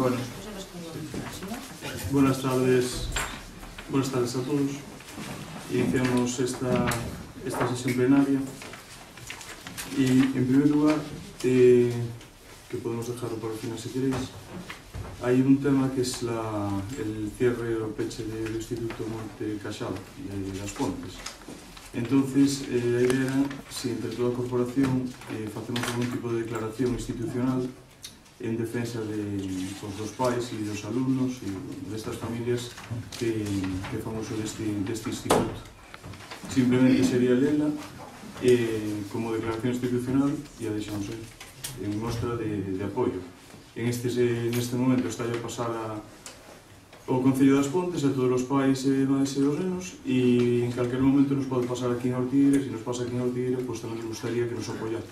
Bueno, buenas tardes a todos. Iniciamos esta sesión plenaria y, en primer lugar, que podemos dejarlo para el final si queréis, hay un tema que es el cierre o peche del Instituto Monte Casal de las Pontes. Entonces, a idea era, si entre toda a corporación facemos algún tipo de declaración institucional en defensa dos pais e dos alumnos e destas familias que fan uso deste instituto. Simplemente sería lela como declaración institucional e a deixamos en mostra de apoio. En este momento está a pasar ao Concello das Pontes a todos os pais e mães e os nenos, e en calquer momento nos pode pasar aquí en Ortigueira. Se nos pasa aquí en Ortigueira, pois tamén nos gustaría que nos apoyara.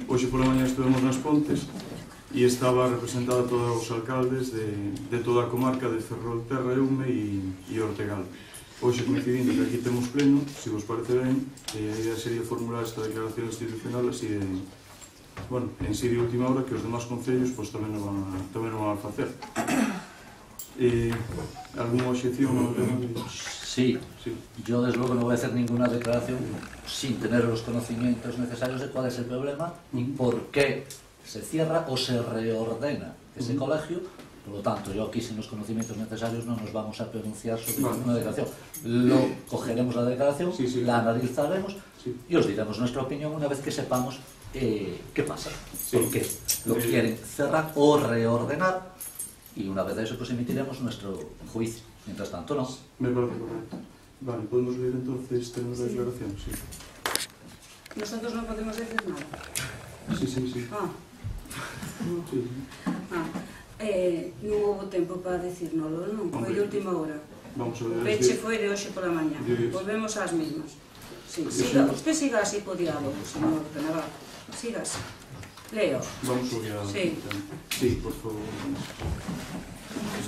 Hoxe pola mañá estuvemos nas Pontes e estaba representada todos os alcaldes de toda a comarca de Ferrolterra, Eume e Ortegal. Hoxe, coincidindo que aquí temos pleno, se vos parece ben, a idea sería formular esta declaración institucional así en última hora, que os demás concellos tamén non van a facer. ¿Alguna objeción? Sí, yo desde luego no voy a hacer ninguna declaración sin tener los conocimientos necesarios de cuál es el problema y por qué se cierra o se reordena ese colegio. Por lo tanto, yo aquí sin los conocimientos necesarios no nos vamos a pronunciar sobre ninguna declaración. Lo cogeremos la declaración, la analizaremos y os diremos nuestra opinión una vez que sepamos qué pasa, por qué lo quieren cerrar o reordenar, y una vez de eso pues emitiremos nuestro juicio. Mientras tanto, no. Me parece correcto. Vale, ¿podemos leer entonces? ¿Tenemos la declaración? Sí. ¿Nosotros no podemos decir nada? Sí. Ah. Sí. Non houve tempo para decírnoslo, non? Foi de última hora. Vamos a ver. O peche foi de hoxe pola mañá. Volvemos ás mesmas. Usted siga así po diálogo, señor Penabal. Siga así. Leo. Vamos a ver. Sí, por favor.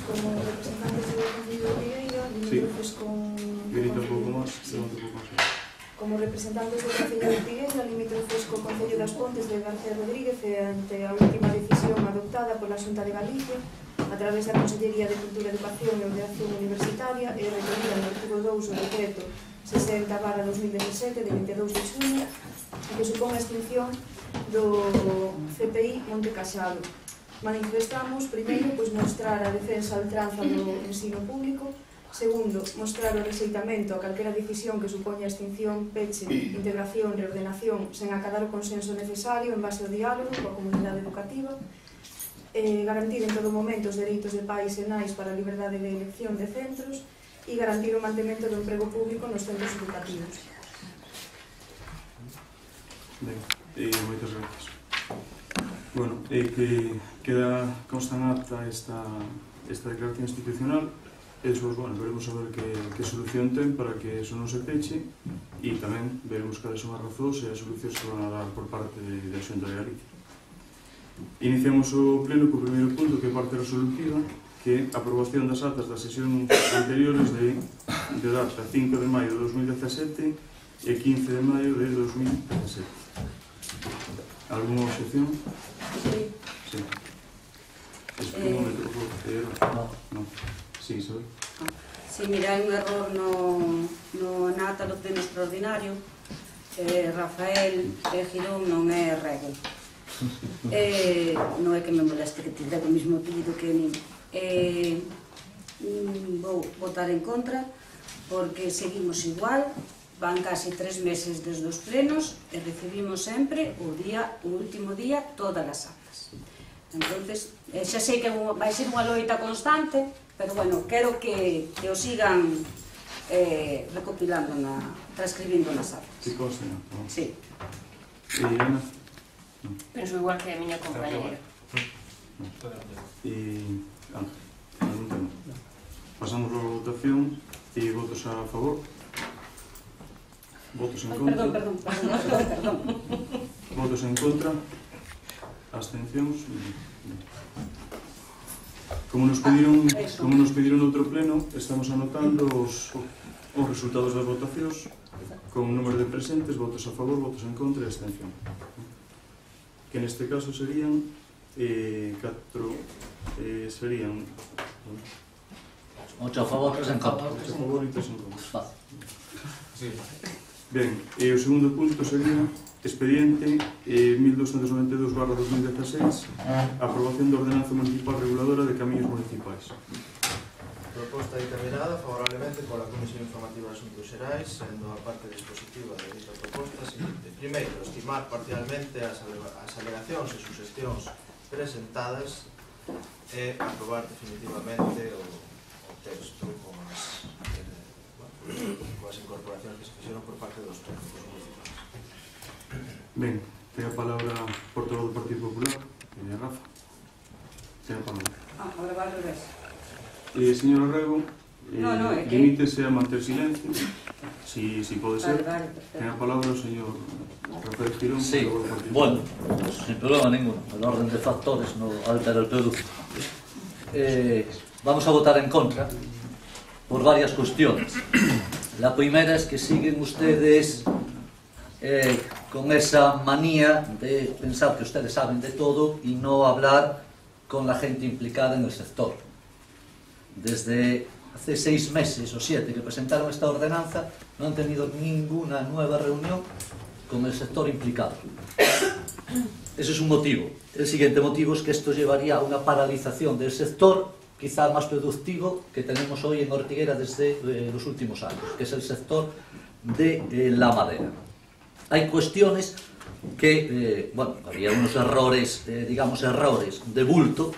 Como representantes do Concello de Ortigueira, limítrofes con... Grita un pouco máis, levanta un pouco máis. Como representantes do Concello de Ortigueira, limítrofes co Concello das Pontes de García Rodríguez ante a última decisión adoptada pola Xunta de Galicia a través da Consellería de Cultura, Educación e Ordenación Universitaria e recollida no artigo 2 do decreto 60/2017 de 22 de junio, que supón a extinción do CPI Monte Casal. Manifestamos, primeiro, mostrar a defensa a ultranza do ensino público. Segundo, mostrar o rexeitamento a calquera decisión que supoña extinción, peche, integración, reordenación, sen acadar o consenso necesario en base ao diálogo coa comunidade educativa. Garantir en todo momento os dereitos de pais e nais para a liberdade de elección de centros e garantir o mantemento do emprego público nos centros educativos. Ben, moitas gracias. Bueno, que queda consta en acta esta declaración institucional. Despois, veremos a ver que solución ten para que eso non se peche e tamén veremos cales son as razóns e as solucións que van a dar por parte da Xunta de Galicia. Iniciamos o pleno co primeiro punto, que é parte resolutiva, que é a aprobación das actas das sesións anteriores de data 5 de maio de 2017 e 15 de maio de 2017. Alguna obxección? Sí. Espera un momento, por favor. No. Sí, Isabel. Si, mira, hai un error no ata do pleno extraordinario. Rafael Girón non é Rego. Non é que me moleste que tindrá o mesmo apelido que nin. Vou votar en contra porque seguimos igual. Van casi 3 meses desde os plenos e recibimos sempre o último día todas as actas. Entonces, xa sei que vai ser unha loita constante, pero bueno, quero que o sigan recopilando, transcribindo nas actas. Que cosa, non? Sí. Ana? Penso igual que a miña compañera. Algún tema? Pasamos a votación e votos a favor. Votos en contra. Perdón. Votos en contra. Abstencións. Como nos pediron outro pleno, estamos anotando os resultados das votacións con número de presentes, votos a favor, votos en contra e abstención. Que neste caso serían 4 serían 8 a favor, 3 en contra. 8 a favor e 3 en contra. Fácil. Ben, e o segundo punto sería expediente 1292/2016, aprobación da ordenanza municipal reguladora de camiños municipais. Proposta dictaminada favorablemente pola Comisión Informativa de Asuntos Xerais, sendo a parte dispositiva de dita proposta a seguinte. Primeiro, estimar parcialmente as alegacións e suxestións presentadas e aprobar definitivamente o texto coas incorporacións que se fixeron por parte dos técnicos municipais. Ben, ten a palabra o portavoz do Partido Popular, Rafa. Ten a palabra. Agora va al revés. Señor Rego, No, é que... limítese a manter silencio, si pode ser. Vale, perfecto. Ten a palabra o señor Rafael Girón. Sí, portavoz do Partido bueno, Popular. pues, sin problema ninguno. El orden de factores no altera el producto. Vamos a votar en contra por varias cuestiones. La primera es que siguen ustedes con esa manía de pensar que ustedes saben de todo y no hablar con la gente implicada en el sector. Desde hace 6 meses o 7 que presentaron esta ordenanza, no han tenido ninguna nueva reunión con el sector implicado. Ese es un motivo. El siguiente motivo es que esto llevaría a una paralización del sector quizá más productivo que tenemos hoy en Ortiguera desde los últimos años, que es el sector de la madera. Hay cuestiones que, bueno, había unos errores, digamos errores de bulto,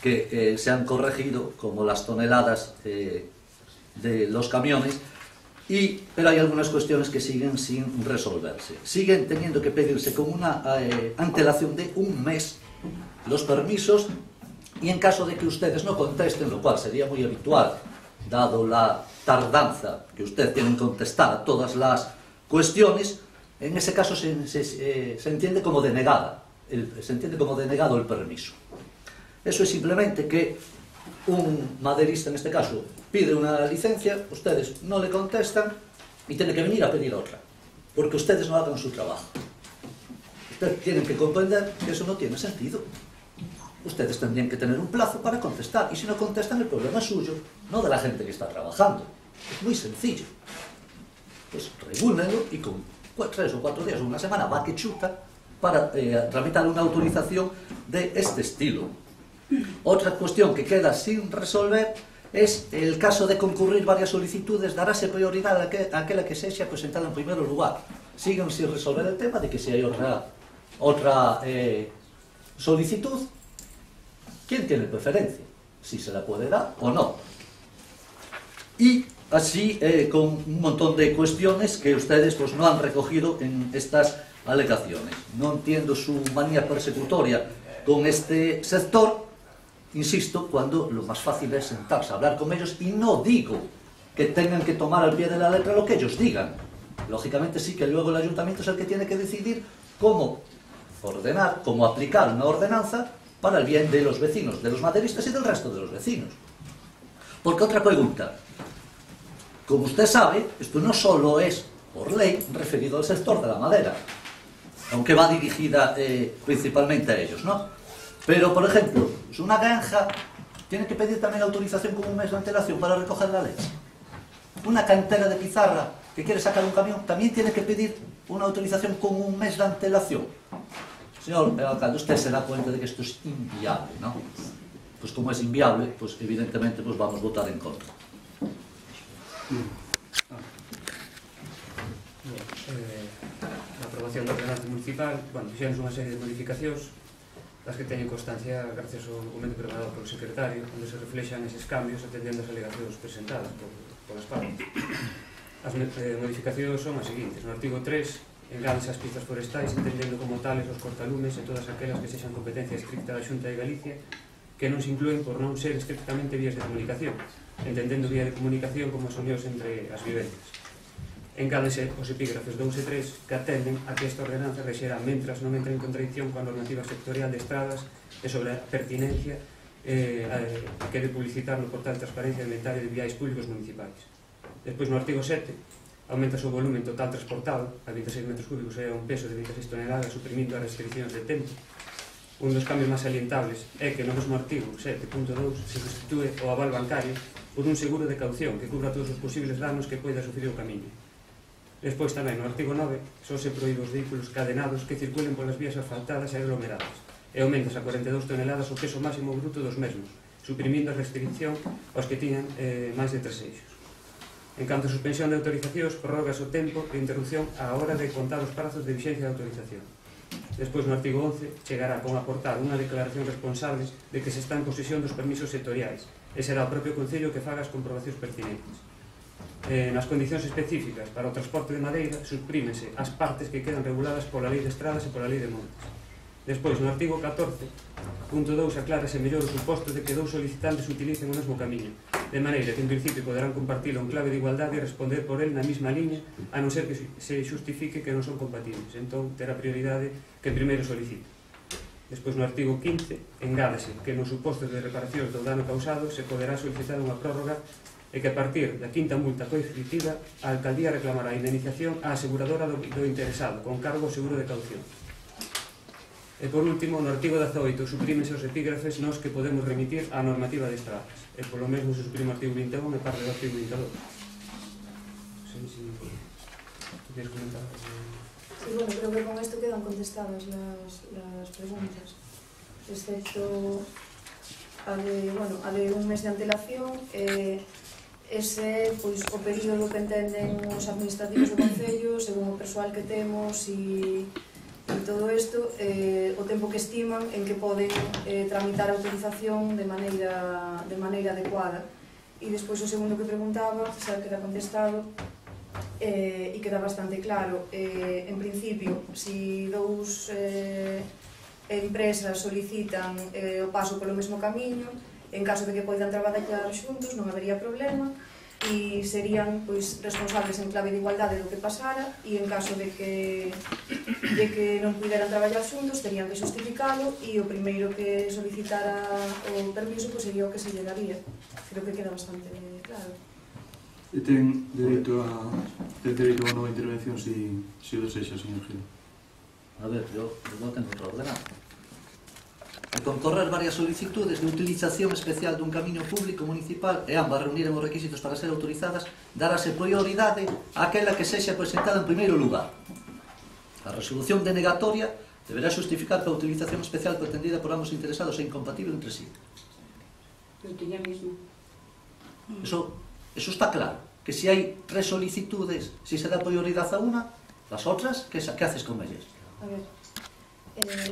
que se han corregido, como las toneladas de los camiones, pero hay algunas cuestiones que siguen sin resolverse. Siguen teniendo que pedirse con una antelación de 1 mes los permisos, y en caso de que ustedes no contesten, lo cual sería muy habitual, dado la tardanza que ustedes tienen en contestar a todas las cuestiones, en ese caso se entiende como denegado el permiso. Eso es simplemente que un maderista, en este caso, pide una licencia, ustedes no le contestan y tienen que venir a pedir otra, porque ustedes no hagan su trabajo. Ustedes tienen que comprender que eso no tiene sentido. Ustedes tendrían que tener un plazo para contestar, y si no contestan, el problema es suyo, no de la gente que está trabajando. Es muy sencillo. Pues regúlenlo y con 3 o 4 días o una semana va que chuta para tramitar una autorización de este estilo. Otra cuestión que queda sin resolver es el caso de concurrir varias solicitudes, daráse prioridad a aquella que se haya presentado en primer lugar. Siguen sin resolver el tema de que si hay otra solicitud, ¿quién tiene preferencia? Si se la puede dar o no. Y así con un montón de cuestiones que ustedes pues, no han recogido en estas alegaciones. No entiendo su manía persecutoria con este sector. Insisto, cuando lo más fácil es sentarse a hablar con ellos, y no digo que tengan que tomar al pie de la letra lo que ellos digan. Lógicamente sí que luego el ayuntamiento es el que tiene que decidir cómo ordenar, cómo aplicar una ordenanza para el bien de los vecinos, de los maderistas y del resto de los vecinos. Porque otra pregunta, como usted sabe, esto no solo es por ley referido al sector de la madera, aunque va dirigida principalmente a ellos, ¿no? Pero, por ejemplo, si una granja tiene que pedir también autorización con 1 mes de antelación para recoger la leche. Una cantera de pizarra que quiere sacar un camión también tiene que pedir una autorización con 1 mes de antelación. Señor alcalde, usted se da cuenta de que esto es inviable, ¿no? Pues como es inviable, pues evidentemente pues vamos a votar en contra. A aprobación da ordenanza municipal, bueno, fixemos unha serie de modificacións das que teñen constancia gracias ao documento preparado polo secretario, onde se reflexan eses cambios atendendo as alegacións presentadas polas partes. As modificacións son as seguintes. No artigo 3, engádense as pizas forestais entendendo como tales os cortalumes e todas aquelas que sexan competencia estricta da Xunta de Galicia que non se inclúen por non ser estrictamente vías de comunicación, entendendo vía de comunicación como as unións entre as vivendas. Engádense os epígrafes 2 e 3 que atenden a que esta ordenanza rexera mentras non entra en contradicción coa normativa sectorial de estradas e sobre a pertinencia que de publicitar no portal de transparencia de inventario de viais públicos municipais. Despois, no artigo 7, aumenta o volumen total transportado a 26 metros cúbicos e a un peso de 26 toneladas, suprimindo as restriccións de tempo. Un dos cambios máis salientables é que no mesmo artigo 7.2 se substitúe o aval bancario por un seguro de caución que cubra todos os posibles danos que poida sufrir o camiño. Despois tamén, no artigo 9, só se proíbe os vehículos cadenados que circulen polas vías asfaltadas e aglomeradas e aumentas a 42 toneladas o peso máximo bruto dos mesmos, suprimindo a restricción aos que tiñan máis de 3 eixos. En canto a suspensión de autorizacións, prorrogas o tempo de interrupción á hora de contar os prazos de vixencia de autorización. Despois, no artigo 11, chegará con aportar unha declaración responsable de que se está en posesión dos permisos sectoriais e será o propio Concello que faga as comprobacións pertinentes. Nas condicións específicas para o transporte de madeira, suprímese as partes que quedan reguladas pola Lei de Estradas e pola Lei de Montes. Despois, no artigo 14.2, aclárase mellor o suposto de que dous solicitantes utilicen o mesmo camiño, de maneira que en principio poderán compartilo en clave de igualdade e responder por el na mesma liña, a non ser que se justifique que non son compatibles. Entón, terá prioridade que primeiro solicite. Despois, no artigo 15, engádese que nos supostos de reparación do dano causado se poderá solicitar unha prórroga e que a partir da quinta multa coercitiva a alcaldía reclamará a indemnización á aseguradora do interesado con cargo ao seguro de caución. E por último, no artigo 18 suprímese os epígrafes nos que podemos remitir á normativa de estradas e polo mesmo se suprime o artigo 21 e parte do artigo 22. Non sei se queres comentar. Sí, bueno, creo que con isto quedan contestadas las preguntas, excepto a de un mes de antelación. Ese, pois, o período que entenden os administrativos do Concello, según o persoal que temos e todo isto, o tempo que estiman en que poden tramitar a autorización de maneira adecuada. E despois o segundo que preguntaba, xa queda contestado, e queda bastante claro. En principio, se dous empresas solicitan o paso polo mesmo camiño, en caso de que poidan traballar xuntos non habería problema e serían, pois, responsables en clave de igualdade do que pasara, e en caso de que non puderan traballar xuntos terían que justificalo e o primeiro que solicitara o permiso, pois, sería o que se lle daría. Creo que queda bastante claro. E ten dereito a unha nova intervención se o desexa, señor Gil. A ver, yo non tengo outra ordenanza. De concorrer varias solicitudes de utilización especial dun camiño público municipal e ambas reuniren os requisitos para ser autorizadas, darase prioridade àquela que sexa presentada en primeiro lugar. A resolución denegatoria deberá justificar que a utilización especial pretendida por ambos interesados é incompatible entre sí. Eu tiña mesmo. Eso está claro, que se hai 3 solicitudes, se se dá prioridade a unha, las outras, que haces con ellas? A ver,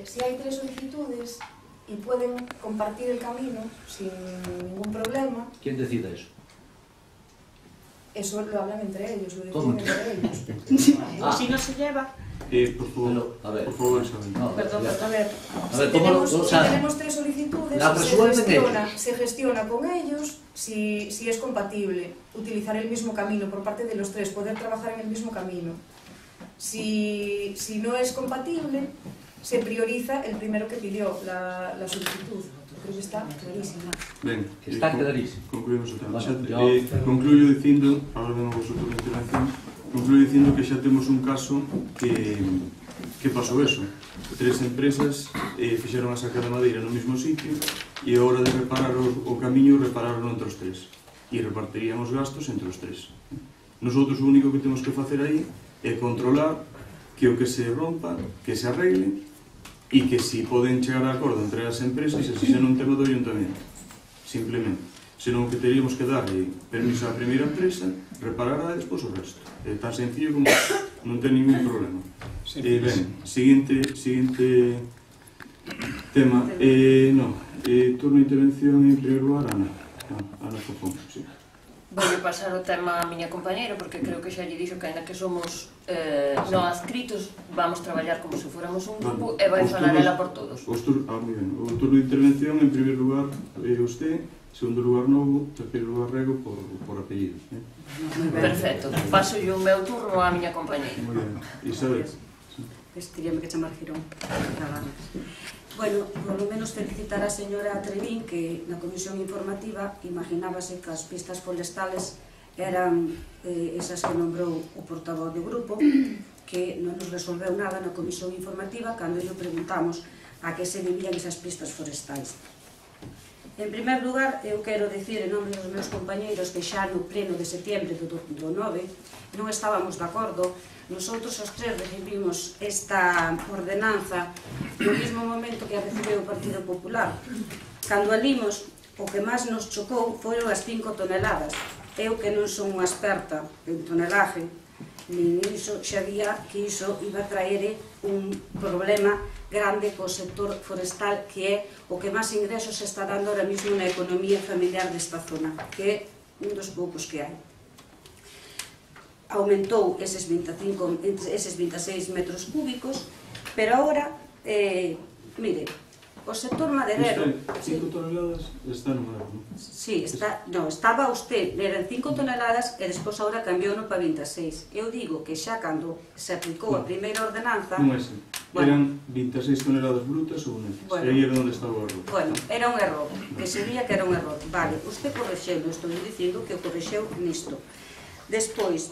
se hai 3 solicitudes y pueden compartir el camino sin ningún problema. ¿Quién decide eso? Eso lo hablan entre ellos, lo deciden entre ellos. Si no se lleva... Por favor, Isabel. Perdón, a ver, si tenemos 3 solicitudes, se gestiona con ellos si es compatible utilizar el mismo camino por parte de los 3, poder trabajar en el mismo camino. Si no es compatible, se prioriza el primero que pidió la solicitud. Creo que está clarísima. Ben, está clarísimo. Concluímos o tema. Concluyo dicindo, ahora vemos vosotros a intervención, concluyo dicindo que xa temos un caso que pasou eso. 3 empresas fixeron a saca de madeira no mesmo sitio e a hora de reparar o camiño repararon entre os 3 e repartirían os gastos entre os 3. Nosotros o único que temos que facer aí é controlar que o que se rompa, que se arregle e que si poden chegar a acordo entre as empresas e así xa non tema do ayuntamento, simplemente. Senón que teríamos que darle permiso á primeira empresa, reparará e despois o resto. É tan sencillo como non ten ningún problema. Ben, seguinte tema. Turno de intervención en primeiro lugar, Ana Fofón. Vou pasar o tema a miña compañera porque creo que xa lle dixo que ainda que somos non adscritos vamos traballar como se fóramos un grupo e vai falar ela por todos. Moi ben. O turno de intervención en primeiro lugar usted, segundo lugar Novo, terceiro lugar Rego por apellido. Perfecto, paso o meu turno á miña compañera. Moi ben. Isabel. Teríame que chamar Girón. Bueno, por lo menos felicitar a señora Trevín que na comisión informativa imaginábase que as pistas forestales eran esas que nombrou o portavoz do grupo que non nos resolveu nada na comisión informativa cando lle preguntamos a que se debían esas pistas forestais. En primer lugar, eu quero dicir en nome dos meus compañeiros que xa no pleno de setembro do 9 non estábamos de acordo. Nosotros os tres recibimos esta ordenanza no mesmo momento que a recibeu o Partido Popular. Cando a limos, o que máis nos chocou foron as 5 toneladas. Eu, que non son unha experta en tonelaje, nin iso, xabía que iso iba a traer un problema grande co sector forestal, que é o que máis ingresos se está dando ahora mismo na economía familiar desta zona, que é un dos poucos que hai. Aumentou eses 26 metros cúbicos, pero agora, mire, o sector maderero... 5 toneladas está no erro, non? Sí, estaba usted, eran 5 toneladas e despois agora cambiou no para 26. Eu digo que xa cando se aplicou a primeira ordenanza... Non é así. Eran 26 toneladas brutas ou netas. E aí era onde estaba o erro. Bueno, era un error, que sería que era un error. Vale, usted correxeu, estou dicindo que o correxeu nisto. Despois,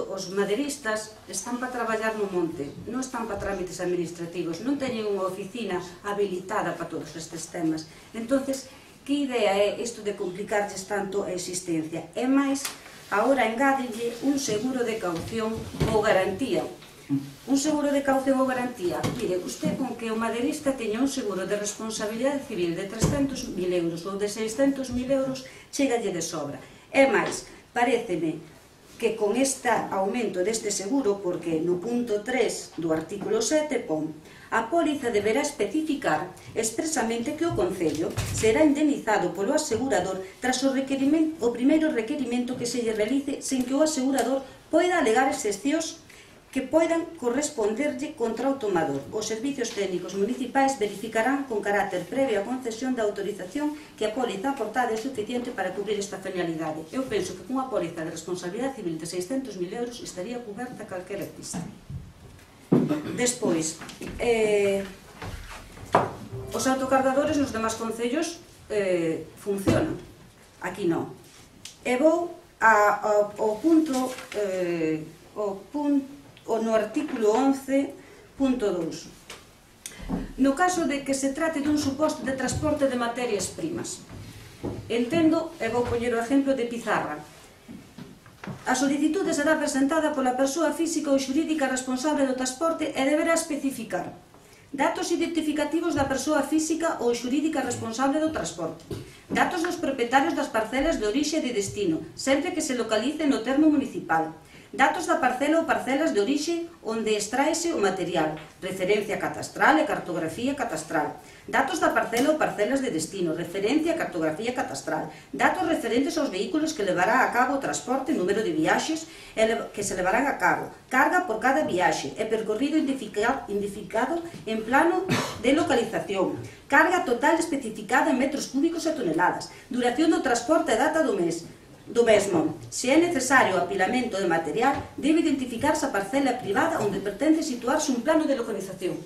os maderistas están para traballar no monte, non están para trámites administrativos, non teñen unha oficina habilitada para todos estes temas. Entonces, que idea é isto de complicarlles tanto a existencia? É máis, agora engádelle un seguro de caución ou garantía. Un seguro de caución ou garantía. Mire, usted con que o maderista teña un seguro de responsabilidade civil de 300.000 euros ou de 600.000 euros, chegalle de sobra. É máis, paréceme que con este aumento deste seguro, porque no punto 3 do artículo 7 pon: a póliza deberá especificar expresamente que o Concello será indemnizado polo asegurador tras o primeiro requerimento que se lle realice sen que o asegurador poida alegar excepcións que poidan corresponderlle contra o tomador. Os servicios técnicos municipais verificarán con carácter previo a concesión da autorización que a póliza aportada é suficiente para cubrir esta finalidade. Eu penso que cunha póliza de responsabilidade civil de 600.000 euros estaría coberta calquera pista. Despois, os autocargadores nos demais concellos funcionan. Aquí non. E vou ao punto no artículo 11.2. No caso de que se trate dun suposto de transporte de materias primas, entendo, e vou poñer o exemplo de Pizarra, a solicitude será presentada pola persoa física ou xurídica responsable do transporte e deberá especificar datos identificativos da persoa física ou xurídica responsable do transporte, datos dos propietarios das parcelas de orixe e de destino, sempre que se localice no termo municipal, datos da parcela ou parcelas de orixe onde extraese o material, referencia catastral e cartografía catastral, datos da parcela ou parcelas de destino, referencia e cartografía catastral, datos referentes aos vehículos que levará a cabo o transporte, número de viaxes que se levarán a cabo, carga por cada viaxe e percorrido identificado en plano de localización, carga total especificada en metros cúbicos e toneladas, duración do transporte e data do mesmo. Se é necesario o apilamento de material, debe identificarse a parcela privada onde pretende situarse un plano de localización.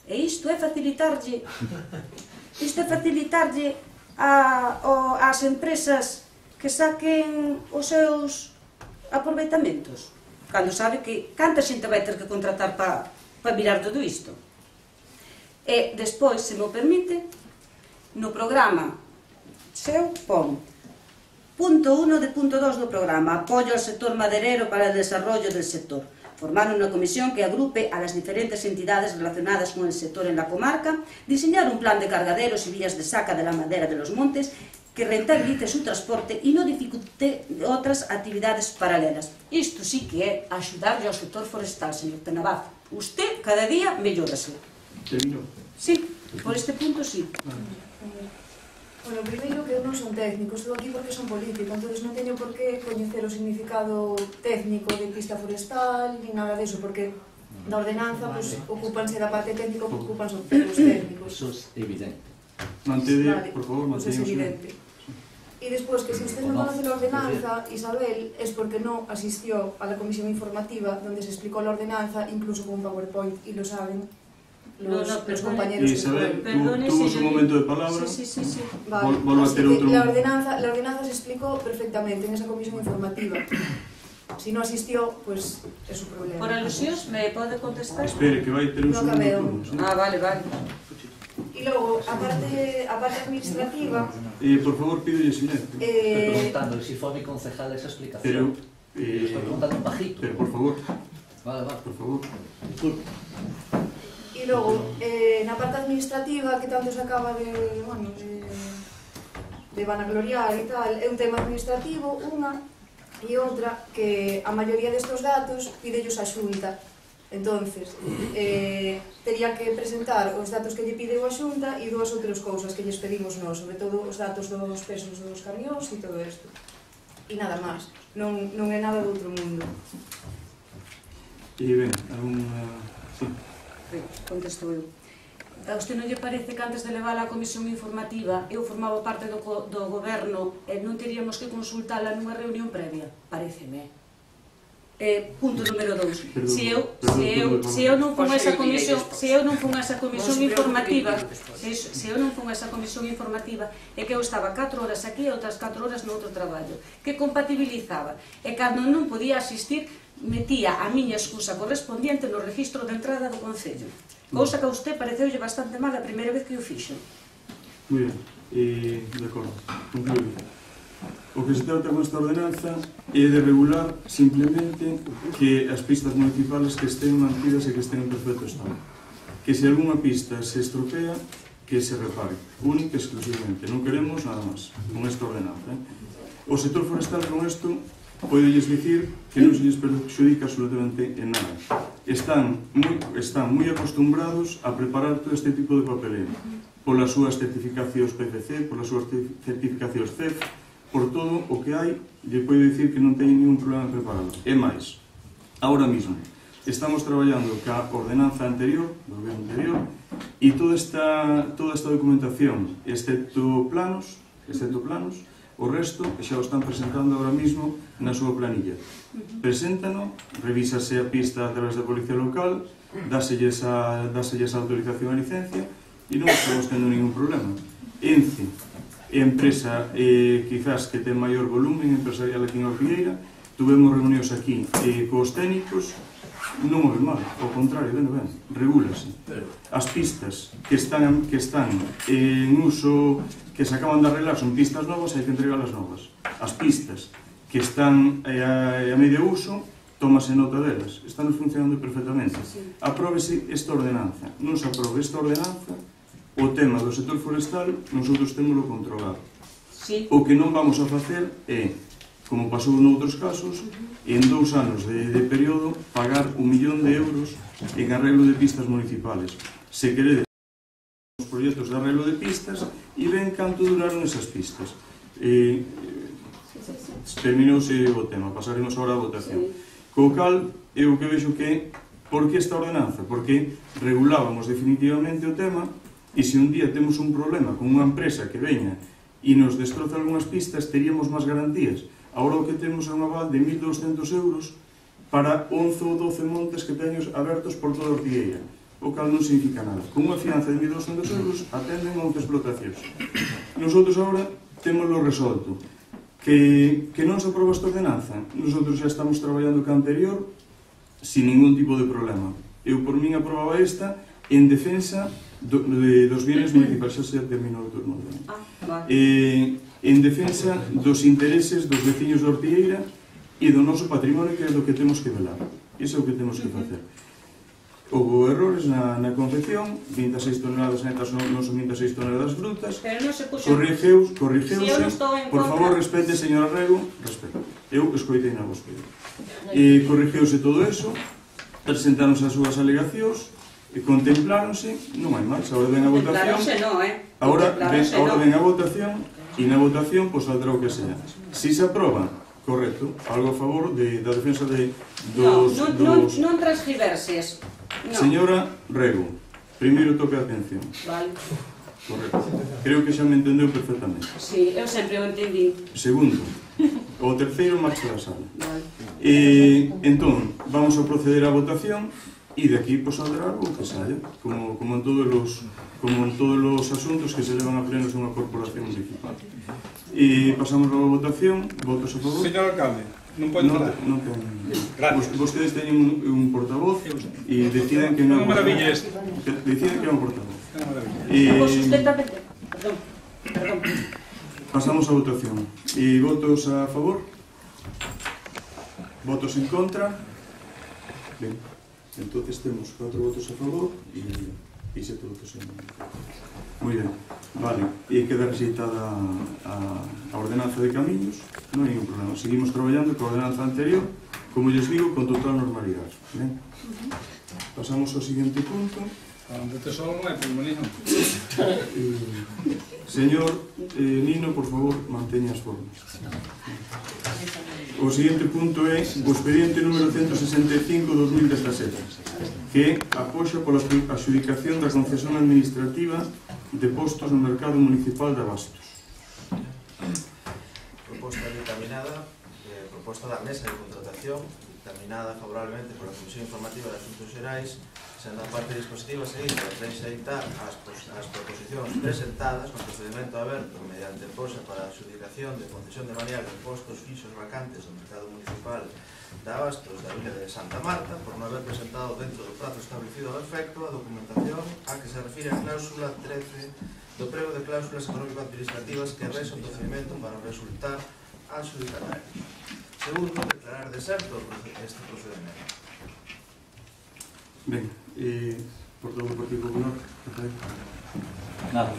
E isto é facilitarlle ás empresas que saquen os seus aproveitamentos, cando sabe que canta xente vai ter que contratar para mirar todo isto. E despois, se me permite, no programa seu pon punto 1 de punto 2 do programa: apoio ao sector maderero para o desarrollo del sector. Formar unha comisión que agrupe a las diferentes entidades relacionadas con el sector en la comarca, diseñar un plan de cargaderos y vías de saca de la madera de los montes que rentabilice su transporte y no dificulte otras actividades paralelas. Isto sí que é axudarlle ao sector forestal, señor Tenabaz. Usted cada día mellórase. Terminou? Sí, por este punto sí. Bueno, primeiro que eu non son técnico, estou aquí porque son político, entonces non teño por que coñecer o significado técnico de pista forestal, ni nada deso, porque na ordenanza ocúpanse da parte técnica, ocúpanse os técnicos. Eso es evidente. Mantede, por favor, mantede. Eso es evidente. Y despois, que si usted non conoce a ordenanza, Isabel, es porque non asistió a la comisión informativa donde se explicó la ordenanza, incluso con un PowerPoint, y lo saben. los compañeros. Isabel, Perdone, tuvo su señor. momento de palabra. Sí. Vale, Vuelvo a así hacer que otro. la ordenanza se explicó perfectamente en esa comisión informativa. Si no asistió, pues es su problema. Por alusións, me pode contestar? Espere, que vai ter un No segundo acabeu. turno. ¿Sí? Vale. Y luego, a parte administrativa, Por favor, pídele silencio. Estoy preguntando si fue mi concejal esa explicación. Pero, Estoy preguntando un bajito. pero por favor, Vale. por favor. Disculpe. e logo, na parte administrativa, que tanto se acaba de vanagloriar e tal, é un tema administrativo, unha, e outra, que a maioría destes datos pidellos a Xunta. Entonces, tería que presentar os datos que lle pideu a Xunta e dúas outras cousas que lles pedimos nós, sobre todo os datos dos pesos dos camións e todo isto. E nada máis, non é nada do outro mundo. E ben, alguna... Sí. Contesto eu. A usted non lle parece que antes de levar a comisión informativa eu formaba parte do goberno e non teríamos que consultala nunha reunión previa? Paréceme. Punto número 2. Se eu non fun a esa comisión informativa, é que eu estaba 4 horas aquí e outras 4 horas no outro traballo, que compatibilizaba, e cando non podía asistir, metía a miña excusa correspondiente no registro de entrada do Concello, cousa que a usted pareceulle bastante mal a primeira vez que o fixo. Moi ben, de acordo, concluído. O que se trata con esta ordenanza é de regular simplemente que as pistas municipales que estén mantidas e que estén en perfecto estado. Que se algunha pista se estropea, que se repare, única e exclusivamente. Non queremos nada máis con esta ordenanza. O sector forestal con isto podelles dicir que non se lles perjudica absolutamente en nada. Están moi acostumbrados a preparar todo este tipo de papeleo polas súas certificacións PFC, polas súas certificacións CEF, por todo o que hai, lle podo dicir que non teñen ningún problema en prepararlo. E máis, ahora mismo, estamos traballando ca ordenanza anterior, do goberno anterior, e toda esta documentación, excepto planos, o resto xa o están presentando ahora mismo na súa planilla. Preséntano, revísase a pista a través da Policía Local, dáselles a autorización a licencia e non estamos tendo ningún problema. ENCE, empresa quizás que ten maior volumen empresarial aquí en Ortigueira, tuvemos reunións aquí cos técnicos, non o ve mal, ao contrario, ben, regúlase. As pistas que están en uso, que se acaban de arreglar, son pistas novas, hai que entregarlas novas. As pistas que están a medio uso, tómase nota delas, están funcionando perfectamente. Apróbese esta ordenanza. Non se aprobe esta ordenanza, o tema do sector forestal, nosotros témolo controlado. O que non vamos a facer é, como pasou noutros casos, en 2 anos de período, pagar 1 millón de euros en arreglo de pistas municipales. Se queredes os proxectos de arreglo de pistas e ven canto duraron esas pistas. Terminouse o tema, pasaremos agora a votación. Co cal, eu que vexo que, por que esta ordenanza? Porque regulábamos definitivamente o tema e se un día temos un problema con unha empresa que veña e nos destroza algunhas pistas, teríamos máis garantías. Agora o que temos é un aval de 1.200 euros para 11 ou 12 montes que teños abertos por toda a Ortigueira, o cal non significa nada. Con unha fianza de 1.200 euros atenden 11 explotacións. Nosotros agora témoslo resolto. Que non se aproba esta ordenanza, nosotros xa estamos traballando ca anterior sin ningún tipo de problema. Eu por min aprobaba esta en defensa dos bienes municipais, xa se terminou o turno. En defensa dos intereses dos veciños de Ortigueira e do noso patrimonio, que é do que temos que velar. Iso é o que temos que facer. Houve errores na confección, 26 toneladas netas non son 26 toneladas brutas, corrigeuse, por favor respete, señora Rego, respete, eu escoitei na vospede. Corrigeuse todo eso, presentaronse as súas alegacións, contempláronse, non hai máis, agora ven a votación, agora ven a votación, e na votación, pois saldrá o que sea. Si se aproba, correcto, algo a favor da defensa dos... Non transgiverses. Señora Rego, primeiro toque de atención. Vale. Correcto. Creo que xa me entendeu perfectamente. Sí, eu sempre o entendí. Segundo, o terceiro marcha da sala. Vale. Entón, vamos a proceder á votación e de aquí pues, saldrá o que saia, como en todos os asuntos que se levan a plenos unha corporación municipal. E pasamos a votación. Votos a favor? Señor alcalde, non pode falar. Non ten. Vostedes teñen un portavoz e deciden que non é un portavoz. Deciden que é un portavoz. Perdón. Pasamos a votación. E votos a favor? Votos en contra? Ben, entonces temos 4 votos a favor e 7 votos en contra. Moi ben, vale. E queda rexeitada a ordenanza de camiños, non hai ningún problema. Seguimos traballando con a ordenanza anterior, como lles digo, con total normalidade. Ben? Pasamos ao seguinte punto. Onde te solo non é pulmonismo. Señor Nino, por favor, manteña as formas. O seguinte punto é o expediente número 165/2017, que apoxa pola adxudicación da concesión administrativa de postos no mercado municipal de Abastos. Proposta dictaminada, proposta da mesa de contratación, dictaminada favorablemente pola Comisión Informativa de Asuntos Xerais, sendo a parte dispositiva seguinte a rexeitar as proposicións presentadas no procedimento aberto mediante poxa para a adxudicación de concesión de variables de postos fixos vacantes no mercado municipal de Abastos da Vila de Santa Marta por non haber presentado dentro do prazo establecido ao efecto a documentación a que se refire a cláusula 13 do prego de cláusulas económico-administrativas que rexa o procedimento para resultar adxudicatario. Segundo, declarar deserto este procedimento. Ben, por todo o Partido Popular, Nada.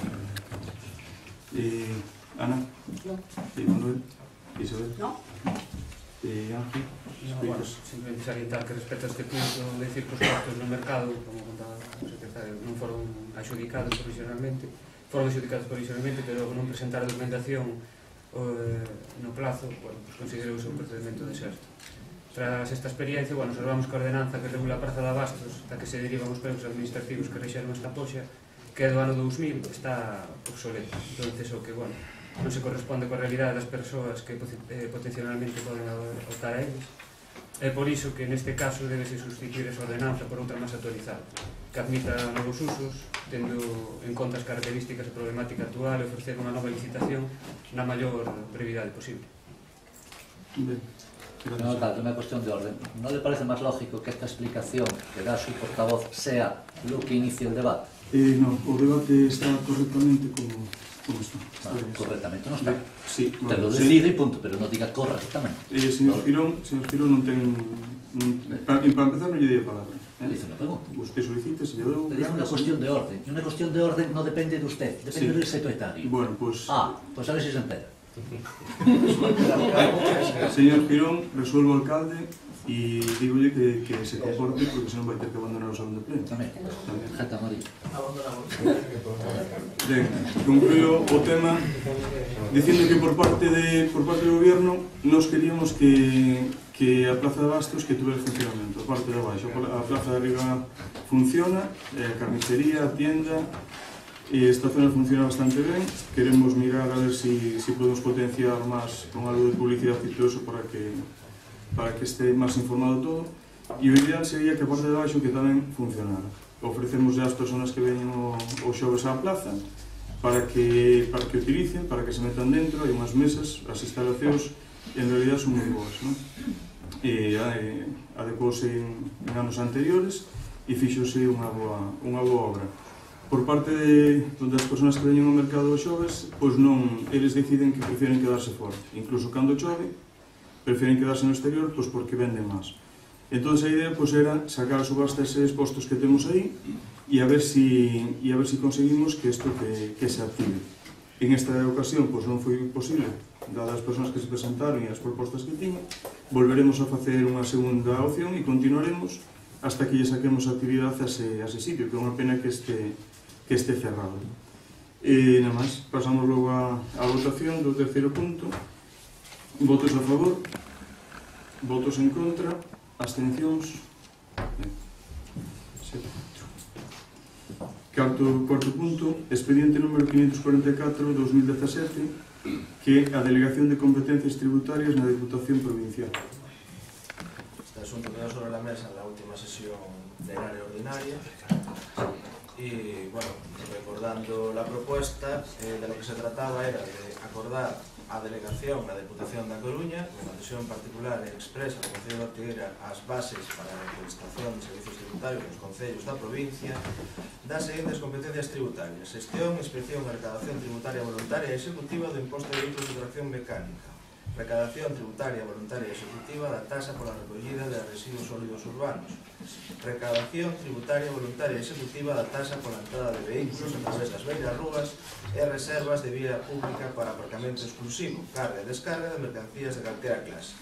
Ana? No. Manuel? Isabel? No. Ángel? Bueno, simplemente salientar que respecto a este punto de decir que os postos no mercado, como contaba o secretario, non foron adxudicados provisionalmente, pero non presentar a documentación no plazo, bueno, pues considerouse un procedimento deserto. Tras esta experiencia, bueno, observamos que a ordenanza que regula a Praza de Abastos, da que se derivan os pregos administrativos que rexeron esta poxa, que é do ano 2000, está obsoleta. Entón, o que, bueno, non se corresponde coa realidade das persoas que potencialmente poden optar a eles. É por iso que neste caso debese sustituir esa ordenanza por outra máis actualizada, que admita novos usos, tendo en conta as características e problemática actual e ofrecer unha nova licitación na maior brevidade posible. Ben. No, tanto unha cuestión de orden. ¿No le parece más lógico que esta explicación que da su portavoz sea lo que inicie el debate? No, o debate está correctamente como está. Vale, correctamente non está. Sí, Te lo decide y punto, pero non diga correctamente. Señor Girón non ten... Para empezar, non lle di a palabra. Dice una pregunta. Usted solicite, se lle dou... Es una cuestión de orden. Y una cuestión de orden no depende de usted, depende del secretario. Bueno, pues... Pues a ver si se entera. Señor Girón, resuelvo alcalde e digolle que se comporte porque senón vai ter que abandonar o salón de pleno. Tamén. Jeta María. Ben, concluyo o tema dicindo que por parte do gobierno nos queríamos que a Plaza de Abastos que tuvera funcionamento, a parte de abaixo. A Plaza de Arriba funciona, a carnicería, a tienda, e esta zona funciona bastante ben. Queremos mirar a ver si podemos potenciar máis con algo de publicidade e todo eso para que este máis informado todo, e o ideal sería que a parte de abaixo que tamén funcionara. Ofrecemos ya as persoas que veñen o xoves á plaza para que utilicen, para que se metan dentro, hai unhas mesas, as instalacións en realidad son moi boas, non? E adecuouse en anos anteriores e fixose unha boa obra. Por parte das persoas que veñen ao mercado os xoves, pois non, eles deciden que prefieren quedarse fora. Incluso cando chove, prefieren quedarse no exterior, pois porque venden máis. Entón, a idea pois era sacar a subasta eses postos que temos aí e a ver si conseguimos que isto que se active. En esta ocasión, pois non foi posible, dadas as persoas que se presentaron e as propostas que tiñan. Volveremos a facer unha segunda opción e continuaremos hasta que lle saquemos a actividade a ese sitio, que é unha pena que este cerrado. E nada máis, pasamos logo a votación do terceiro punto. Votos a favor, votos en contra, abstencións. Cuarto punto, expediente número 544/2017, que é a delegación de competencias tributarias na Diputación Provincial. Está Este asunto quedó sobre la mesa en la última sesión plenaria ordinaria y, bueno, recordando la propuesta, de lo que se trataba era de acordar a delegación da Deputación da Coruña, nunha sesión particular e expresa do Concello de Ortigueira, as bases para a prestación de servicios tributarios nos concellos da provincia das seguintes competencias tributarias: xestión, inspección e recadación tributaria voluntaria e executiva do imposto de vehículos de tracción mecánica, recadación tributaria voluntaria e executiva da tasa pola recollida de residuos sólidos urbanos, recadación tributaria voluntaria e executiva da tasa pola entrada de vehículos a través das beirarrúas e reservas de vía pública para aparcamento exclusivo, carga e descarga de mercancías de calquera clase,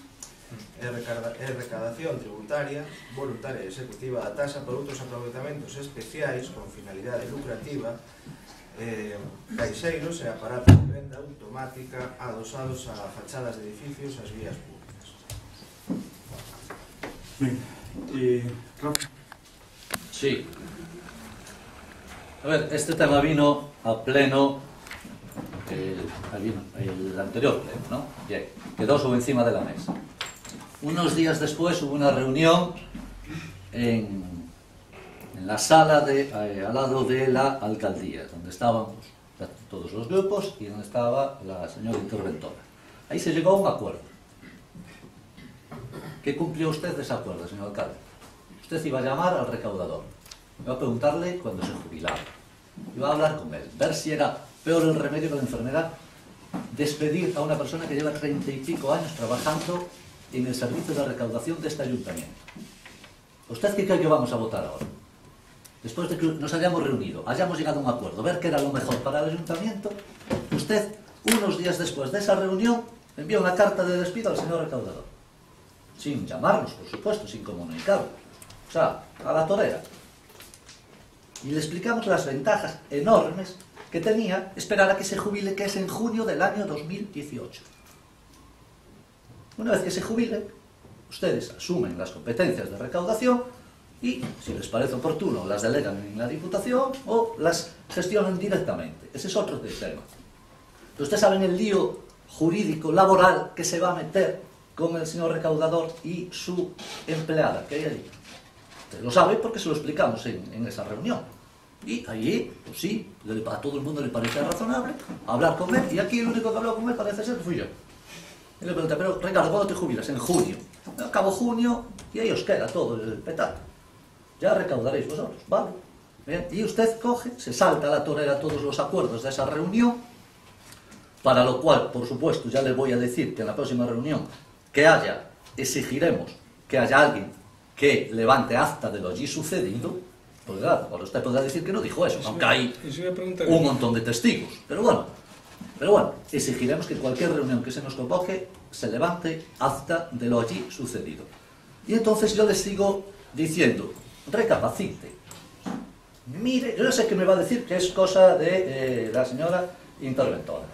e recadación tributaria voluntaria e executiva da tasa por outros aproveitamentos especiais con finalidade lucrativa, caixeiros e aparatos de venda automática adosados a fachadas de edificios e as vías públicas. Ben, Rafa. Sí. A ver, este tema vino a pleno el anterior pleno, ¿no? Bien, quedó sobre encima de la mesa. Unos días después hubo una reunión en la sala al lado de la alcaldía, donde estábamos todos los grupos y donde estaba la señora interventora. Ahí se llegó a un acuerdo. ¿Qué cumplió usted de ese acuerdo, señor alcalde? Usted iba a llamar al recaudador, iba a preguntarle cuándo se jubilaba, iba a hablar con él, ver si era peor el remedio que la enfermedad, despedir a una persona que lleva 30 y pico años trabajando en el servicio de recaudación de este ayuntamiento. ¿Usted qué cree que vamos a votar ahora? Después de que nos hayamos reunido, hayamos llegado a un acuerdo, ver qué era lo mejor para el ayuntamiento, usted, unos días después de esa reunión, envió una carta de despido al señor recaudador. Sin llamarnos, por supuesto, sin comunicarlo. O sea, a la torera. Y le explicamos las ventajas enormes que tenía esperar a que se jubile, que es en junio del año 2018. Una vez que se jubile, ustedes asumen las competencias de recaudación y, si les parece oportuno, las delegan en la Diputación o las gestionan directamente. Ese es otro tema. Pero ustedes saben el lío jurídico, laboral, que se va a meter con el señor recaudador y su empleada, que hay allí. Usted lo sabe porque se lo explicamos en esa reunión. Y allí, pues sí, a todo el mundo le parecía razonable hablar con él, y aquí el único que habló con él parece ser que fui yo. Y le pregunté, pero Ricardo, ¿cuándo te jubilas? En junio. Acabo junio y ahí os queda todo el petate. Ya recaudaréis vosotros, ¿vale? Bien. Y usted coge, se salta a la torera todos los acuerdos de esa reunión, para lo cual, por supuesto, ya le voy a decir que en la próxima reunión exigiremos que haya alguien que levante acta de lo allí sucedido, porque claro, ahora usted podrá decir que no dijo eso, aunque hay un montón de testigos. Pero bueno, exigiremos que en cualquier reunión que se nos convoque se levante acta de lo allí sucedido. Y entonces yo les sigo diciendo, recapacite. Mire, yo sé que me va a decir que es cosa de la señora interventora.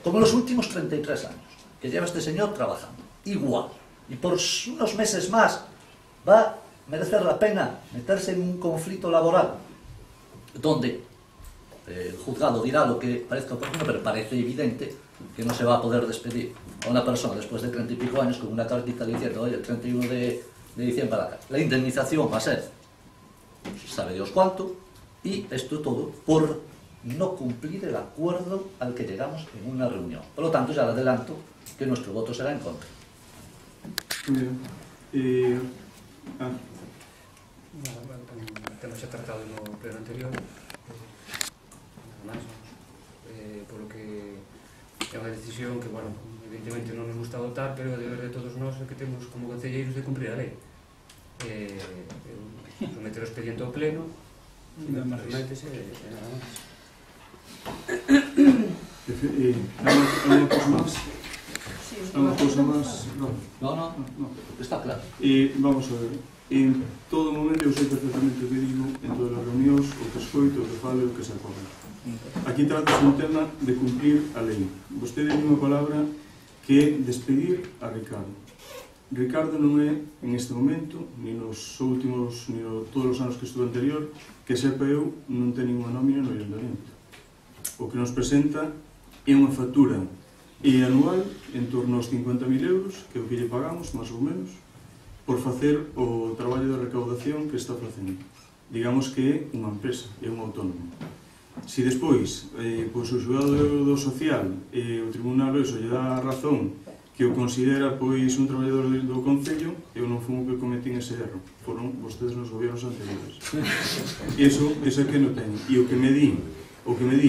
Como en los últimos 33 años que lleva este señor trabajando. Igual. Y por unos meses más va a merecer la pena meterse en un conflicto laboral donde el juzgado dirá lo que parezca oportuno, pero parece evidente que no se va a poder despedir a una persona después de 30 y pico años con una cartita diciendo, oye, el 31 de diciembre a la calle. La indemnización va a ser, sabe Dios cuánto, y esto todo por no cumplir el acuerdo al que llegamos en una reunión. Por lo tanto, ya le adelanto que nuestro voto será en contra. Bien. O tema xa tratado no pleno anterior, nada máis, polo que é unha decisión que, bueno, evidentemente non nos gusta votar, pero o deber de todos nós é que temos como concelleiros de cumprir a lei. Someter o expediente ao pleno, sometese e nada máis. ¿Alguna cosa más? No, está claro. Vamos a ver. En todo momento, eu sei perfectamente o que digo, en todas as reunións, o que escoito, o que falo e o que se acorda. Aquí trata un tema de cumplir a lei. Vostede di unha palabra que é despedir a Ricardo. Ricardo non é, en este momento, ni nos últimos, ni todos os anos que estuve anterior, que sepa eu, non ten ninguna nómina no ayuntamiento. O que nos presenta é unha factura anual en torno aos 50.000 euros, que é o que lle pagamos, máis ou menos, por facer o traballo de recaudación que está facendo. Digamos que é unha empresa, é un autónomo. Se despois, pois o xulgado do social e o tribunal eso lle dá a razón que o considera pois un traballador do Concello, eu non fui o que cometín ese erro, foron vostedes nos gobernos anteriores. Eso é que non teño. E o que me di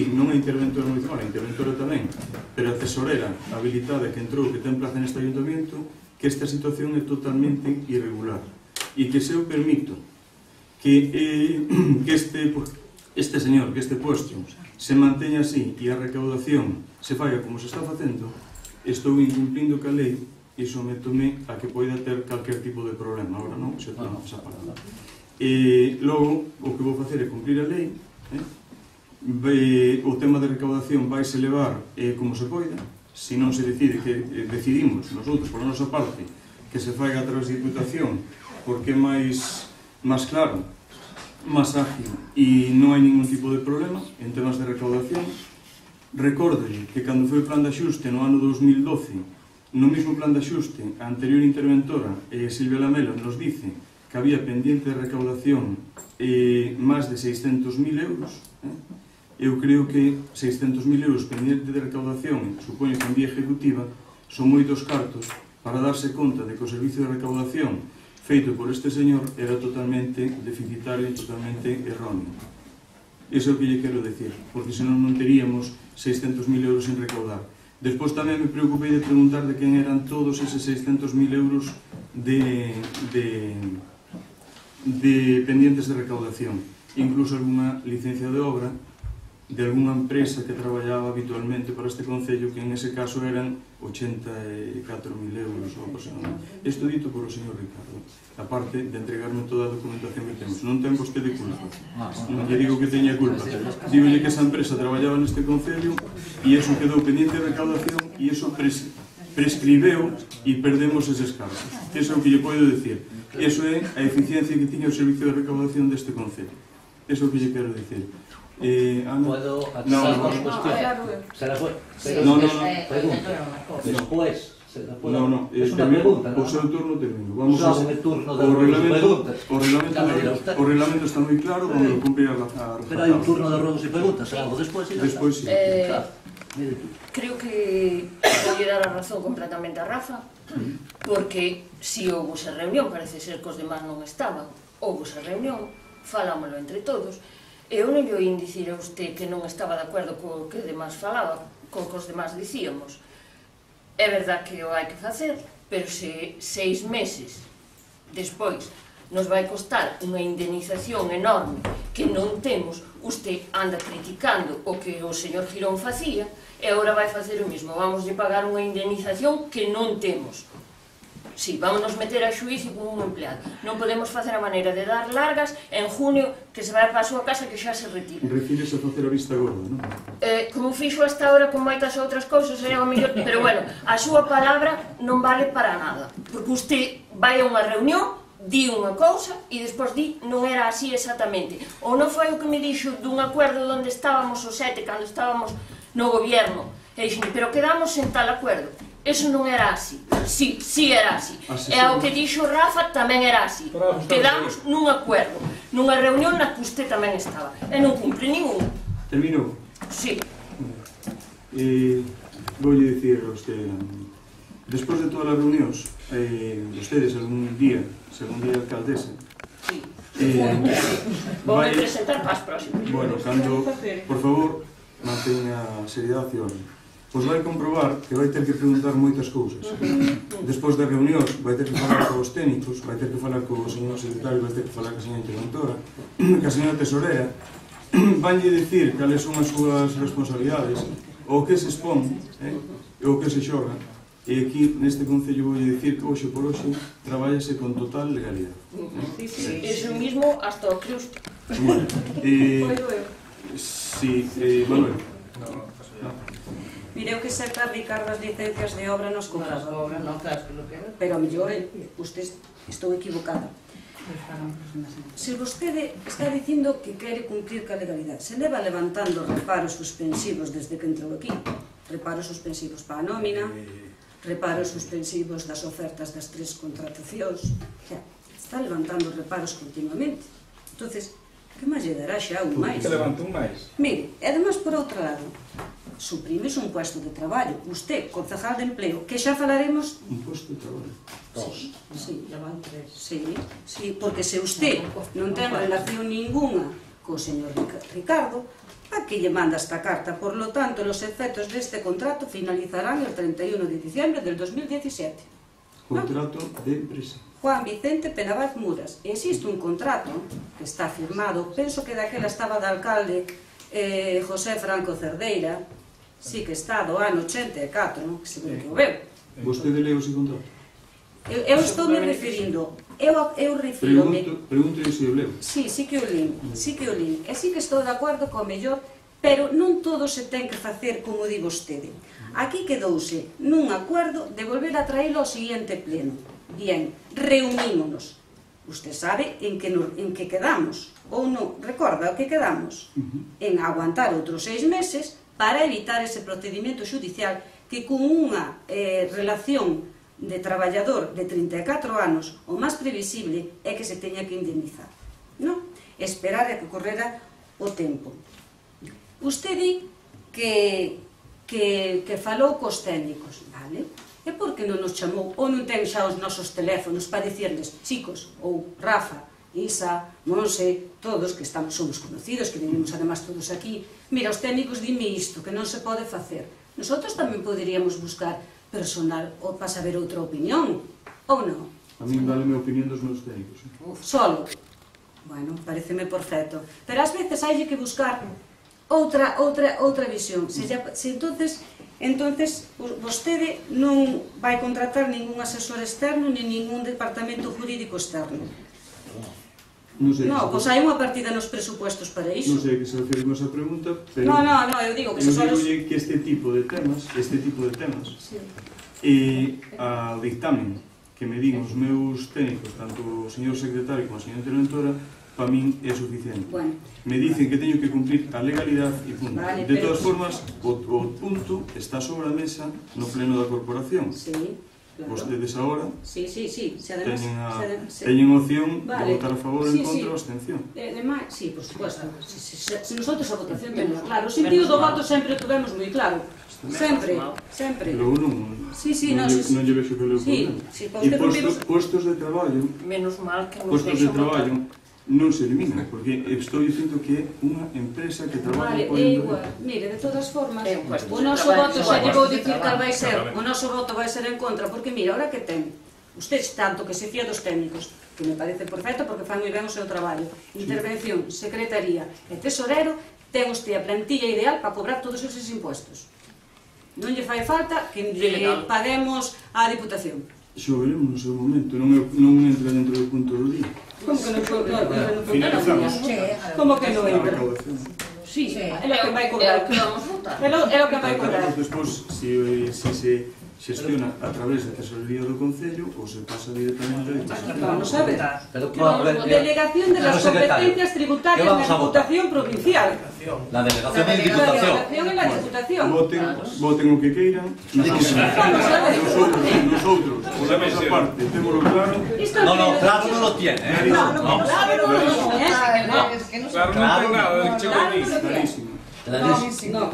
non é interventora municipal, é interventora tamén, pero a tesorera habilitada que entrou, que ten plaza neste ayuntamiento, que esta situación é totalmente irregular. E que se eu permito que este señor, que este puesto se manteña así e a recaudación se falla como se está facendo, estou incumplindo ca lei e sométome a que poida ter calquer tipo de problema. Agora non, se toma esa palabra. E logo, o que vou facer é cumplir a lei, o tema de recaudación vai se levar como se poida, se non se decide que decidimos, nosotros, por a nosa parte, que se faiga a través de Diputación, porque é máis claro, máis ágil e non hai ningún tipo de problema en temas de recaudación. Recórdelle que cando foi o plan de axuste no ano 2012, no mesmo plan de axuste, a anterior interventora, Silvia Lamela, nos dice que había pendiente de recaudación máis de 600.000 euros. Eu creo que 600.000 euros pendiente de recaudación, supoño que en vía ejecutiva, son moitos cartos para darse conta de que o servicio de recaudación feito por este señor era totalmente deficitario e totalmente erróneo. Iso é o que lle quero decir, porque senón non teríamos 600.000 euros sin recaudar. Despois tamén me preocupei de preguntar de quen eran todos eses 600.000 euros de pendientes de recaudación. Incluso algunha licencia de obra de algunha empresa que traballaba habitualmente para este Concello, que en ese caso eran 84.000 euros ou aproximadamente. Isto dito por o señor Ricardo, aparte de entregarme toda a documentación que temos. Non ten vostede culpa, non lle digo que teña culpa, dígolle que esa empresa traballaba neste Concello e eso quedou pendiente de recaudación e eso prescribeu e perdemos eses cargos. Eso é o que lle podo dicir. Eso é a eficiencia que tiña o servicio de recaudación deste Concello. Eso é o que lle quero dicir. Puedo acusar con cuestión. Se la fue. Pregunta. Después. No, es una pregunta. O seu turno termino. Vamos a ver el turno de preguntas. O reglamento está moi claro, vamos a cumplir a raza. Pero hai un turno de ruegos e preguntas, algo despois. Despois sí. Creo que vou dar a razón completamente a Rafa, porque si houve esa reunión, parece ser que os demás non estaban, houve esa reunión, falámoslo entre todos. Eu non lle oín dicir a usted que non estaba de acordo co que demás falaba, co que os demás dicíamos. É verdad que o hai que facer, pero se 6 meses despois nos vai costar unha indemnización enorme que non temos, usted anda criticando o que o señor Girón facía e agora vai facer o mesmo. Vamos a pagar unha indemnización que non temos. Si, vamos nos meter a xuízo con un empleado. Non podemos facer a maneira de dar largas en junio que se vai para a súa casa que xa se retira. Refires a facer a vista gorda, non? Como fixo hasta ahora con moitas outras cousas, é o mellor, pero bueno, a súa palabra non vale para nada, porque usted vai a unha reunión, di unha cousa e despois di non era así exactamente. Ou non foi o que me dixo dun acuerdo onde estábamos os 7 cando estábamos no gobierno, e dixen, pero quedamos en tal acuerdo. Eso non era así. Sí era así. E ao que dixo Rafa tamén era así. Quedamos nun acuerdo, nunha reunión na que usted tamén estaba. E non cumpre ningún. Terminou? Sí. Voulle dicir a usted, despois de todas as reunións, ustedes algún día, según día alcaldesa, vou me presentar para as próximas. Bueno, cando, por favor, manteña a seriedade e orden. Pois vai comprobar que vai ter que preguntar moitas cousas. Despois das reunións vai ter que falar cos técnicos, vai ter que falar co señor secretario, vai ter que falar co señor interventora, ca señora tesorera, vanlle dicir cales son as súas responsabilidades, o que se expón, o que se xoga, e aquí neste Concello vou dicir que hoxe por hoxe traballase con total legalidade. Eso mismo hasta o creo usted. Sí, Manuel. Mireu que sempre aplicar as licencias de obra nos cobrador. Pero a mellor, estou equivocada. Se vostede está dicindo que quere cumplir ca legalidade, se leva levantando reparos suspensivos desde que entrou aquí, reparos suspensivos para a nómina, reparos suspensivos das ofertas das 3 contratacións, xa, está levantando reparos continuamente. Entonces, que máis lle dará xa un máis? Que levanta un máis. Mire, e además, por outro lado, suprimes un puesto de traballo. Usted, concejal de empleo, que xa falaremos... Un puesto de traballo. Sí, sí, porque se usted non ten relación ninguna co señor Ricardo, a que lle manda esta carta? Por lo tanto, los efectos deste contrato finalizarán el 31 de diciembre del 2017. Contrato de empresa. Juan Vicente Penabaz Muras. Existe un contrato que está firmado, penso que daquela estaba de alcalde José Franco Cerdeira, sí que está do ano 84, non? Que seguro que o veu. Vostede leu ese contrato? Eu estou me referindo, eu refiro-me... Pregunto se o leu. Sí, sí que o lín, e sí que estou de acordo co mellor, pero non todo se ten que facer como di vostede. Aquí quedouse nun acordo de volver a traílo ao seguinte pleno. Bien, reunímonos. Usted sabe en que quedamos, ou non, recorda o que quedamos? En aguantar outros 6 meses para evitar ese procedimento judicial que con unha relación de traballador de 34 anos o máis previsible é que se teña que indemnizar. Non? Esperar a que correra o tempo. Usted di que falou cos técnicos, vale? E por que non nos chamou ou non ten xa os nosos teléfonos para dicirles, chicos, ou Rafa, Isa, Monse, todos que somos conocidos, que vivimos además todos aquí, mira, os técnicos dime isto, que non se pode facer. Nosotros tamén poderíamos buscar personal ou para saber outra opinión, ou non? A mí vale a minha opinión dos meus técnicos. Solo? Bueno, pareceme perfecto. Pero ás veces hai que buscar outra visión. Se entonces vostede non vai contratar ningún asesor externo ni ningún departamento jurídico externo. Non, pois hai unha partida nos presupuestos para iso. Non sei que se refere con esa pregunta, pero... Non, eu digo que se solos... Eu digo que este tipo de temas, e ao dictamen que me din os meus técnicos, tanto o señor secretario como a señora interventora, para min é suficiente. Me dicen que teño que cumplir a legalidade e punto. De todas formas, o punto está sobre a mesa no pleno da corporación. Vostedes agora teñen opción de votar a favor ou en contra ou abstención. Sí, por supuesto. Se nosotros a votación temos claro. O sentido do voto sempre o tuvemos moi claro. Sempre. Pero non lle vexo que leu problema. E postos de traballo non se eliminan, porque estou dicindo que é unha empresa que traballa por empresa. Mire, de todas formas, o noso voto xa lle vou dicir cal vai ser, o noso voto vai ser en contra, porque mira, ahora que ten, usted tanto que se fía dos técnicos, que me parece perfecto porque fan moi ben o seu traballo, intervención, secretaría e tesorero, ten usted a plantilla ideal para cobrar todos esos impuestos. Non lle fai falta que lle paguemos á Diputación. Xo veremos no seu momento, non entra dentro do punto do día. Como que non entra? Finalizamos. Como que non entra? Sí, é o que vai cobrar. É o que vai cobrar. Despois, se se xestiona a través da tesorería do Concello ou se pasa directamente a Diputación. Vamos a ver. Delegación de las competencias tributarias de la Diputación Provincial. La delegación de Diputación. La delegación en la Diputación. Voten o que queiran. Nosotros, por la nosa parte, témolo claro. No, claro non lo tiene. Claro, non ten nada, chegou aí. Clarísimo.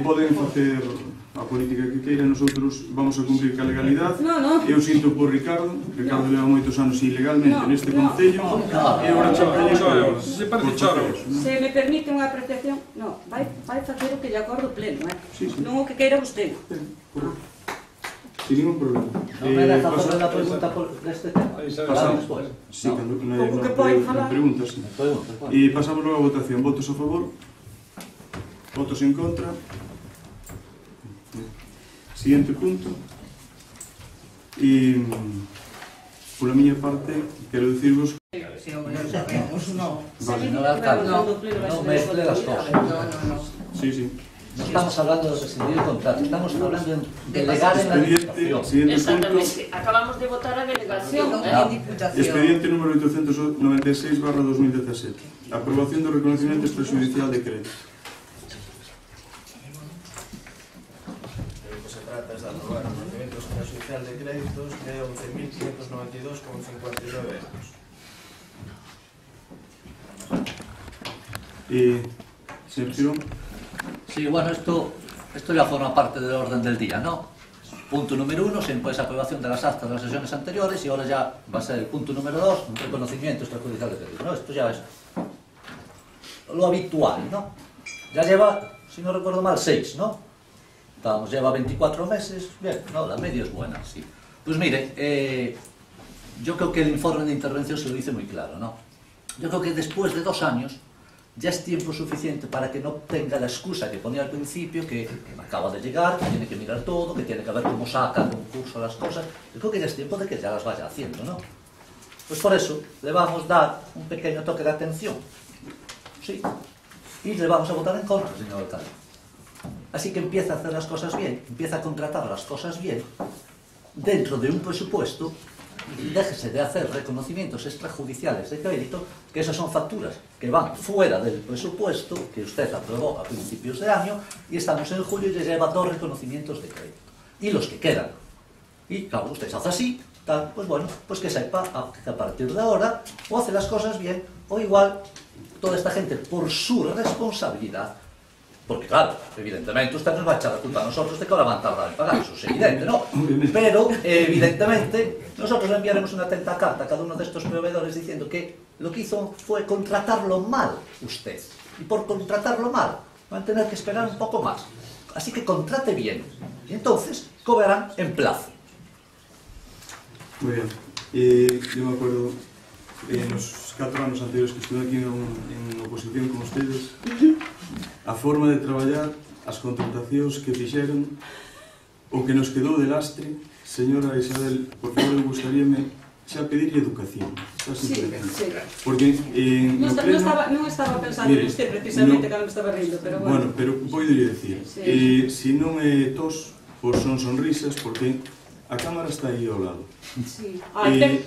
Poden facer a política que queira, nosotros vamos a cumprir ca legalidade. Eu sinto por Ricardo leva moitos anos ilegalmente neste Concello, e agora se me permite unha apreciación, vai facer o que lle acordo pleno, non o que queira vostede. Sin ningún problema. Non me deja facer a pregunta por este tema? Pasamos despois. Sí, cando non preguntas. E pasamos logo a votación. Votos a favor? Votos en contra? Siguiente punto. E pola miña parte quero dicirvos Señor alcalde, non mezcle as cosas. Sí. No estamos hablando de rescindir el contrato, estamos hablando de delegar en la Diputación. Exactamente, acabamos de votar a delegación. Expediente número 896/2017. Aprobación do reconocimiento extrajudicial de crédito. Se trata de aprobar o reconocimiento eleitos de 11.592,59 euros. Señor Girón. Sí, bueno, esto ya forma parte del orden del día, ¿no? Punto número 1, siempre es aprobación de las actas de las sesiones anteriores, y ahora ya va a ser el punto número 2, un reconocimiento extrajudicial de crédito, ¿no? Esto ya es lo habitual, ¿no? Ya lleva, si no recuerdo mal, 6, ¿no? Vamos, lleva 24 meses, bien, no, la media es buena, sí. Pues mire, yo creo que el informe de intervención se lo dice muy claro, ¿no? Yo creo que después de 2 años ya es tiempo suficiente para que no tenga la excusa que ponía al principio, que acaba de llegar, que tiene que mirar todo, que tiene que ver cómo saca el concurso las cosas. Yo creo que ya es tiempo de que ya las vaya haciendo, ¿no? Pues por eso le vamos a dar un pequeño toque de atención. Sí. Y le vamos a votar en contra, señor alcalde. Así que empieza a hacer las cosas bien, empieza a contratar las cosas bien, dentro de un presupuesto, y déjese de hacer reconocimientos extrajudiciales de crédito, que esas son facturas que van fuera del presupuesto que usted aprobó a principios de año, y estamos en julio y ya lleva 2 reconocimientos de crédito. Y los que quedan. Y claro, usted se hace así, tal, pues bueno, pues que sepa que a partir de ahora o hace las cosas bien, o igual toda esta gente, por su responsabilidad, porque claro, evidentemente usted nos va a echar la culpa a nosotros de que ahora van a tardar en pagar, eso es evidente, ¿no? Pero evidentemente nosotros le enviaremos una atenta carta a cada uno de estos proveedores diciendo que lo que hizo fue contratarlo mal usted, y por contratarlo mal van a tener que esperar un poco más. Así que contrate bien, y entonces cobrarán en plazo. Muy bien. Yo me acuerdo en los 4 anos anteriores que estuve aquí en oposición con ustedes, a forma de traballar, as contratacións que fixeron, o que nos quedou de lastre. Señora Isabel, por favor, eu gustaríame xa pedirle educación. Sí. Porque non estaba pensando en usted precisamente cando me estaba rindo, pero bueno. Bueno, pero poidolle decir, se non é tos, pois son sonrisas, porque a cámara está aí ao lado. Sí.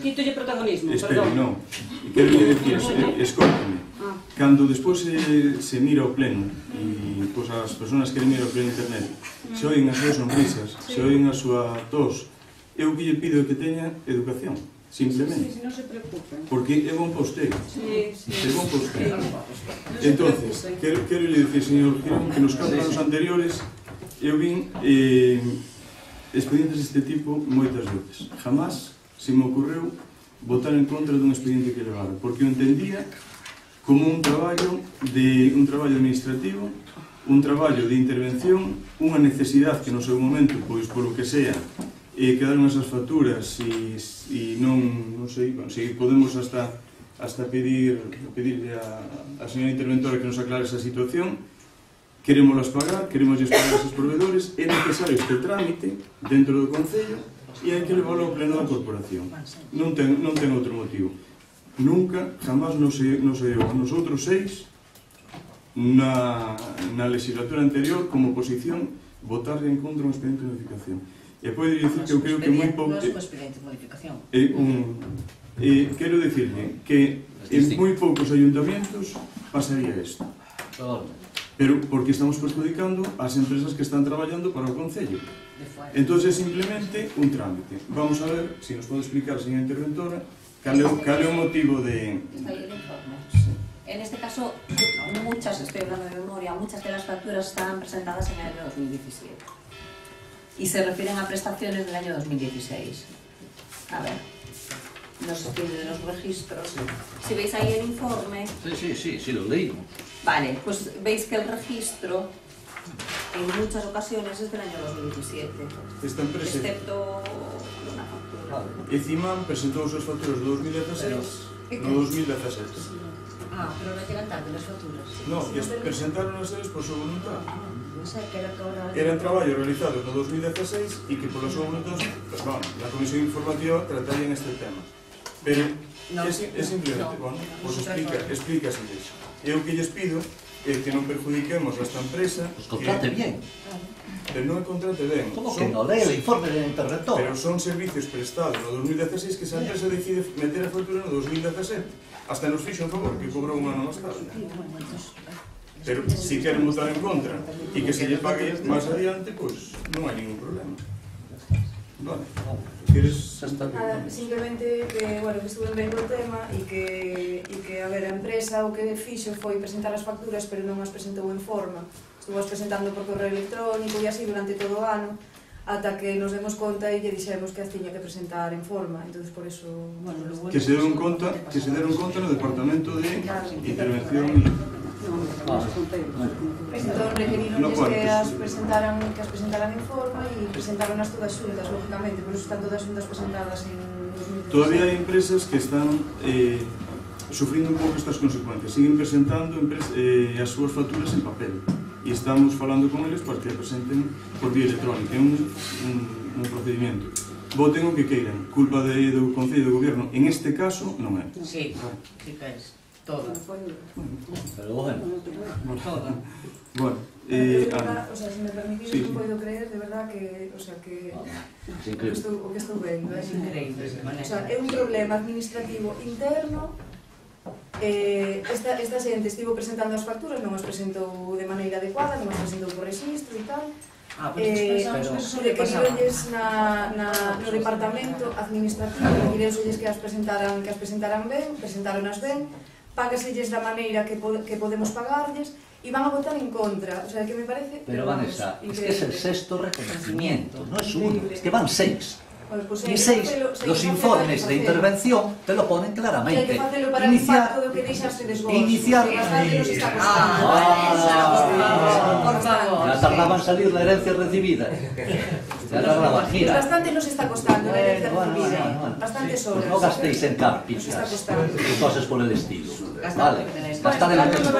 Quitolle protagonismo, espere, perdón. non. Quero decir, escóitame. Cando despois se mira o pleno, e pois as persoas que miran o pleno internet, se oyen as súas sonrisas, se oyen a súa tos, eu que lle pido que teña educación, simplemente. Sí, non se preocupen. Porque é bon posteiro. Sí. É bon posteiro. Entonces, quero lle dicir, señor Girón, que nos 4 anos anteriores eu vin expedientes deste tipo moitas veces. Jamás se me ocorreu votar en contra dun expediente que levaron, porque eu entendía como un traballo administrativo, un traballo de intervención, unha necesidade que no seu momento, pois polo que sea, quedaron esas facturas e non sei, se podemos hasta pedirle a señora interventora que nos aclare esa situación. Queremos pagar, queremos pagar a esos proveedores, é necesario este trámite dentro do Concello e hai que levarlo ao pleno da corporación. Non ten outro motivo. Nunca, jamás nos deu a nosotros 6 na legislatura anterior como oposición votar en contra un expediente de modificación. E pode dicir que eu creo que moi pouco... Non é un expediente de modificación. Quero dicirle que en moi poucos ayuntamientos pasaría isto. Pero porque estamos perjudicando as empresas que están traballando para o Concello. Entonces, simplemente un trámite. Vamos a ver, se nos pode explicar, señora interventora, cal é o motivo de... Está aí el informe. En este caso, muchas, estoy hablando de memoria, muchas de las facturas estaban presentadas en el año 2017 y se refieren a prestaciones del año 2016. A ver, no se tienen los registros. Si veis ahí el informe... Sí, lo leímos. Vale, pues veis que el registro en muchas ocasiones es del año 2017. Esta empresa... Excepto una factura. ECIMAM presentou as súas facturas do 2016 no 2017. Pero non llegan tarde as facturas. No, que presentaron as eles por súa voluntad. Non sei, que era todo... Era un traballo realizado no 2016 e que por súa voluntad, a Comisión Informativa trataría en este tema. Pero é simplemente, pues explícase iso. Eu que lles pido é que non perjudiquemos a esta empresa... Pues contrate bien. Pero non é contrate ben. Como que non lee o informe de interventor? Pero son servicios prestados no 2016 que esa empresa decide meter a factura no 2017. Hasta nos fixo un favor, que cobrou un ano máis tarde. Pero se queren votar en contra e que se lle pague máis adiante, pois non hai ningún problema. Vale. Queres? Nada, simplemente que, bueno, que estuve vendo o tema e que, a ver, a empresa o que fixo foi presentar as facturas, pero non as presentou en forma. Estuvo as presentando por correo electrónico e así durante todo o ano, ata que nos demos conta e lle dixemos que as tiña que presentar en forma. Entonces, por eso... Bueno, Que se deron conta no Departamento de Intervención Entón, requerironles que as presentaran en forma e presentaron as todas xuntas, lógicamente, por eso están todas xuntas presentadas en 2016. Todavía hai empresas que están sufrindo un pouco estas consecuencias. Siguen presentando as súas facturas en papel. E estamos falando con eles para que a presenten por vía electrónica. É un procedimento. Voten o que queiran. Culpa do Concello do Goberno, en este caso, non é. Sí, sí que es. Todo. Pero bueno. Todo. Bueno, de verdad, o sea, se me permitís, sí, non podo creer, de verdad, que, o sea, que Es increíble. o que estou vendo, Es increíble. O sea, é un problema administrativo interno. Esta xente estivo presentando as facturas, non as presentou de maneira adecuada, non as presentou por registro e tal. Requerirolles no departamento administrativo, requerirolles que as presentaran ben, presentaronas ben, págaselles da maneira que podemos pagarlles e van a votar en contra, o sea, que me parece... Pero Vanessa, es que es el sexto reconocimiento, no es uno, es que van 6. Y 6, los informes de intervención te lo ponen claramente. Iniciar... Por favor. Ya tardaba en salir la herencia recibida. Ya tardaba, mira. Bastante nos está costando la herencia recibida. Bastantes horas. No gastéis en carpitas y cosas por el estilo. Vale, gastad en la mesa.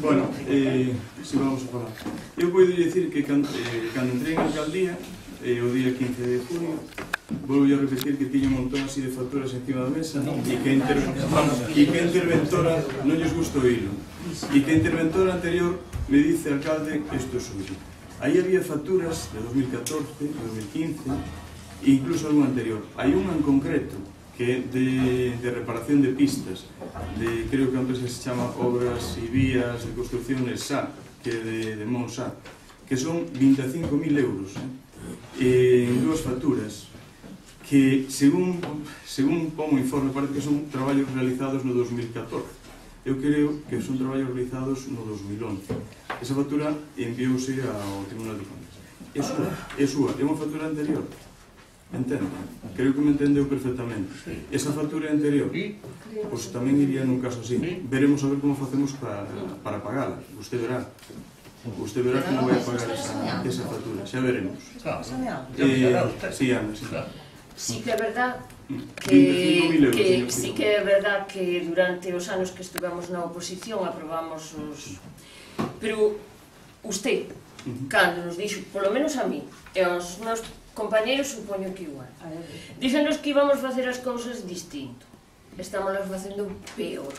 Bueno, si vamos a falar. Eu podo dicir que cando entrei en alcaldía, o día 15 de junio, volvo a repetir que tiña un montón así de facturas encima da mesa e que a interventora non lles gustou hilo e que a interventora anterior me dice, alcalde, isto é suyo. Aí había facturas de 2014, de 2015 e incluso algún anterior. Hai unha en concreto que é de reparación de pistas, creo que a empresa se chama Obras e Vías de Construcción SA, que é de Monsa, que son 25.000 euros, en dúas facturas que, según pon o informe, parece que son traballos realizados no 2014. Eu creo que son traballos realizados no 2011. Esa factura enviouse ao Tribunal de Contas. É súa, é unha factura anterior. Entendo? Creo que me entendeu perfectamente. Esa factura anterior, pois tamén iría nun caso así. Veremos a ver como facemos para pagala. Usted verá. Usted verá como vai a pagar esa factura, xa veremos. Sí, Ana, sí. Sí que é verdad que durante os anos que estivemos na oposición aprobamos os... Pero usted, cando nos dixo, polo menos a mí, e aos meus compañeros supoño que igual, díxenos que íbamos facer as cousas distinto. Estamos facendo peor.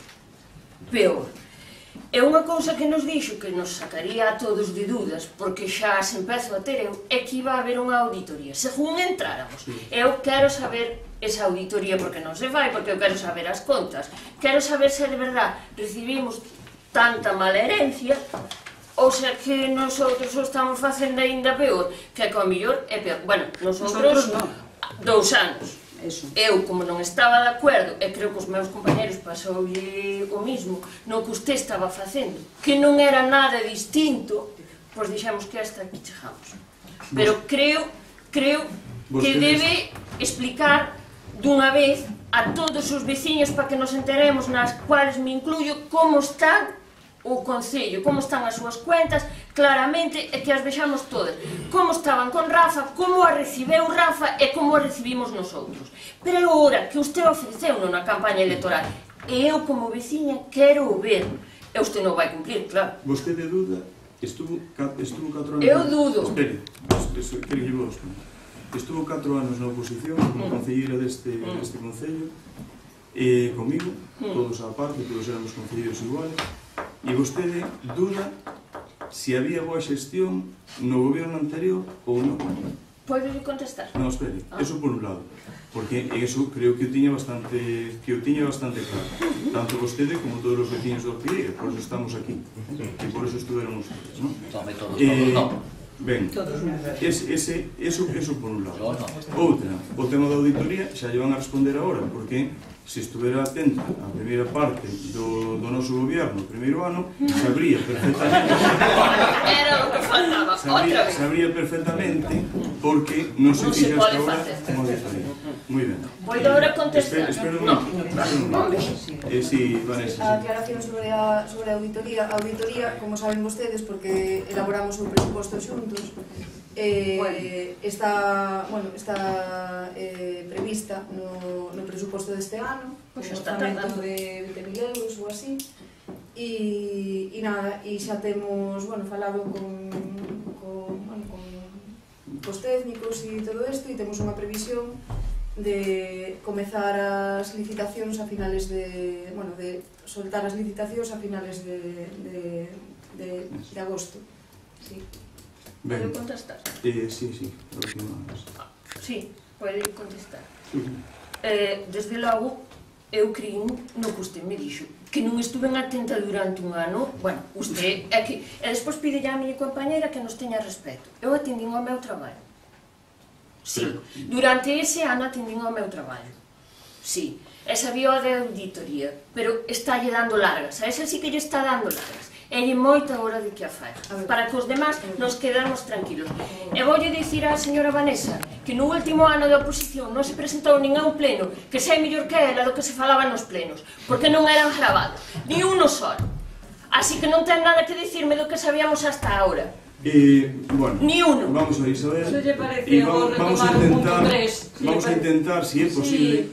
E unha cousa que nos dixo que nos sacaría a todos de dudas, porque xa se empezo a ter eu, é que iba a haber unha auditoría. Según entráramos, eu quero saber esa auditoría, porque non se vai, porque eu quero saber as contas. Quero saber se de verdad recibimos tanta mala herencia, ou se que nosotros o estamos facendo aínda peor, que a mellor é peor. Bueno, nosotros 2 anos. Eu, como non estaba de acordo, e creo que os meus compañeros pasoulle o mismo, no que usted estaba facendo, que non era nada distinto, pois dixemos que hasta aquí chegamos. Pero creo que debe explicar dunha vez a todos os veciños para que nos enteremos, nas cuales me incluyo, como está o Concello, como están as súas cuentas, claramente, e que as vexamos todas. Como estaban con Rafa, como a recibeu Rafa e como a recibimos nosotros. Pero é hora que usted ofreceu na campaña electoral. E eu, como veciña, quero o ver. E usted non vai cumplir, claro. Vostede duda, estuvo 4 anos... Eu dudo. Espere, quero que vos. Estuvo 4 anos na oposición, como concelleira deste concello, e comigo, todos á parte, todos éramos concelleiros iguales, e vostede duda se había boa xestión no goberno anterior ou non. Podes contestar? Non, espere, eso por un lado, porque eso creo que o tiña bastante claro, tanto vostede como todos os veciños do Ortigueira, por eso estamos aquí, e por eso estuvéramos ustedes, non? Tome todos, no. Ben, eso por un lado. Yo no. Outra, o tema da auditoría xa lle van a responder agora, porque se estuvera atento á primeira parte do noso gobierno, o primeiro ano, sabría perfectamente Era o que faltaba, outra vez. sabría perfectamente porque non se Non se fixo pode hasta agora facer. como auditoría. Moi ben. Podo agora contestar? Espera un No. momento. Sí, Vanessa. A aclaración sobre a auditoría. A auditoría, como saben vostedes, porque elaboramos o presuposto xuntos, está prevista no presuposto deste ano, un orzamento de 20.000 euros ou así, e nada, e xa temos, falado cos técnicos e todo isto, e temos unha previsión de comezar as licitacións a finales de soltar as licitacións a finales de agosto. Sí. Podo contestar? Sí. Sí, pode contestar. Desde logo, eu creio no que usted me dixo, que non estuven atenta durante un ano. Bueno, usted é que... E despois pide a miña compañera que nos teña respeto. Eu atendín ao meu traballo. Sí, durante ese ano atendín ao meu traballo. Sí, e sabía o de auditoría, pero está lle dando largas. A esa sí que lle está dando largas. É moita hora de que a fai, para que os demás nos quedamos tranquilos. E voulle dicir á señora Vanessa que no último ano de oposición non se presentou nin a un pleno que sei mellor que ela do que se falaba nos plenos, porque non eran gravados, ni uno solo. Así que non ten nada que dicirme do que sabíamos hasta ahora. Ni uno. Vamos a Isabel. Eso lle parece o retomar o punto 3. Vamos a intentar, si é posible,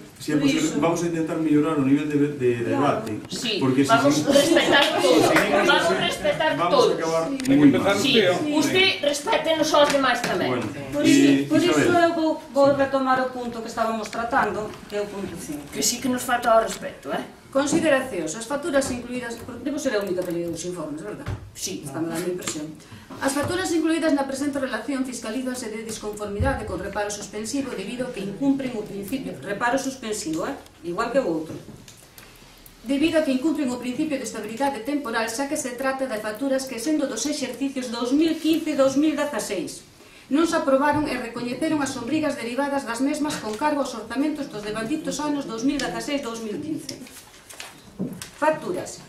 vamos a intentar mellorar o nivel de debate. Sí, porque vamos a respetar todo. Vamos a respetar todo. Moi mal. Sí, usted respétenos aos demais tamén. Por iso eu vou retomar o punto que estábamos tratando, que é o punto 5. Que sí que nos falta o respeto, Consideracións. As facturas incluídas... Debo ser a única que leo os informes, verdad? Sí. Está me dando impresión. As facturas incluídas na presente relación fiscalízanse de disconformidade con reparo suspensivo debido a que incumpren o principio... Reparo suspensivo, igual que o outro. Debido a que incumpren o principio de estabilidade temporal, xa que se trata de facturas que, sendo dos exercicios 2015 e 2016, non se aprobaron e recoñeceron as obrigas derivadas das mesmas con cargo aos orzamentos dos devanditos anos 2016-2015. Facturas.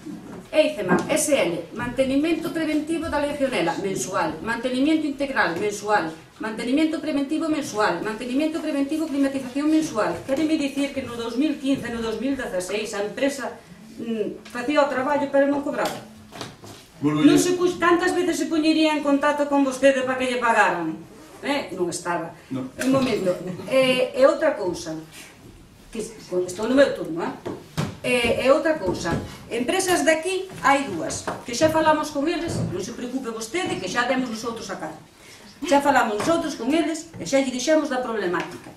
EICEMA, SL, mantenimiento preventivo da legionela, mensual, mantenimiento integral, mensual, mantenimiento preventivo mensual, mantenimiento preventivo climatización mensual. Quéreme dicir que no 2015 e no 2016 a empresa facía o traballo pero non cobraba. Non se tantas veces se poñería en contacto con vostede para que lle pagaran. Non estaba. Un momento. E outra cousa, que estou no meu turno, e outra cousa, empresas de aquí hai dúas, que xa falamos con eles, non se preocupe vostede, que xa demos nosotros a cara. Xa falamos nosotros con eles e xa lle dixemos da problemática.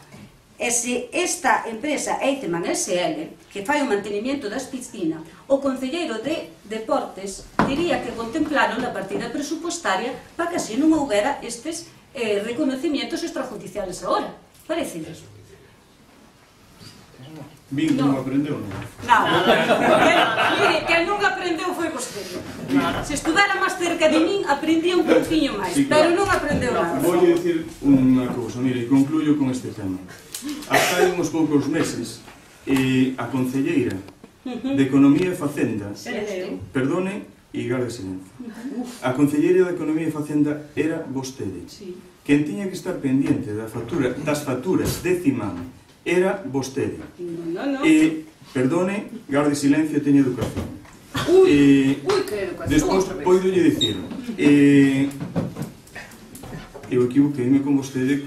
E se esta empresa Eiteman SL, que fai o mantenimiento das piscinas, o concelleiro de Deportes diría que contemplaron na partida presupostaria para que así non houbera estes reconocimientos extrajudiciales agora. Parece iso. Vin que non aprendeu, non? Mire, que non aprendeu foi vostede. Se estudara máis cerca de min, aprendía un pouquinho máis, pero non aprendeu nada. Vou dicir unha cousa, mire, concluyo con este tema. Hasta hai uns poucos meses, a concelleira de Economía e Facenda, perdone e garde silencio, a concelleira de Economía e Facenda era vostede. Quen tiña que estar pendiente das facturas de Cimán era vostede. Perdone, garde silencio e teña educación. Que educación. Despois poidolle dicir, eu equivoqueime con vostede.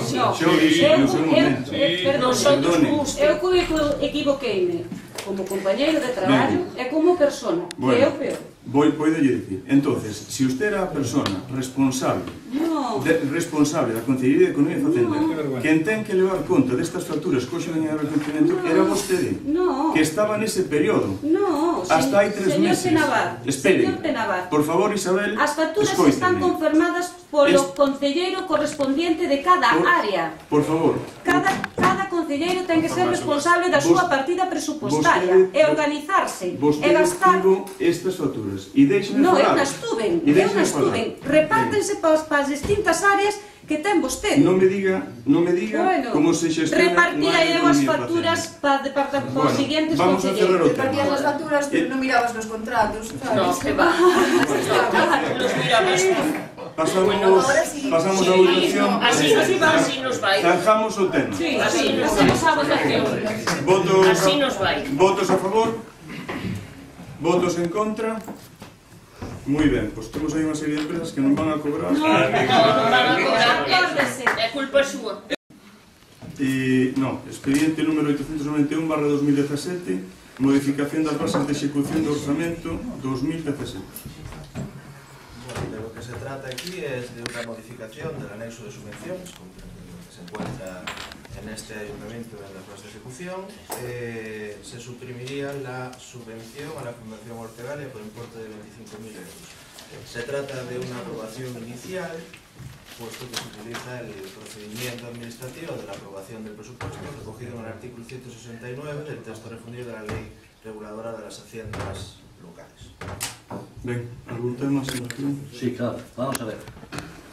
Xo dixo no seu momento. Eu equivoqueime como compañeiro de traballo e como persona, que é o peor. Poidolle dicir, entonces, se usted era a persona responsable da Concellería de Economía e Facenda, quen ten que levar conta destas facturas que hoxe veñen a reconocimiento era vostede, que estaba nese período hasta hai 3 meses. Espere, por favor, Isabel, as facturas están confirmadas polo concelleiro correspondiente de cada área. Por favor. Cada concelleiro ten que ser responsable da súa partida presupostaria e organizarse e gastar... Vostede estas facturas e deixen Non, eu falar. nas tuven, repártense para as distintas áreas que ten vostede. Non me diga como se xestiona repartía eu as facturas para os seguintes vamos a cerrar o concelleiros. tema. Repartías as facturas, pero non mirabas nos contratos, sabes? No, que va. Nos miramos. Pasamos a votación. Así nos vai. Zanjamos o tema. Sí, Así nos pasamos á votación. Así nos vai. Votos a favor? Votos en contra? Moi ben, pois temos aí unha serie de empresas que non van a cobrar. Non van a cobrar. É culpa súa. No, expediente número 891/2017, modificación das bases de execución do orzamento 2017. De lo que se trata aquí es de una modificación del anexo de subvenciones, que se encuentra en este ayuntamiento en las bases de ejecución. Se suprimiría la subvención a la Fundación Ortegalia por importe de 25.000 euros. Se trata de una aprobación inicial, puesto que se utiliza el procedimiento administrativo de la aprobación del presupuesto recogido en el artículo 169 del texto refundido de la Ley Reguladora de las Haciendas Locales. Ben, algún tema, señor Gil? Sí, claro, vamos a ver.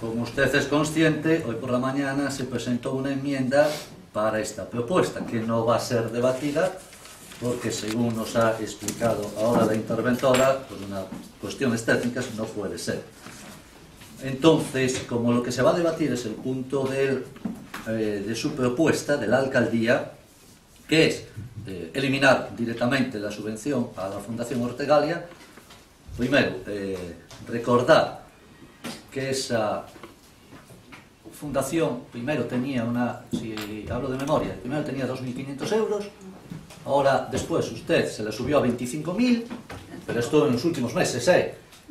Como usted es consciente, hoy por la mañana se presentó una enmienda para esta propuesta, que no va a ser debatida, porque según nos ha explicado ahora la interventora, por unas cuestiones técnicas no puede ser. Entonces, como lo que se va a debatir es el punto de su propuesta, de la alcaldía, que es eliminar directamente la subvención a la Fundación Ortegalia, primero, recordar que esa fundación primero tenía si hablo de memoria, primero tenía 2.500 euros, ahora después usted se le subió a 25.000, pero esto en los últimos meses,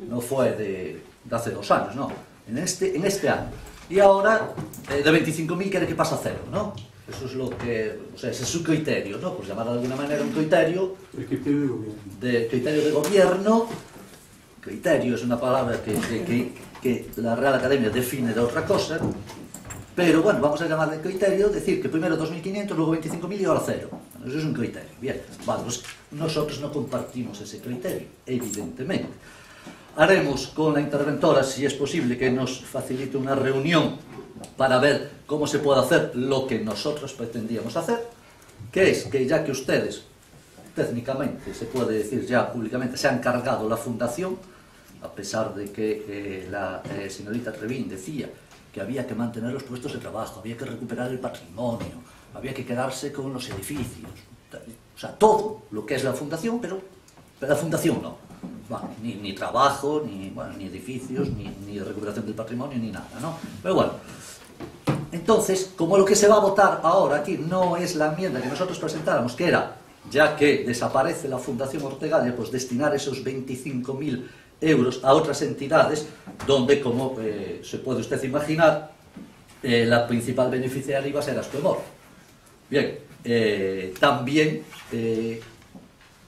no fue de hace 2 años, no, en este año. Y ahora de 25.000 quiere que pase a 0, ¿no? Eso es lo que, o sea, ese es su criterio, ¿no? Por llamar de alguna manera un criterio. El criterio de gobierno. Criterio de gobierno. Criterio es una palabra que la Real Academia define de otra cosa, pero bueno, vamos a llamarle criterio, decir que primero 2.500, luego 25.000 y ahora 0. Bueno, eso es un criterio. Bien, vale, pues nosotros no compartimos ese criterio, evidentemente. Haremos con la interventora, si es posible, que nos facilite una reunión para ver cómo se puede hacer lo que nosotros pretendíamos hacer, que es que ya que ustedes, técnicamente, se puede decir ya públicamente, se han cargado la fundación, a pesar de que la señorita Trevín decía que había que mantener los puestos de trabajo, había que recuperar el patrimonio, había que quedarse con los edificios, o sea, todo lo que es la fundación, pero la fundación no. Bueno, ni trabajo, ni edificios, ni recuperación del patrimonio, ni nada, ¿no? Pero bueno, entonces, como lo que se va a votar ahora aquí no es la enmienda que nosotros presentáramos, que era, ya que desaparece la Fundación Ortegalia, pues destinar esos 25.000 euros a otras entidades, donde, como se puede usted imaginar, la principal beneficiaria iba a ser Ascoemor. Bien, también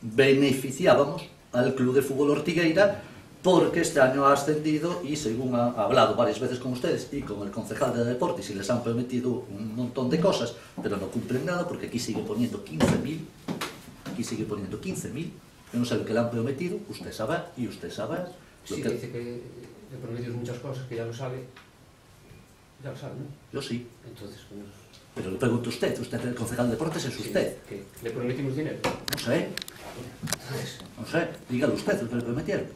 beneficiábamos al Club de Fútbol Ortigueira, porque este año ha ascendido y según ha hablado varias veces con ustedes y con el concejal de deportes y les han prometido un montón de cosas, pero no cumplen nada porque aquí sigue poniendo 15.000, yo no sé lo que le han prometido, usted sabe y usted sabe. Sí, que dice que le prometieron muchas cosas, que ya lo sabe, ¿no? Yo sí. Entonces, bueno, pero le pregunto a usted es el concejal de deportes, es usted. que le prometimos dinero. No sé, dígalo usted lo que le prometieron.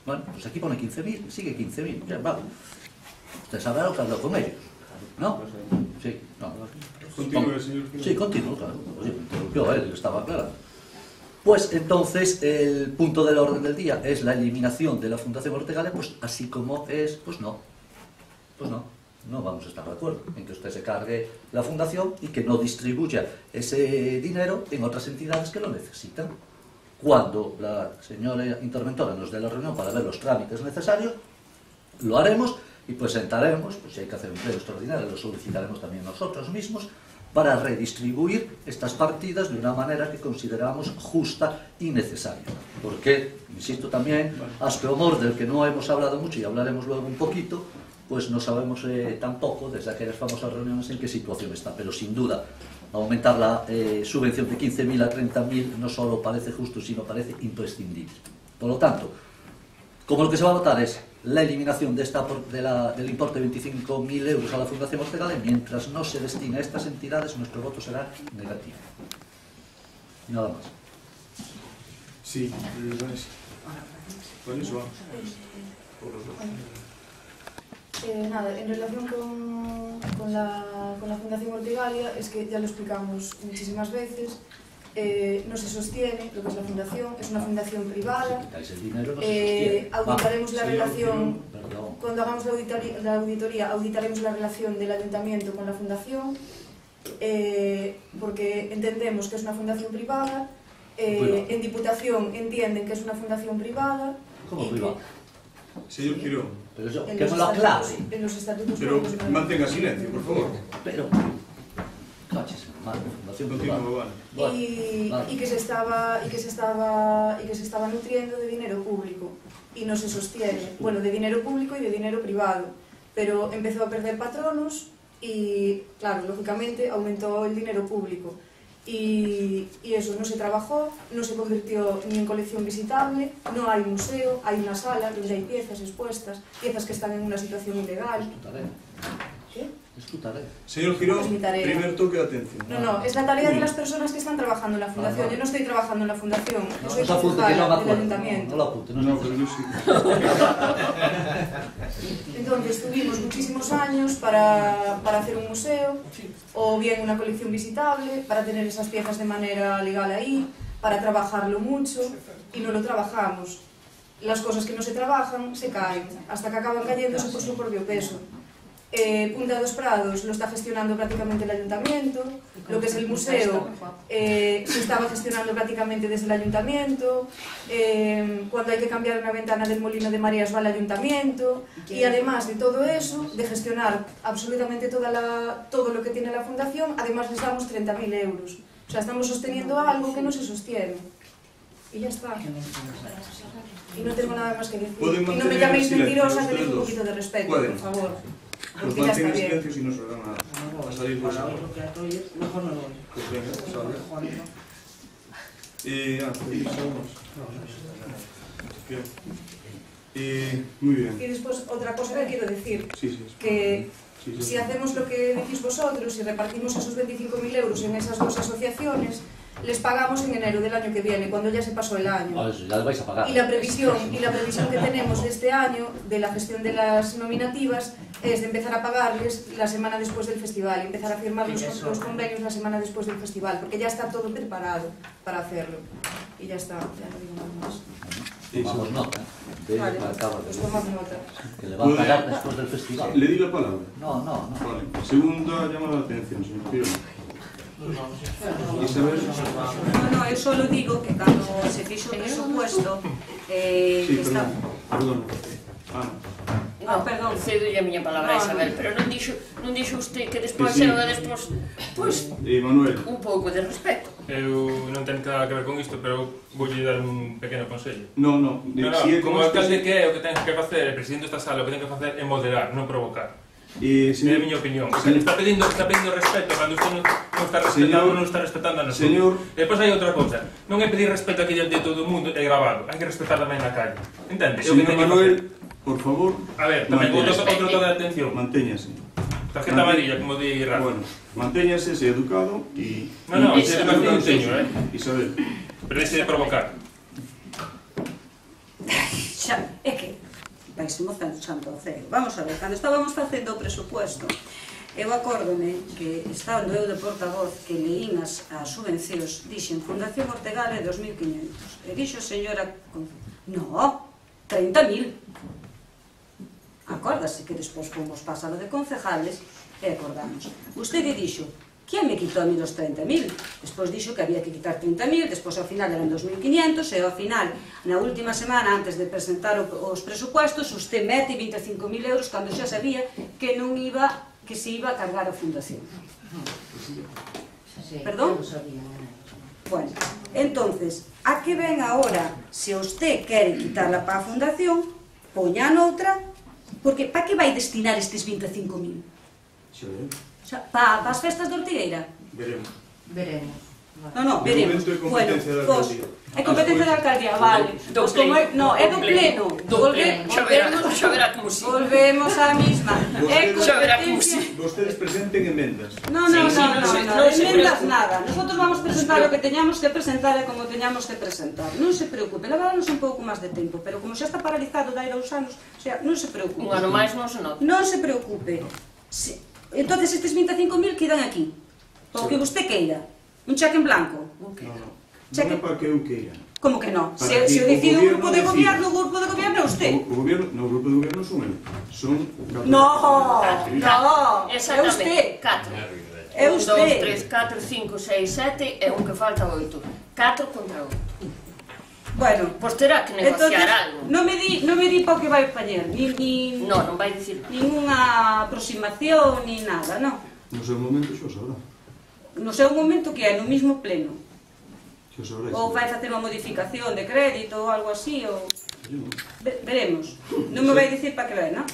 Bueno, pues aquí pone 15.000, sigue 15.000, ya va. Usted sabrá lo que habló con ellos, ¿no? Sí, no. Continúe, señor. Sí, continúo, claro. Oye, me interrumpió él, estaba claro. Pues entonces el punto del orden del día es la eliminación de la Fundación Ortegalia, pues así como es, pues no. No vamos a estar de acuerdo en que usted se cargue la fundación y que no distribuya ese dinero en otras entidades que lo necesitan. Cuando la señora interventora nos dé la reunión para ver los trámites necesarios, lo haremos y presentaremos, pues si hay que hacer un pleno extraordinario, lo solicitaremos también nosotros mismos, para redistribuir estas partidas de una manera que consideramos justa y necesaria. Porque, insisto también, Ascoemor, del que no hemos hablado mucho y hablaremos luego un poquito, pues no sabemos tampoco, desde aquellas famosas reuniones, en qué situación está. Pero sin duda, aumentar la subvención de 15.000 a 30.000 no solo parece justo, sino parece imprescindible. Por lo tanto, como lo que se va a votar es la eliminación del importe de 25.000 euros a la Fundación Ortegale, mientras no se destine a estas entidades, nuestro voto será negativo. Nada más. Sí, con eso vamos. Nada, en relación con la Fundación Ortegalia, es que ya lo explicamos muchísimas veces, no se sostiene lo que es la fundación, es una fundación privada. Auditaremos la relación, cuando hagamos la auditoría, auditaremos la relación del ayuntamiento con la fundación, porque entendemos que es una fundación privada, en Diputación entienden que es una fundación privada. ¿Cómo privada? Señor Quirón. Pero eso, que me lo aclare. En los estatutos. Pero mantenga silencio, por favor. Pero, coches, fundación privada. Y que se estaba nutriendo de dinero público y no se sostiene, bueno, de dinero público y de dinero privado, pero empezó a perder patronos y, claro, lógicamente aumentó el dinero público y eso no se trabajó, no se convirtió ni en colección visitable, no hay museo, hay una sala donde hay piezas expuestas, piezas que están en una situación ilegal. ¿Qué? Es tu tarea. Señor Quirón, Es mi tarea. primer toque de atención. No, es la tarea de las personas que están trabajando en la fundación. Yo no estoy trabajando en la fundación, yo soy concejala del ayuntamiento. No lo apunte, no No, pero yo sí. Entonces tuvimos muchísimos años para hacer un museo, o bien una colección visitable, para tener esas piezas de manera legal ahí, para trabajarlo mucho, y no lo trabajamos. Las cosas que no se trabajan se caen, hasta que acaban cayéndose por su propio peso. Punta dos Prados lo está gestionando prácticamente el ayuntamiento, lo que es el museo se estaba gestionando prácticamente desde el ayuntamiento, cuando hay que cambiar una ventana del molino de mareas va al ayuntamiento, y además de todo eso, de gestionar absolutamente todo lo que tiene la fundación, además les damos 30.000 euros. O sea, estamos sosteniendo algo que no se sostiene. Y ya está. Y no tengo nada más que decir. Y no me llaméis mentirosa, tenéis un poquito de respeto, por favor. Pues mantenga silencio si no se van a salir por Mejor no lo voy. Pues venga, sale. Muy bien. Y después, otra cosa que quiero decir, Sí. que si hacemos lo que decís vosotros y repartimos esos 25.000 euros en esas dos asociaciones, les pagamos en enero del año que viene, cuando ya se pasó el año. Eso, ya le vais a pagar. Y la previsión que tenemos de este año, de la gestión de las nominativas, es de empezar a pagarles la semana después del festival, y empezar a firmar los convenios la semana después del festival, porque ya está todo preparado para hacerlo. Y ya está, ya no digo nada más. Tomamos nota. Vale, pues tomad nota. Que le va a pagar después del festival. ¿Le di la palabra? No. Vale. Segunda llamada de atención, señor Quirón. Isabel. No, eu só digo que cando se fixo o presupuesto Sí, perdón. perdón. Cedo a miña palabra a Isabel, pero non dixo usted que despois Sí. era despois, pois, Manuel. un pouco de respeto. Eu non ten nada que ver con isto, pero voulle dar un pequeno consello. No, si é como alcalde que é, o que ten que facer, o presidente desta sala, o que ten que facer é moderar, non provocar. É a miña opinión. Está pedindo respeto cando usted non está respetando, non está respetando a nosotros. Señor. E depois hai outra cousa. Non é pedir respeto aquí diante de todo o mundo, é grabado. Hai que respetar tamén na calle. Entende? Señor Manuel, por favor. A ver, tamén outro toque de atención. Mantéñase. Tarjeta amarilla, como di Rafa. Bueno, mantéñase, sea educado y... No, ese educación teño, Isabel. Pero ese de provocar. Xa, é que vais mozando santo ao ceo. Vamos a ver, cando estábamos facendo o presupuesto, eu acórdome que estando eu de portavoz que leín as subvencións, dixen Fundación Ortegale 2.500. E dixo a señora, no, 30.000. Acórdase que despois fomos pa sala de concejales e acordamos. Vostede dixo, que me quitou a mí os 30.000? Despois dixo que había que quitar 30.000, despois ao final eran 2.500 e ao final, na última semana, antes de presentar os presupuestos, usted mete 25.000 euros cando xa sabía que non iba, que se iba a cargar a fundación. Perdón? Bueno, entonces, a que ven agora, se usted quere quitarla para a fundación, poña noutra, porque para que vai destinar estes 25.000? Para as festas de Ortigueira? Veremos. No, veremos. De momento é competencia da alcaldía. É competencia da alcaldía, vale. Pois como é, no, é do pleno. Xa verá como si. Volvemos á misma. É Xa verá como si. Vostedes presenten emendas. No, emendas nada. Nosotros vamos presentar o que teñamos que presentar e como teñamos que presentar. Non se preocupe, levámonos un pouco máis de tempo, pero como xa está paralizado dai 2 anos, o sea, non se preocupe. Un ano máis non se nota. Non se preocupe. Entonces estes 25.000 quedan aquí. O que vostede queira. Un cheque en blanco. Non é para que eu queira. Como que non? Se o decide o grupo de gobierno, o grupo de gobierno é usted. O grupo de gobierno son eu. No, é Exactamente, usted. 4. É 1, usted. 2, 3, 4, 5, 6, 7 e un que falta 8. 4 contra 8. Bueno, Pois terá que negociar algo. Non me di para o que vai poñer, Non vai dicir nada. Ninguna aproximación, ni nada, non? No seu momento xo sabrá. No seu momento que é no mismo pleno. Xo sabrá. Ou vai facer unha modificación de crédito ou algo así, ou... Veremos. Non me vai dicir para que vai, non?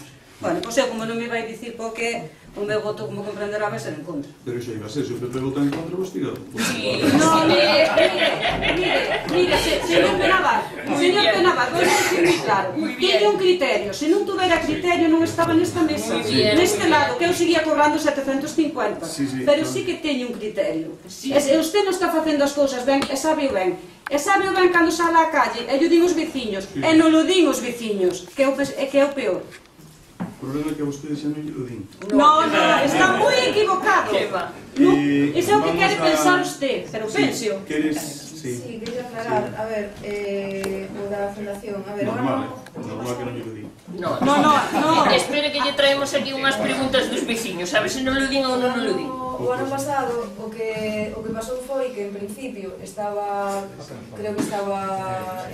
Bueno, pois eu como non me vai dicir para que o meu voto, como comprenderá, vai ser en contra. Pero xa iba a ser, se o PP vota en contra, vos tirado. No, mire, señor Penavar, vou decir moi claro. Teño un criterio, se non tuvera criterio non estaba nesta mesa. Neste lado, que eu seguía cobrando 750. Pero sí que teño un criterio. E usted non está facendo as cousas ben, e sabe ben. E sabe ben cando sale á calle, e yo digo os veciños, e non lo din os veciños, que é o peor. O problema é que a vostede xa non lle lo din. No, está moi equivocado. Iso é o que quere pensar usted, pero pensio. Sí, quería aclarar, a ver, o da fundación, a ver, normal que non lle lo din. No. Espere que lle traemos aquí unhas preguntas dos veciños, sabe se non lo din ou non lo din. O ano pasado, o que pasou foi que en principio estaba, creo que estaba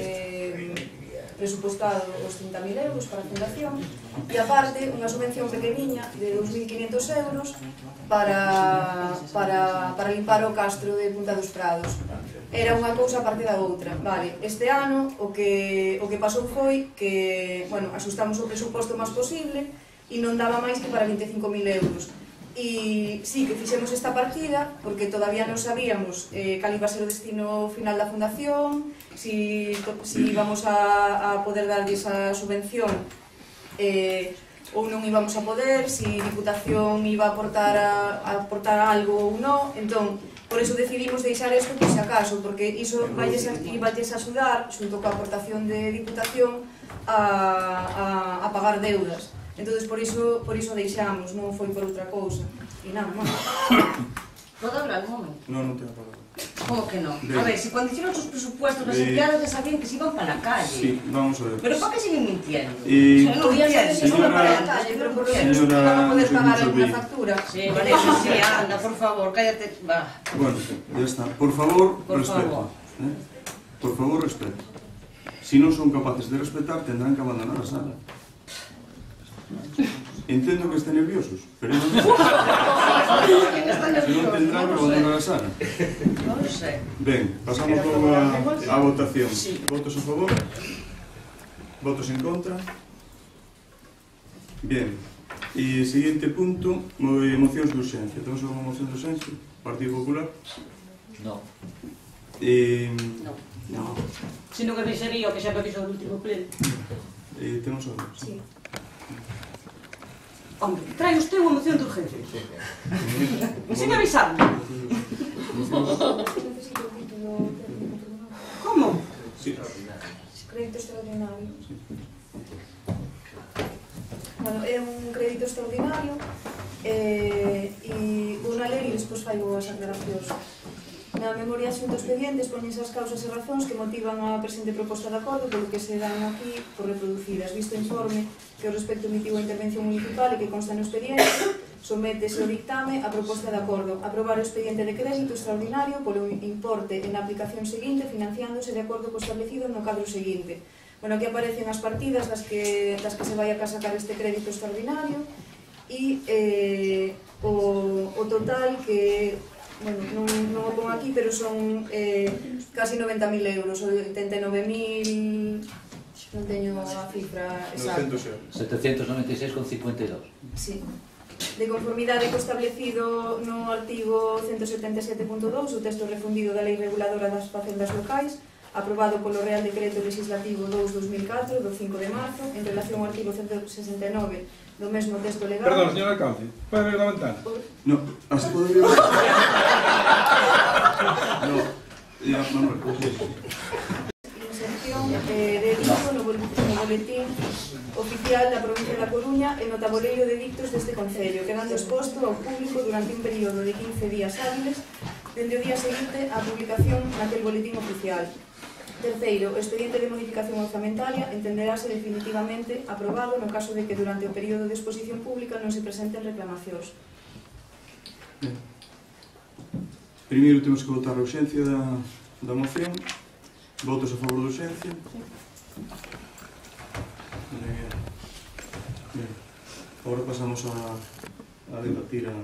presupuestado os 30.000 euros para a fundación e aparte unha subvención pequeniña de 2.500 euros para limpar o castro de Punta dos Prados. Era unha cousa aparte da outra. Vale, este ano o que pasou foi que, bueno, asustamos o presuposto máis posible e non daba máis que para 25.000 euros. E sí que fixemos esta partida porque todavía non sabíamos cal iba a ser o destino final da fundación, si íbamos a poder darlle esa subvención ou non íbamos a poder, si Diputación iba a aportar algo ou non. Entón, por eso decidimos deixar isto por si acaso, porque iso valles a axudar, xunto coa aportación de Diputación, a pagar deudas. Entonces, por iso deixamos, non foi por outra cousa. E nada, máis. Pode hablar un momento? Non ten a palabra. Como que non? A ver, si cuando hicieron sus presupuestos las empleadas ya sabían que se iban para la calle. Sí, vamos a ver. ¿Pero por qué siguen mintiendo? No entienden que se iban para la calle, pero por qué no van a poder pagar alguna factura. Sí, vale, sí, anda, por favor, cállate. Va. Bueno, ya está. Por favor, respeto. Por favor, respeto. Si non son capaces de respetar, tendrán que abandonar a sala. Entiendo que estén nerviosos, pero non tendrán que abandonar a sala. Non sei. Ben, pasamos a votación. Votos a favor? Votos en contra? Bien. E seguinte punto, mocións de urxencia. Temos alguna moción de urxencia? Partido Popular? No. No. Sino que sería o que xa previsou o último pleno. Temos algo? Sí. Hombre, trae usted unha moción de urgencia. Sin avisarme. Necesito o título técnico. Como? Sí. Crédito extraordinario. Bueno, é un crédito extraordinario e vou na ler e despois fai as aclaracións. Na memoria xunto expedientes poñense as causas e razóns que motivan a presente proposta de acordo polo que se dan aquí por reproducidas. Visto informe que o respecto emitiu a intervención municipal e que consta no expediente, sométese o dictame a proposta de acordo. Aprobar o expediente de crédito extraordinario polo importe en aplicación seguinte, financiándose de acordo co establecido no cadro seguinte. Bueno, aquí aparecen as partidas das que se vai a sacar este crédito extraordinario e o total que, bueno, non o pongo aquí, pero son casi 90.000 euros, 89.000, non teño a cifra exacta. 796,52. Sí. De conformidade co establecido no artigo 177.2 do texto refundido da Lei Reguladora das Facendas Locais, aprobado polo Real Decreto Legislativo 2/2004 do 5 de marzo, en relación ao artigo 169 do mesmo texto legal. Perdón, señor alcalde, pode ver a ventana? No, así podría... No, ya, Manuel, Inserción de edicto no boletín oficial da provincia da Coruña e no taboleiro de edictos deste concello, quedando exposto ao público durante un período de 15 días hábiles dende o día seguinte á publicación naquel boletín oficial. Terceiro, o expediente de modificación orzamentaria entenderáse definitivamente aprobado no caso de que durante o período de exposición pública non se presenten reclamacións. Primeiro temos que votar a urxencia da moción. Votos a favor da urxencia? Ben. Agora pasamos a debatir a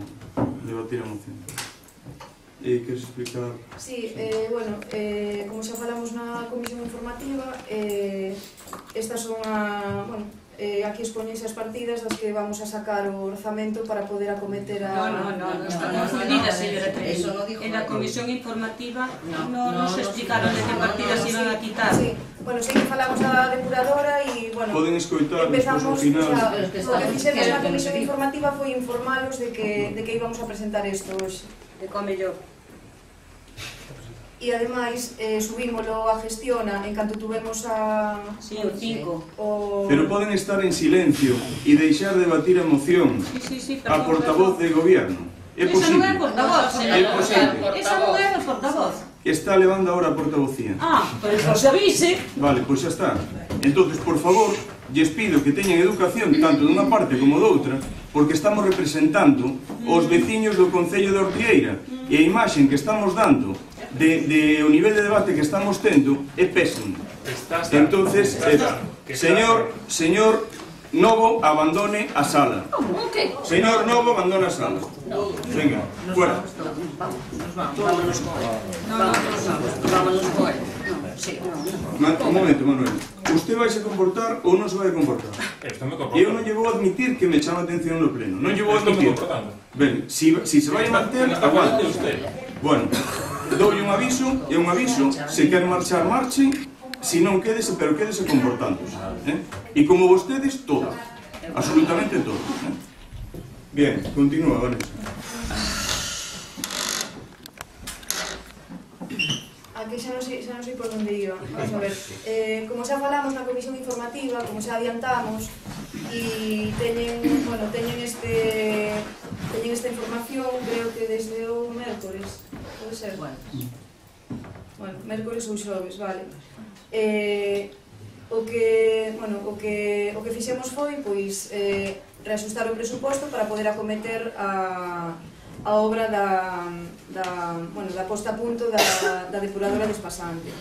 moción. Queres explicar? Sí, bueno, como xa falamos na comisión informativa, estas son aquí expoñense as partidas das que vamos a sacar o orzamento para poder acometer a... No estamos unidas, señora Teresa. En la comisión informativa no nos explicaron de qué partidas iban a quitar. Sí, bueno, sí que falamos a depuradora e, bueno, poden escoitar empezamos, despois ao final. O que fixemos na comisión informativa foi informalos de que íbamos a presentar isto hoxe. De come yo. E ademais subímolo a gestiona en canto tuvemos a... Sí, o 5. Pero poden estar en silencio e deixar debatir a moción a portavoz de gobierno. É posible. Esa non é portavoz. É posible. Esa non é a portavoz. Está levando agora a portavocía. Pois non se avise. Vale, pois xa está. Entonces, por favor, lles pido que teñan educación tanto dunha parte como doutra, porque estamos representando os veciños do Concello de Ortigueira e a imaxe que estamos dando o nivel de debate que estamos tendo é pésimo. Entonces, señor Novo, abandone a sala. Señor Novo, abandone a sala. Venga, fuera. Vámonos con él. Vámonos con él. Un momento, Manuel. Usted vai se comportar ou non se vai comportar? Eu non lle vou admitir que me chama a atención no pleno. Non lle vou admitir. Ben, si se vai a manter, aguante. Bueno, doulle un aviso, e un aviso, se quer marchar, marchen, se non quédese, pero quédese comportándose. E como vostedes, todos. Absolutamente todos. Bien, continúa, Vanessa. Aquí xa non sei por onde iba. Vamos a ver. Como xa falamos na comisión informativa, como xa adiantamos, e teñen esta información, creo que desde o mércores, pode ser? Bueno, mércores ou xoves, vale. O que fixemos foi, pois, reaxustar o presuposto para poder acometer a obra da posta a punto da depuradora despasante.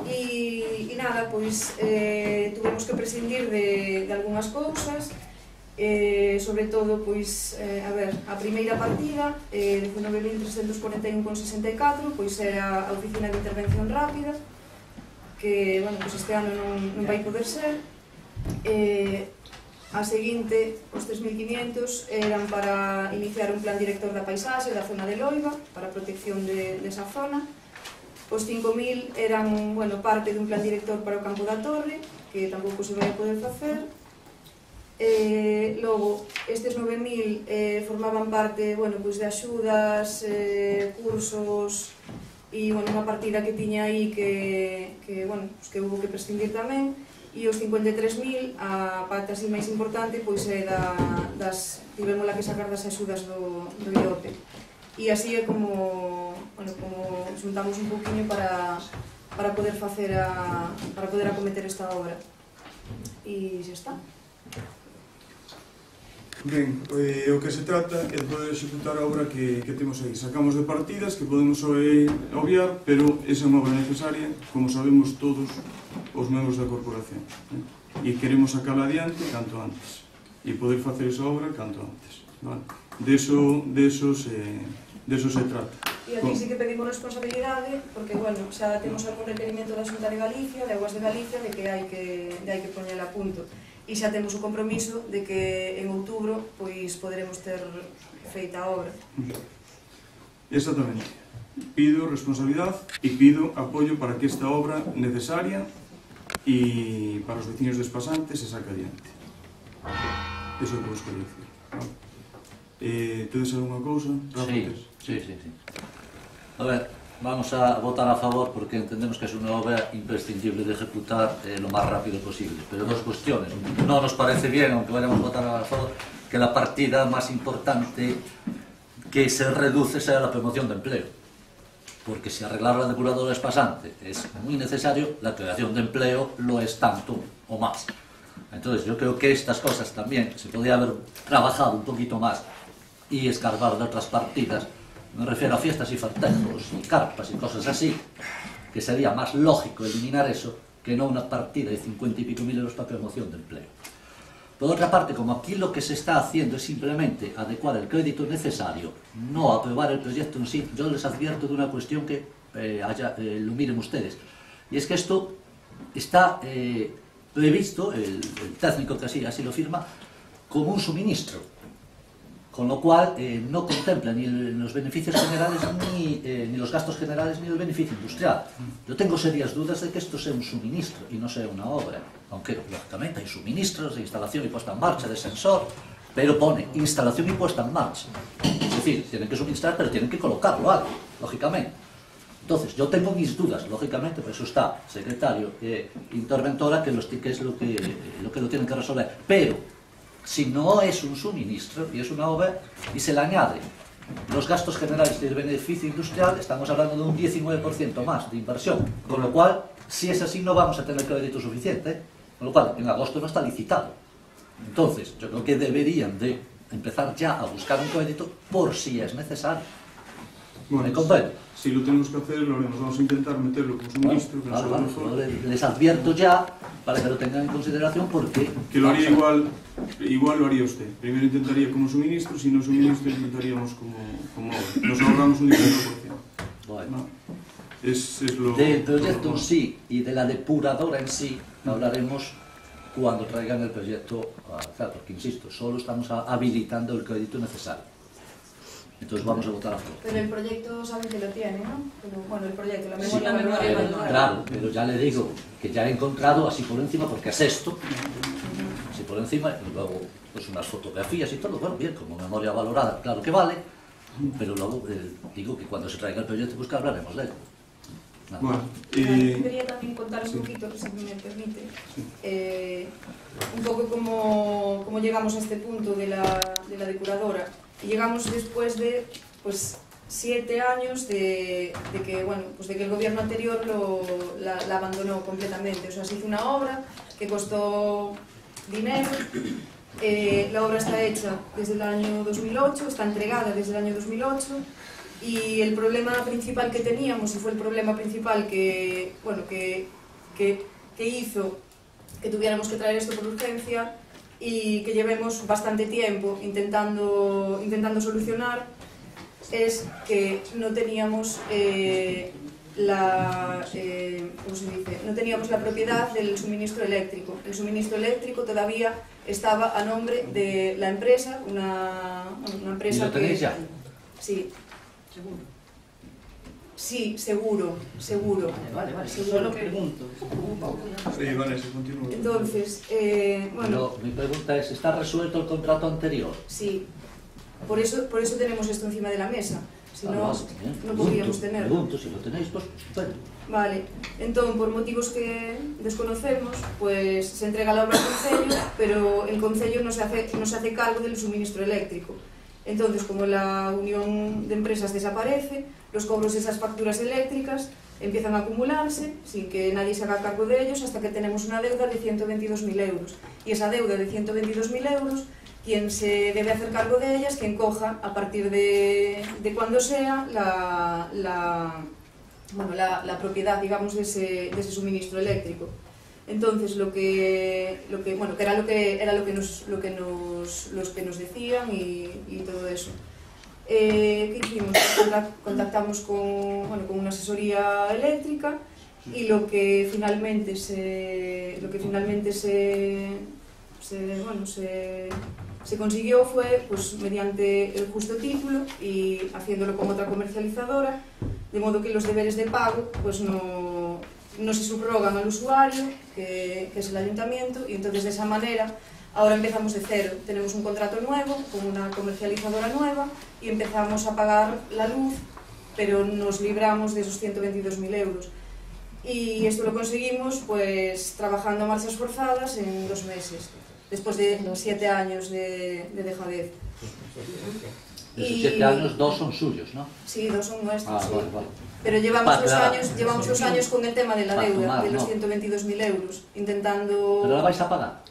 E nada, pois, tuvemos que prescindir de algunhas cousas, sobre todo, pois, a primeira partida, 19.341,64, pois era a Oficina de Intervención Rápida, que, bueno, pois este ano non vai poder ser. A seguinte, os 3.500 eran para iniciar un plan director da paisaxe da zona de Loiva, para a protección desa zona. Os 5.000 eran, bueno, parte dun plan director para o campo da Torre, que tampouco se vai a poder facer. Logo, estes 9.000 formaban parte, bueno, pois de axudas, cursos e, bueno, unha partida que tiña aí que bueno, pois que houve que prescindir tamén. E os 53.000, a parte así máis importante, pois é tivémola que sacar das axudas do IOPE. E así é como xuntamos un pouquiño para poder facer para poder acometer esta obra. E xa está. Ben, o que se trata é de poder executar a obra que temos aí. Sacamos de partidas que podemos obviar, pero esa é unha obra necesaria, como sabemos todos os membros da corporación. E queremos sacarla adiante canto antes. E poder facer esa obra canto antes. De eso se trata. E aquí sí que pedimos responsabilidade, porque, bueno, xa temos algún requerimento da Xunta de Galicia, de Aguas de Galicia, de que hai que poñela a punto. e xa temos o compromiso de que en outubro pois poderemos ter feita a obra. Exactamente. Pido responsabilidad e pido apoio para que esta obra necesaria e para os veciños despasantes se saque adiante. Eso é o que vos quería dicir. Tedes algunha cousa? Sí. A ver, vamos a votar a favor porque entendemos que es una obra imprescindible de ejecutar lo más rápido posible. Pero dos cuestiones. No nos parece bien, aunque vayamos a votar a favor, que la partida más importante que se reduce sea la promoción de empleo. Porque si arreglar la depuradora despasante es muy necesario, la creación de empleo lo es tanto o más. Entonces yo creo que estas cosas también se podría haber trabajado un poquito más y escarbar de otras partidas. Me refiero a fiestas y festejos y carpas y cosas así, que sería más lógico eliminar eso que no una partida de 50 y pico mil euros para promoción de empleo. Por otra parte, como aquí lo que se está haciendo es simplemente adecuar el crédito necesario, no aprobar el proyecto en sí, yo les advierto de una cuestión que lo miren ustedes. Y es que esto está previsto, el técnico que así lo firma, como un suministro. Con lo cual no contempla ni los beneficios generales, ni los gastos generales, ni el beneficio industrial. Yo tengo serias dudas de que esto sea un suministro y no sea una obra. Aunque, lógicamente, hay suministros de instalación y puesta en marcha, de sensor, pero pone instalación y puesta en marcha. Es decir, tienen que suministrar, pero tienen que colocarlo algo, lógicamente. Entonces, yo tengo mis dudas, lógicamente, por eso está secretario interventora, que es lo que lo tienen que resolver. Pero, si no es un suministro y es una obra y se le añade los gastos generales y el beneficio industrial, estamos hablando de un 19% más de inversión, con lo cual, si es así, no vamos a tener crédito suficiente, con lo cual en agosto no está licitado. Entonces, yo creo que deberían de empezar ya a buscar un crédito por si es necesario. Bueno, ¿Me comprende? Si lo tenemos que hacer, lo haremos. Vamos a intentar meterlo como suministro. Claro, les advierto ya para que lo tengan en consideración porque... Que lo haría igual lo haría usted. Primero intentaría como suministro, si no suministro intentaríamos como obra. Nos ahorramos un 19%. Bueno. ¿No? Es lo... Del proyecto en sí y de la depuradora en sí hablaremos cuando traigan el proyecto a hacer, porque insisto, solo estamos habilitando el crédito necesario. Entonces vamos a votar a favor. Pero el proyecto saben que lo tiene, ¿no? Pero, bueno, el proyecto, la Sí, memoria claro, pero ya le digo que ya he encontrado así por encima, porque es esto, así por encima, y luego pues unas fotografías y todo, bueno, bien, como memoria valorada, claro que vale, pero luego digo que cuando se traiga el proyecto pues que hablaremos de él. Bueno, quería también contar un poquito, si me permite, un poco cómo llegamos a este punto de la depuradora. Y llegamos después de 7 años de que el gobierno anterior la abandonó completamente. O sea, se hizo una obra que costó dinero, la obra está hecha desde el año 2008, está entregada desde el año 2008, y el problema principal que teníamos, y fue el problema principal que hizo que tuviéramos que traer esto por urgencia, y que llevemos bastante tiempo intentando solucionar, es que no teníamos no teníamos la propiedad del suministro eléctrico. El suministro eléctrico todavía estaba a nombre de la empresa, una empresa. ¿Y lo tenéis ya? Sí. ¿Seguro? Sí, seguro. Vale, seguro. Solo pregunto. Sí, Vanessa, continúa. Entonces, Pero mi pregunta es, ¿está resuelto el contrato anterior? Sí, por eso tenemos esto encima de la mesa, si no, no podríamos tenerlo. Pregunto, si lo tenéis, pues estupendo. Vale, entón, por motivos que desconocemos, pues se entrega la obra al Concello, pero el Concello no se hace cargo del suministro eléctrico. Entonces, como la unión de empresas desaparece, los cobros de esas facturas eléctricas empiezan a acumularse sin que nadie se haga cargo de ellos, hasta que tenemos una deuda de 122.000 euros. Y esa deuda de 122.000 euros, quien se debe hacer cargo de ella es quien coja, a partir de cuando sea, la propiedad, digamos, de ese suministro eléctrico. Entonces, era lo que nos decían y todo eso. ¿Qué hicimos? Contactamos con una asesoría eléctrica, y lo que finalmente se se consiguió fue pues mediante el justo título y haciéndolo con otra comercializadora, de modo que los deberes de pago pues no se subrogan al usuario, que es el ayuntamiento, y entonces de esa manera ahora empezamos de cero. Tenemos un contrato nuevo con una comercializadora nueva y empezamos a pagar la luz, pero nos libramos de esos 122.000 euros. Y esto lo conseguimos pues trabajando a marchas forzadas en 2 meses, después de 7 años de dejadez. De esos 7 años, 2 son suyos, ¿no? Sí, 2 son nuestros, sí. Vale. Pero llevamos 2 años con el tema de la deuda, de los 122.000 euros, intentando... ¿Pero la vais a pagar?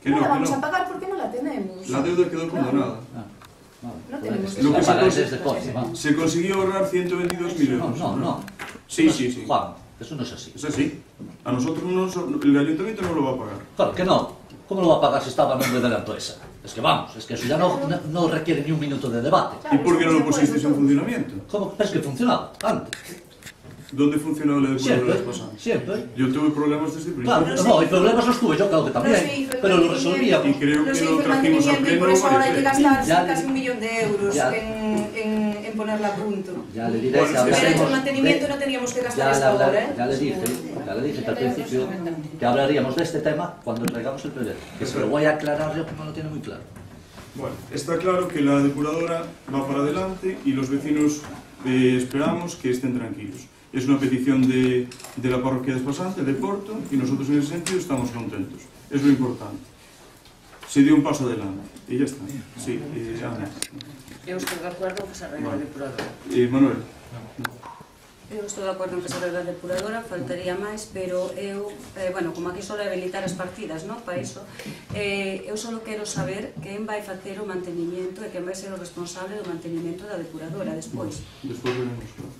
No la vamos a pagar porque no la tenemos. La deuda quedó condonada. No tenemos. Lo que se consiguió ahorrar 122.000 euros. No. Sí. Juan, eso no es así. Es así. A nosotros el ayuntamiento no lo va a pagar. Claro que no. ¿Cómo lo va a pagar si estaba a nombre de la empresa? Es que vamos, es que eso ya no requiere ni un minuto de debate. ¿Y por qué no lo pusisteis en funcionamiento? ¿Cómo? Es que funcionaba antes. ¿Dónde funcionaba la depuradora pasada? Siempre. Yo tuve problemas desde el principio. Claro, no, y problemas los tuve yo, claro que también. Pero lo resolvíamos. Y creo que lo trajimos al pleno. Por eso ahora hay que gastar Ya casi 1 millón de euros en ponerla a punto. Ya le diré si hablaremos... el mantenimiento no teníamos que gastar esto ahora, ¿eh? Ya le dije al principio que hablaríamos de este tema cuando traigamos el proyecto. Que se lo voy a aclarar yo, que no lo tiene muy claro. Bueno, está claro que la depuradora va para adelante y los vecinos esperamos que estén tranquilos. Es una petición de la parroquia despasante, de Porto, y nosotros en ese sentido estamos contentos. Es lo importante. Se dio un paso adelante y ya está. Sí, Ana. Eu estou de acordo en que se arregle a depuradora. Manuel. Eu estou de acordo en que se arregle a depuradora, faltaría máis, pero eu, como aquí só habilitar as partidas, non? Para iso, eu só quero saber quen vai facer o mantenimiento e quen vai ser o responsable do mantenimiento da depuradora despois. Despois veremos, claro.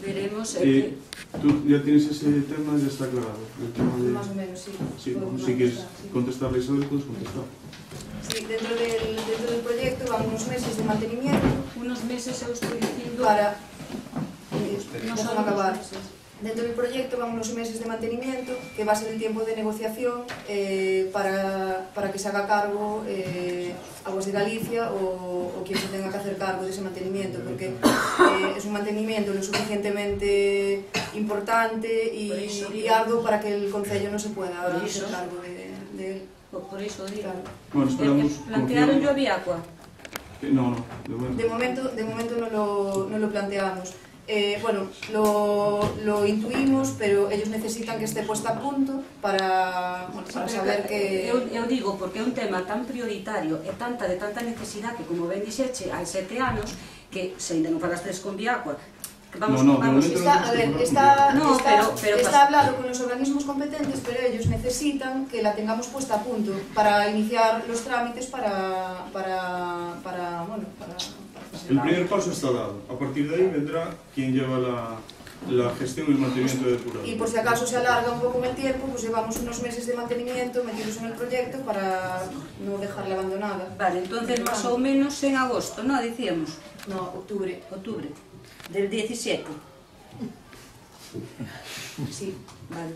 Veremos tú ya tienes ese tema, ya está aclarado. Más o menos, sí. Si quieres contestarle eso, puedes contestar. Sí, dentro del proyecto van unos meses de mantenimiento. Unos meses eu estou dicindo... Para... déjame acabar. Dentro del proyecto van unos meses de mantenimiento, que va a ser el tiempo de negociación para que se haga cargo Aguas de Galicia o quien se tenga que hacer cargo de ese mantenimiento, porque es un mantenimiento lo suficientemente importante y arduo para que el concello no se pueda hacer cargo de él. Por iso digo. Bueno, esperamos... ¿Plantearon yo Viacua? No, de momento no lo planteamos. Lo intuimos, pero ellos necesitan que esté puesta a punto para saber que... Eu digo, porque é un tema tan prioritario e de tanta necesidade que, como ben dixeche, hai 7 anos, que se ainda non fagastes con Viacua, está hablado con los organismos competentes, pero ellos necesitan que la tengamos puesta a punto para iniciar los trámites para el primer paso está dado. A partir de ahí vendrá quien lleva la gestión y el mantenimiento de depuradora. Y por si acaso se alarga un poco en el tiempo, pues llevamos unos meses de mantenimiento metidos en el proyecto para no dejarla abandonada. Vale, entonces más o menos en agosto, ¿no? Decíamos. No, octubre. Del 17. Sí, vale.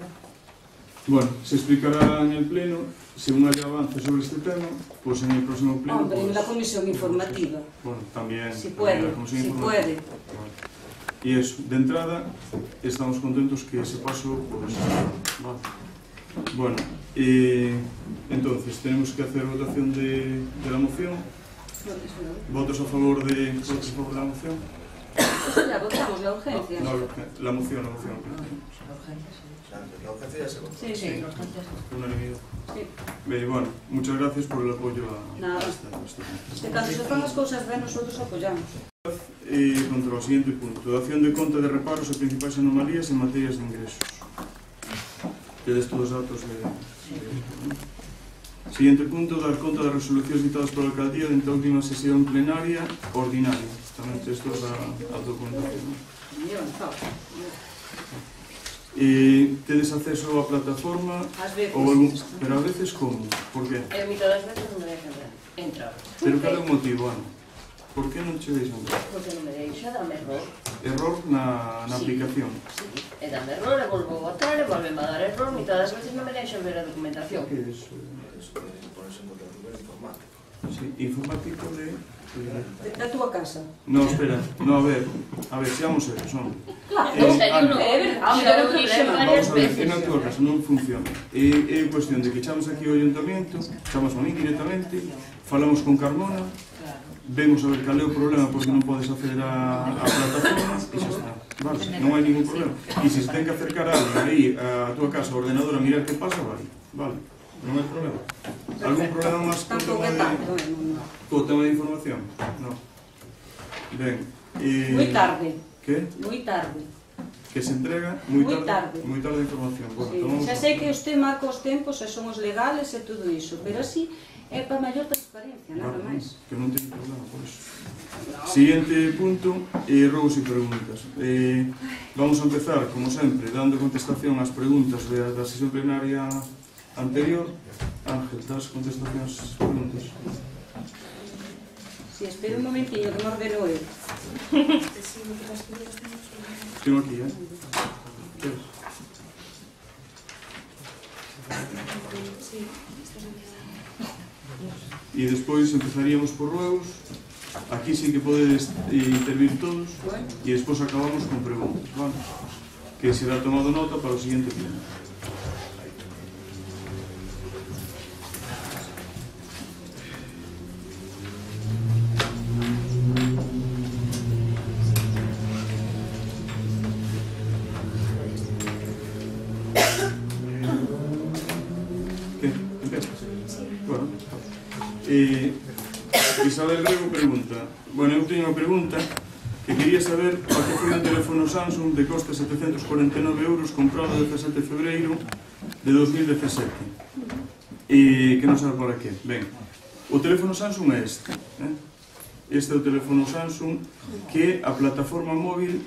Bueno, se explicará en el pleno, según haya avance sobre este tema, pues en el próximo pleno... Hombre, en la comisión informativa. Bueno, también... Si puede. Vale. Y eso, de entrada, estamos contentos que ese paso, pues... Vale. Bueno, entonces, tenemos que hacer votación de la moción. ¿Votos a favor de la moción? Ya votamos la urgencia. No, la moción. La urgencia ya se votó. Sí, la urgencia. Unanimidad. Sí. Bueno, muchas gracias por el apoyo a este caso, se fan as cousas ben, nosotros apoyamos. Contra o siguiente punto, dación de conta de reparos e principais anomalías en materias de ingresos. Tedes todos os datos de... Siguiente punto, dar conta das resolucións ditadas pola alcaldía dentro da última sesión plenaria ordinaria. Tamén textos a documentación. Tedes acceso á plataforma? Ás veces. Pero a veces como? Por qué? A mitad das veces non me deixan entrar. Pero cal é o motivo, Ana? Por que non che deixan ver? Porque non me deixa, dame error. Error na aplicación. Sí, e dame error, e volvo a botar, e volve a dar error, mitad das veces non me deixan ver a documentación. Que é iso? Eso de ponerse en contra do nivel informático. Sí, informático de... Da túa casa. No, espera, no, a ver, seamos serios, non? Claro, en serio, non. É verdade, Xa non o hai dixen problema. varias Vamos a ver, veces. en a túa casa non funciona. É cuestión de que echamos aquí ao ayuntamiento, echamos a mí directamente, falamos con Carmona, vemos a ver cal é o problema porque non podes acceder a plataforma e xa está. Vale, non hai ningún problema. E se ten que acercar alguén aí a túa casa ao ordenador a mirar que pasa, vale, non hai problema. Algún problema máis co tema de información? Non. Ben. Moi tarde. Que? Moi tarde. Que se entrega moi tarde. Moi tarde a información. Bueno, Sí. Xa sei que usted marca os tempos e son os legales e todo iso, pero así é para maior transparencia, nada máis. Que non teño problema por iso. Siguiente punto, robos e preguntas. Vamos a empezar, como sempre, dando contestación ás preguntas da sesión plenaria anterior. Ángel, das contestación ás preguntas? Si, espera un momentinho que me ordeno eu. Tengo aquí, E despois empezaríamos por ruegos. Aquí sí que podedes intervir todos e despois acabamos con preguntas, vale? Que será tomado nota para o siguiente pleno. Isabel Grego pregunta, bueno, eu teño unha pregunta que quería saber para que foi un teléfono Samsung de coste 749 euros comprado o 17 de febreiro de 2017 e que non sabe para que. Ben, o teléfono Samsung é este, este é o teléfono Samsung que é a plataforma móvil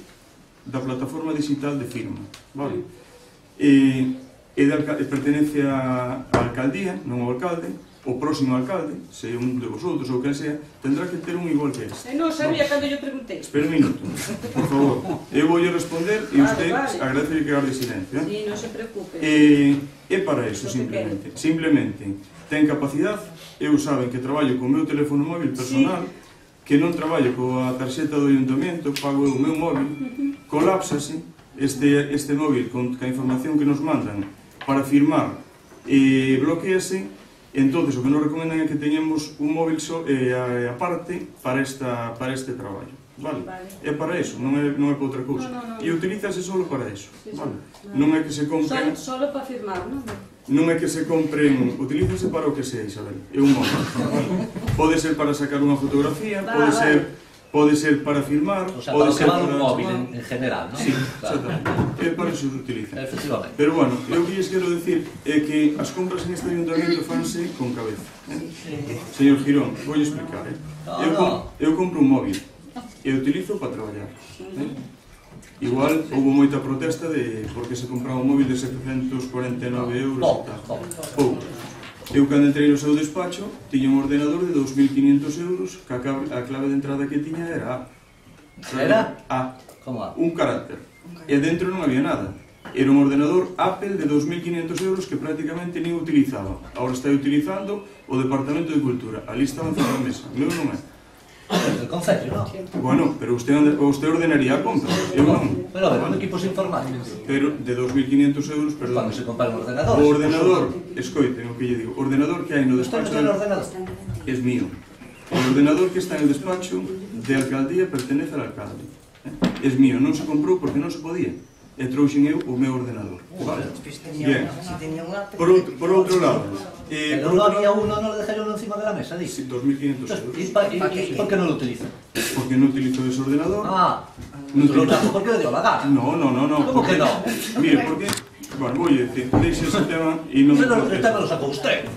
da plataforma digital de firma, vale? Pertenece á alcaldía, non ao alcalde. O próximo alcalde, se un de vosotros ou quen sea, tendrá que ter un igual que este. Non sabía cando yo preguntei. Espera un minuto, por favor. Eu vou responder e usted agradece que guarde silencio. Sí, non se preocupe. É para eso, simplemente. Simplemente, ten capacidade, eu saben que traballo co meu teléfono móvil personal, que non traballo coa tarxeta do ayuntamiento, pago o meu móvil, colapsase este móvil con a información que nos mandan para firmar e bloquease. Entonces, o que nos recomendan é que teñemos un móvil aparte para este traballo, vale? É para eso, non é para outra cousa. E utilízase solo para eso, vale? Non é que se compren... Solo para firmar, non? Non é que se compren... Utilízase para o que sea, Isabel. É un móvil, vale? Pode ser para sacar unha fotografía, pode ser para firmar, o sea, para o que va un móvil en general, non? Sí, exactamente. É para eso se utiliza. Efectivamente. Pero bueno, eu que lles quero decir é que as compras en este ayuntamiento fanse con cabeza. Señor Girón, vou explicar. Eu compro un móvil e utilizo para traballar. Igual houve moita protesta de porque se compraba un móvil de 749 euros e tal. Pouco. Eu, cando entrei no seu despacho, tiña un ordenador de 2.500 euros que a clave de entrada que tiña era A. Era? A. Como A? Un carácter. E dentro non había nada. Era un ordenador Apple de 2.500 euros que prácticamente nin utilizaba. Ahora está utilizando o Departamento de Cultura. Ali estaba en a mesa. O meu non é. El concello, non? Bueno, pero usted ordenaría a compra. Eu non. Pero a ver, un equipos informáticos. Pero de 2.500 euros, perdón. Cando se compra un ordenador. O ordenador, escoiten o que lle digo, o ordenador que hai no despacho es mío. O ordenador que está en el despacho de alcaldía pertenece al alcalde. Es mío, non se comprou porque non se podía. E trouxen eu o meu ordenador. Vale. Bien. Por outro lado... Pero non había uno, non le dejaron encima de la mesa, dice. 2.500 euros. ¿Y por qué non lo utiliza? Porque non utilizo ese ordenador. ¿Por qué le dio la gana? No. ¿Cómo que no? Mire, porque... Bueno, voy a decir, deixe ese tema e non... Pero el tema lo sacou usted.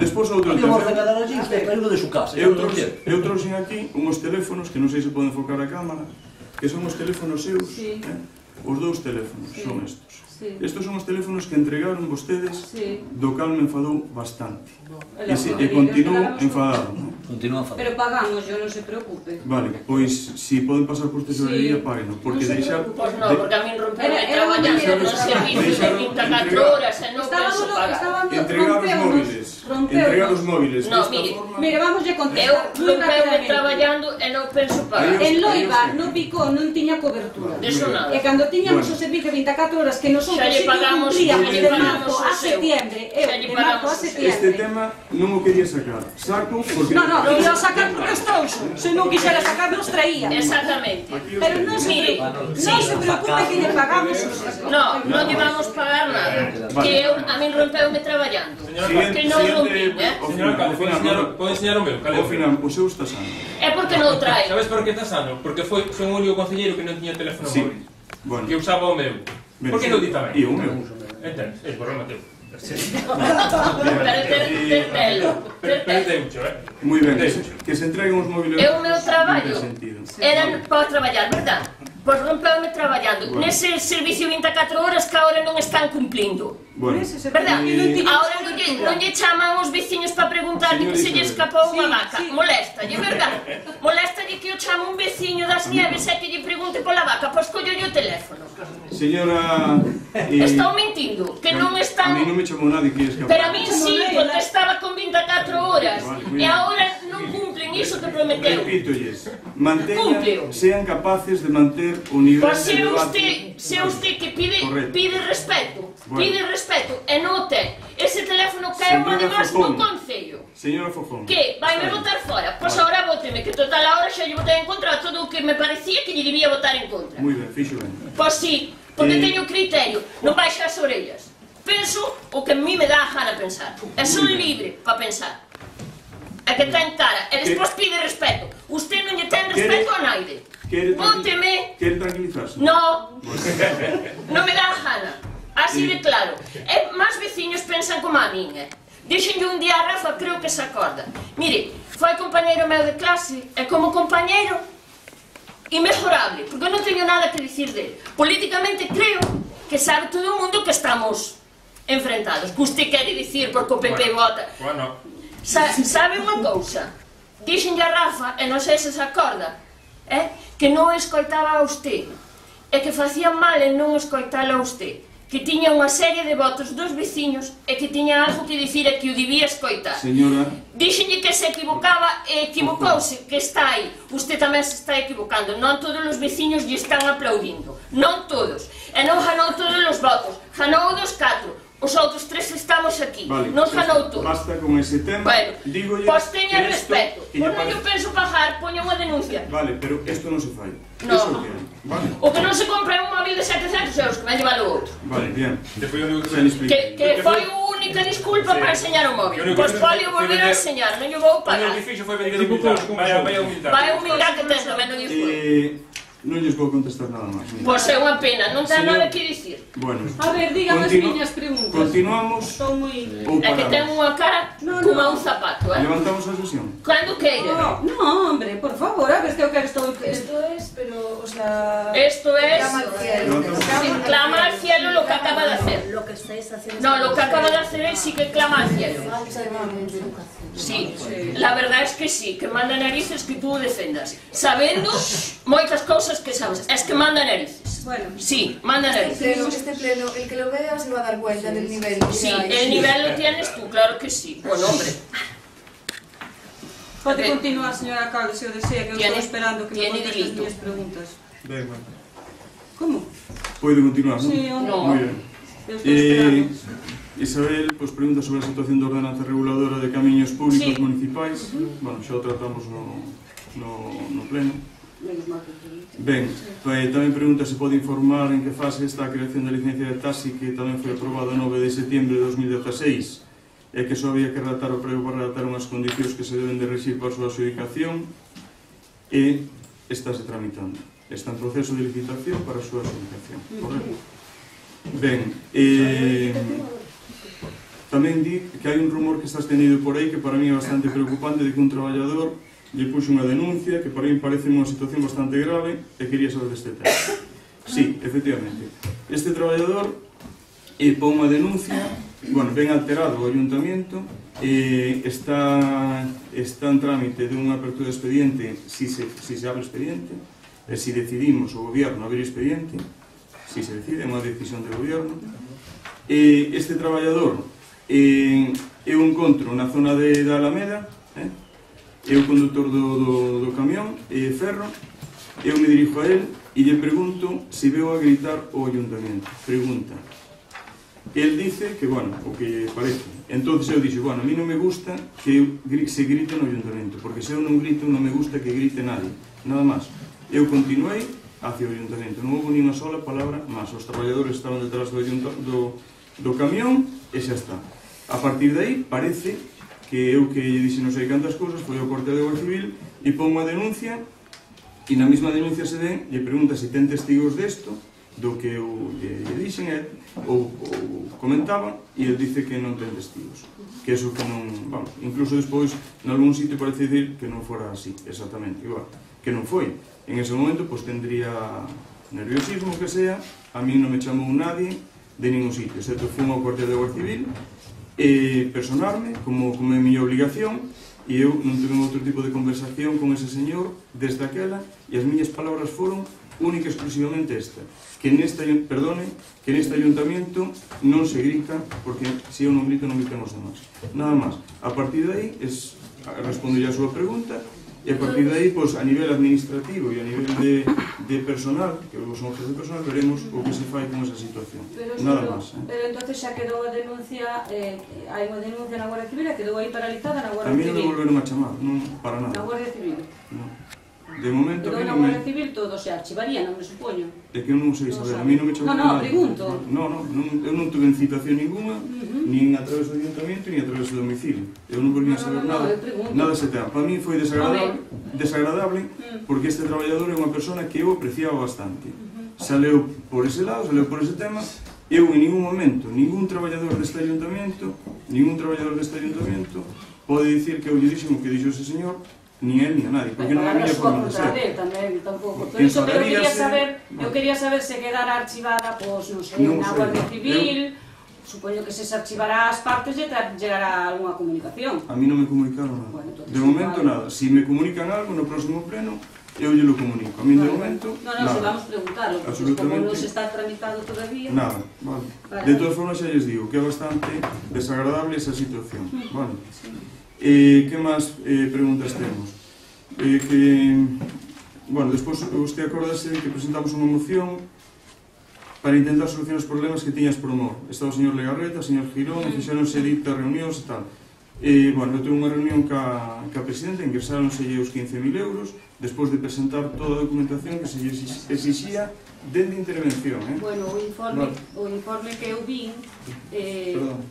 Despois outro tema... Había un ordenador allí, usted traído de su casa. Eu trouxen aquí unhos teléfonos que non sei se pode enfocar a cámara, que son os teléfonos seus, os dous teléfonos son estos. Estos son os teléfonos que entregaron vostedes, do cal me enfadou bastante. E continuo enfadado. Pero pagamos, yo non se preocupe. Vale, pois, si poden pasar por tesorería, páguenos, porque deixar... Pois non, porque a min romperon traballando no servicio de 24 horas e non penso pagar. Entregar os móviles. No, mire, vamos a contestar. Eu romperon traballando e non penso pagar. En Loiva, no Picó, non tiña cobertura. Deso nada. E cando tiñamos o servicio 24 horas que nosotros sí que cumplíamos de marzo a septiembre, de marzo a septiembre. Este tema non o quería sacar. Saco porque... No, quería sacar porque os trouxo. Se non quixera sacar, nos traía. Exactamente. Pero non se preocupe que lle pagamos os... Non lle vamos pagar nada. Que a min rompeume traballando. Que non rompín, Señor alcalde, pode enseñar o meu? Ao final, o seu está sano. É porque non trae. Sabes por que está sano? Porque foi un único concelleiro que non tiña teléfono móvil. Que usaba o meu. Por que non di tamén? E o meu. Entendes? É problema teu. Moi ben, que se entreguen os móviles. É o meu traballo. Era para traballar, verdad? Pois rompeume traballando. Nese servicio 24 horas que agora non están cumplindo. Verdad? Agora non lle chaman os veciños para preguntarlle que se lle escapou unha vaca. Molestalle, verdad? Molestalle que o chama un veciño das Nieves e que lle pregunte pola vaca. Pois collolle o teléfono. Señora... Estou mentindo, que non están... A mí non me chamou nadie que escapou. Pero a mí sí, porque estaba con 24 horas. E agora non cumplen iso que prometeu. Repítolles, manteñan, sean capaces de manter o nivel de debate. Se usted que pide respeto, e non ten. Ese teléfono caeu además no concello. Señora Fofón. Que? Vaime votar fora? Pois agora vóteme, que total a hora xa lle votei en contra todo o que me parecía que lle debía votar en contra. Moi ben, fixo ben. Pois sí, porque teño criterio, non baixa as orellas. Penso o que a mí me dá a gana pensar. E son libre para pensar. E que ten cara, e despois pide respeto. Usted non lle ten respeto a naide. Vóteme. Quere tranquilizarse? Non. Non me dá a gana. Así de claro. E máis veciños pensan como a min, Dixenlle un día a Rafa, creo que se acorda. Mire, foi compañeiro meu de clase, e como compañeiro inmejorable, porque non teño nada que dicir dele. Políticamente creo que sabe todo o mundo que estamos enfrentados. Que usted quere dicir porque o PP vota. Sabe unha cousa? Dixenlle a Rafa, e non sei se se acorda, que non escoitaba a usted, e que facía mal en non escoitala a usted, que tiña unha serie de votos dos veciños e que tiña algo que dicir e que o debía escoitar. Señora... Dixenlle que se equivocaba e equivocouse, que está aí. Usted tamén se está equivocando. Non todos os veciños lle están aplaudindo. Non todos. E non ganou todos os votos. Ganou dos 4. Os outros 3 estamos aquí. Non ganou todos. Basta con ese tema. Bueno, pois teña respeto. Por non eu penso pagar, poña unha denuncia. Vale, pero isto non se fai. Non. O que non se compra é un móvil de 700 euros, que me lleva o outro. Vale, bien. Que foi a única disculpa para enseñar o móvil. Pois pode volver a enseñar, non lle vou pagar. Vai humildade que ten tamén, non lle foi. Non lles vou contestar nada máis. Pois é unha pena, non ten nada que dicir. Bueno. A ver, dígame as miñas preguntas. Continuamos. É que ten unha cara como un zapato, Levantamos a sesión. Cando queira. No, hombre, por favor, a ver que eu quero estou... Esto es, pero, o sea... Esto es... Clama al cielo. Clama al cielo lo que acaba de hacer. Lo que estáis haciendo... No, lo que acaba de hacer él sí que clama al cielo. Sí, la verdad es que sí, que manda narices que tú defendas. Sabendo moitas cousas que sabes, es que manda narices. Bueno, sí, manda narices. Este pleno, el que lo vea se va a dar cuenta del nivel. Sí, el nivel lo tienes tú, claro que sí. Bueno, hombre. Pode continuar, señora alcalde, se o desea, que eu estou esperando que me conteste as miñas preguntas. Ben, bueno. Como? Pode continuar, non? Sí, ou non? Moi ben. Eu estou esperando. Isabel, pois pregunta sobre a situación de ordenanza reguladora de camiños públicos municipais. Bueno, xa o tratamos no pleno. Ben, tamén pregunta se pode informar en que fase está a creación da licencia de taxi que tamén foi aprobada o 9 de setembro de 2016 e que só había que redactar o prego para redactar unhas condicións que se deben de rexir para a súa adxudicación e estáse tramitando. Está en proceso de licitación para a súa adxudicación, correcto? Ben, tamén di que hai un rumor que está extendido por aí que para mí é bastante preocupante de que un traballador lle puxo unha denuncia que para mí parece unha situación bastante grave e quería saber deste tema. Sí, efectivamente. Este traballador pon unha denuncia, bueno, ben alterado o ayuntamiento, está en trámite dunha apertura de expediente, si se abre expediente, si decidimos o gobierno abrir expediente, si se decide, é unha decisión do gobierno. Este traballador eu encontro na zona de Alameda, é o conductor do camión ferro, eu me dirijo a él e lle pregunto se veo a gritar o ayuntamiento. Pregunta. El dice que, bueno, o que parece. Entonces eu dixo, bueno, a mí non me gusta que se grite no ayuntamiento, porque se eu non grito non me gusta que grite nadie, nada máis. Eu continuei hacia o ayuntamiento, non houve ni unha sola palabra máis. Os traballadores estaban detrás do camión e xa está. A partir de aí parece que eu que lle dixe non sei cantas cousas, foi ao cuartel de Guardia Civil e pon unha denuncia, e na mesma denuncia se ven, lle pregunta se ten testigos desto, do que eu lle dixen, ou comentaba, e el dice que non ten testigos, que eso que non, vamos, incluso despois en algún sitio parece dicir que non fora así, exactamente igual, que non foi. En ese momento, pois tendría nerviosismo que sea, a mí non me chamou nadie de ningún sitio, excepto fui ao cuartel de Guardia Civil personarme como é miña obligación, e eu non tuve outro tipo de conversación con ese señor desde aquela, e as miñas palabras foron única e exclusivamente esta, que neste ayuntamiento non se grita, porque se eu non grito non gritamos demais, nada máis. A partir de aí respondo a súa pregunta, e a partir de aí, a nivel administrativo e a nivel de personal, que son jefes de personal, veremos o que se fai con esa situación, nada máis. Pero entonces xa quedou a denuncia, hai unha denuncia na Guardia Civil, quedou aí paralizada na Guardia Civil. A mí non me volveron a chamar, non para nada. Na Guardia Civil? Non. De momento a mí non me... Guardia Civil todo se archivaría, non me supoño. É que eu non sei saber, a mí non me chamou nada. Non, pregunto. Eu non tuve citación ninguna, nin a través do ayuntamiento, nin a través do domicilio. Eu non volví a saber nada ese tema. Para mí foi desagradable, porque este traballador é unha persona que eu apreciaba bastante. Saleu por ese lado, saleu por ese tema. Eu en ningún momento, ningún traballador deste ayuntamiento pode dicir que eu lle dixen o que dixo ese señor, ni él ni a nadie, porque non é a miña forma de ser. Por iso, pero eu quería saber se quedara archivada, pois, non sei, na Guardia Civil, supoño que se archivará as partes e llegará algunha comunicación. A mí non me comunicaron nada. De momento nada. Si me comunican algo no próximo pleno, eu lle lo comunico. A mí de momento, nada. Non, se vamos preguntarlo, porque como non se está tramitado todavía... Nada, vale. De todas formas, xa lles digo que é bastante desagradable esa situación, vale. Que máis preguntas temos? Bueno, despois usted acordase que presentamos unha moción para intentar solucionar os problemas que tiñas por mor. Estaba o señor Legarreta, o señor Girón, fixéronse ditas reunións e tal. Bueno, eu tuve unha reunión ca presidenta, ingresáronse os 15.000 euros, despois de presentar toda a documentación que se exixía dende intervención. Bueno, o informe que eu vi... Perdón.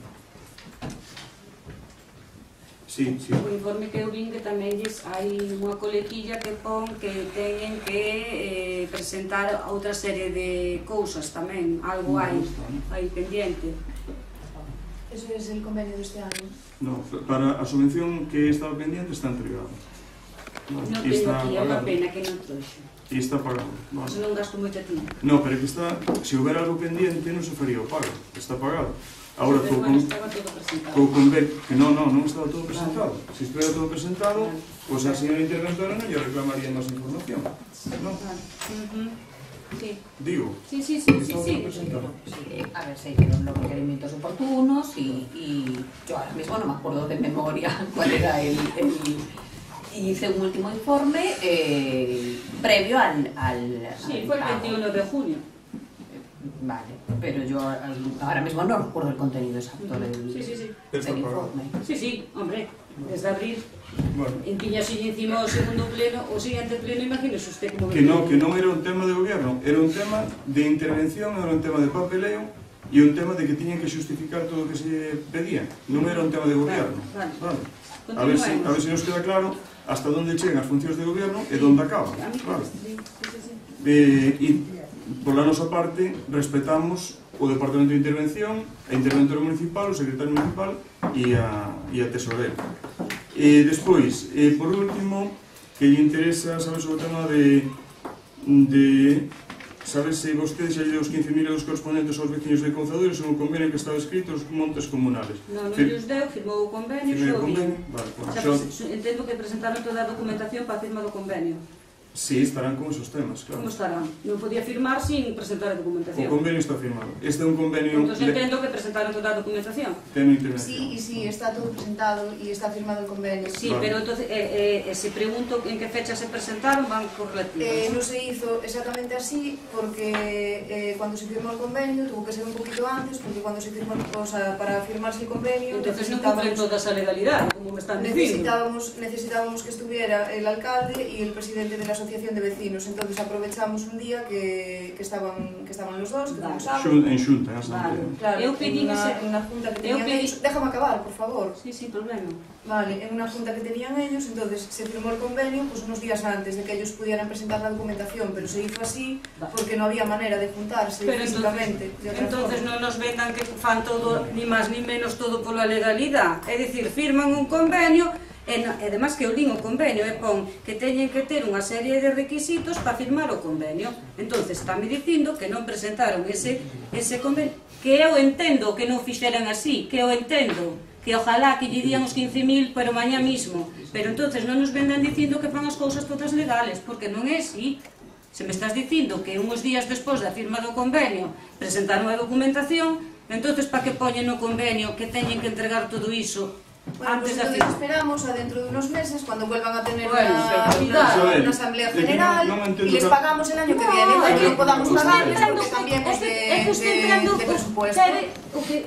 Sí. O informe que eu vin que tamén hai unha coletilla que pon que teñen que presentar outra serie de cousas tamén, algo hai pendiente. Eso é el convenio deste ano? No, para a subvención que estaba pendiente está entregado. Non teño aquí, é unha pena que non trouxe. E está pagado. Se non gasto moita tinta. No, pero que está, se houber algo pendiente non se faría o pago, está pagado. Agora, estaba todo presentado. Non estaba todo presentado. Se estuviera todo presentado, pois a señora interventora non lle reclamaría máis información. Non? Sí. Digo. Sí. A ver, se hicieron los requerimientos oportunos y yo ahora mismo no me acuerdo de memoria cuál era el hice un último informe previo al... Sí, fue el 21 de junio. Vale, pero yo ahora mismo no recuerdo el contenido exacto del informe. Sí, hombre, desde abril. En tiñasille encima o segundo pleno, o siguiente pleno, imagínese usted como... Que non era un tema de gobierno, era un tema de intervención, era un tema de papeleo e un tema de que tiñan que justificar todo o que se pedía. Non era un tema de gobierno. Vale. A ver se nos queda claro hasta onde chegan as funcións de gobierno e onde acaban. Por la nosa parte, respetamos o Departamento de Intervención, a interventora municipal, o secretario municipal e a tesorera. Despois, por último, que lle interesa saber sobre o tema de sabes se vostede xa lle deu os 15.000 euros correspondentes aos veciños de Couzadores ou un convenio que estaba escrito os montes comunales? Non lles deu, firmou o convenio, Firmou o xo convenio? Vale, entendo que presentaron toda a documentación para a firma do convenio. Sí, estarán con esos temas, claro. Como estarán? Non podía firmar sin presentar a O documentación. convenio está firmado. Este é un convenio... Entón entendo que presentaron toda a documentación. Ten intervención. Sí, y sí, está todo presentado y está firmado el convenio. Sí, pero entonces, se pregunto en qué fecha se presentaron, van correlativas. No se hizo exactamente así porque cuando se firmó el convenio tuvo que ser un poquito antes, porque cuando se firmó, o sea, para firmarse el convenio... Entonces non cumplen toda esa legalidade, como me están dicindo. Necesitábamos que estuviera el alcalde y el presidente de la asociación de vecinos, entonces aprovechamos un día que estaban los dos, que como saben. En xunta, en Vale, claro, eu pedín en una junta que tenían ellos. Déjame acabar, por favor. Sí, sí, problema. Vale, en una junta que tenían ellos, entonces se firmó el convenio pues unos días antes de que ellos pudieran presentar la documentación, pero se hizo así porque no había manera de juntarse físicamente. Entonces non nos vendan que fan todo, ni máis ni menos todo pola legalidade. É dicir, firman un convenio, e además que eu lín o convenio e pon que teñen que ter unha serie de requisitos para firmar o convenio. Entonces, estáme dicindo que non presentaron ese convenio, que eu entendo que non fixeran así, que eu entendo que ojalá que lle dían os 15.000 pero mañá mismo, pero entonces non nos vendan dicindo que fan as cousas todas legales, porque non é así. Se me estás dicindo que uns días despois da firma do convenio presentaron a documentación, entonces para que poñen no convenio que teñen que entregar todo iso antes de entonces esperamos a dentro de unos meses cuando vuelvan a tener una asamblea general y les pagamos el año que viene, que podamos pagarles porque también es de presupuesto.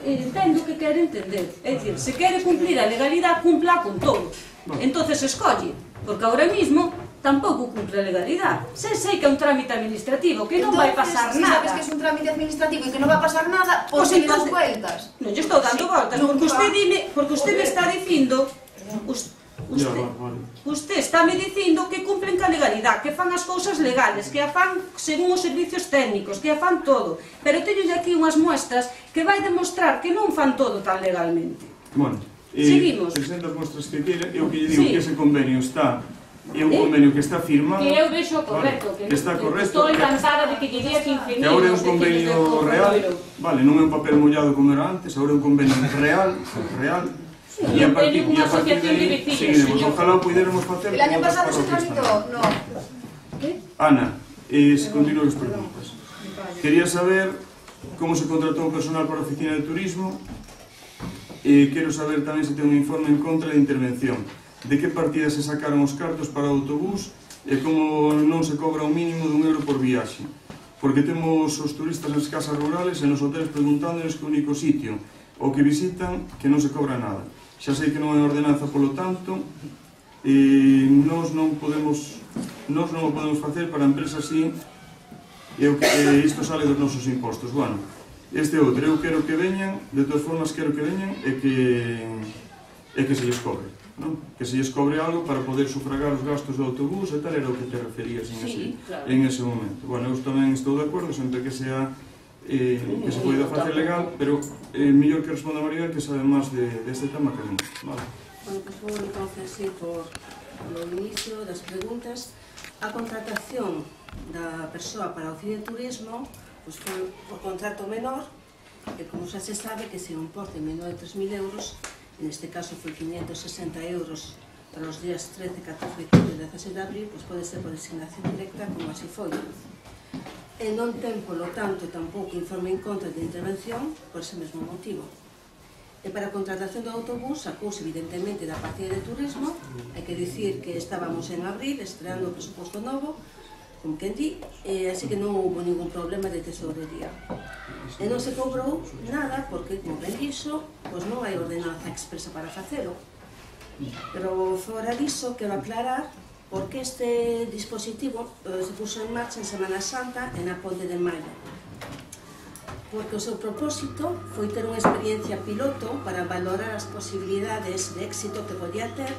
Entendo que quere entender, é dicir, se quere cumplir a legalidade, cumpla con todo. Entonces escolle, porque ahora mismo tampouco cumpre a legalidade. Sei que é un trámite administrativo, que non vai pasar nada. Si sabes que es un trámite administrativo e que non vai pasar nada, pois se le das vueltas. Non, yo estou dando voltas, porque usted me está dicindo... Usted está me dicindo que cumplen ca legalidade, que fan as cousas legales, que a fan según os servicios técnicos, que a fan todo. Pero teño aquí unhas muestras que vai demostrar que non fan todo tan legalmente. Bueno, seguimos. Presenta as muestras que quere, eu que lle digo que ese convenio está... É un convenio que está firmado, que eu vexo correcto, que está correcto, estou encantada de que lle día 15.000. Que agora é un convenio real, vale, non é un papel mollado como era antes, agora é un convenio real, e a partir de aí seguiremos, ojalá o puidéramos facer. El año pasado se tramitó, no. Ana, se continúan as preguntas. Quería saber como se contratou o personal para a oficina de turismo e quero saber tamén se ten un informe en contra de intervención. De que partida se sacaron os cartos para o autobús e como non se cobra o mínimo de €1 por viaxe. Porque temos os turistas nas casas rurales e nos hoteles preguntándoles que o único sitio o que visitan que non se cobra nada. Xa sei que non hai ordenanza polo tanto e nós non o podemos facer para a empresa así e isto sale dos nosos impostos. Bueno, este outro, eu quero que veñan, de todas formas quero que veñan e que se lles cobre. Que se lles cobre algo para poder sufragar os gastos do autobús e tal, era o que te referías en ese momento. Bueno, eu tamén estou de acordo, sempre que sea que se poida facer legal, pero mellor que responda a María que sabe máis deste tema que a mí. Bueno, pues vou entonces ir por o inicio das preguntas. A contratación da persoa para o oficina de turismo pues foi por contrato menor, que como xa se sabe que se un importe menor de 3.000 euros. Neste caso foi 560 euros para os días 13, 14, 15 e 16 de abril, pois pode ser por designación directa, como así foi. E non ten, polo tanto, tampouco informe en contra de intervención por ese mesmo motivo. E para a contratación do autobús, sacouse evidentemente da partida de turismo, hai que dicir que estábamos en abril, estreando o presuposto novo, como quen di, así que non houve ningún problema de tesorería. E non se cobrou nada porque, como ben dixo, pois non hai ordenanza expresa para facelo. Pero fora diso, quero aclarar por que este dispositivo se puso en marcha en Semana Santa e na Ponte de Maio. Porque o seu propósito foi ter unha experiencia piloto para valorar as posibilidades de éxito que podía ter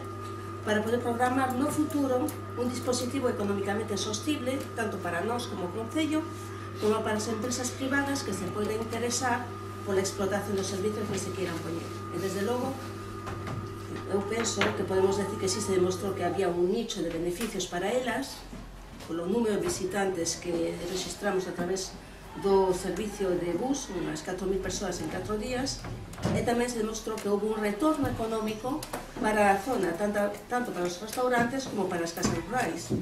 para poder programar no futuro un dispositivo económicamente sostible tanto para nós como concello como para as empresas privadas que se poden interesar pola explotación dos servicios que se quieran poñer. E desde logo, eu penso que podemos decir que sí se demostrou que había un nicho de beneficios para elas, polo número de visitantes que registramos a través do servicio de bus, unhas 4.000 persoas en 4 días, e tamén se demostrou que houve un retorno económico para a zona, tanto para os restaurantes como para as casas rurais,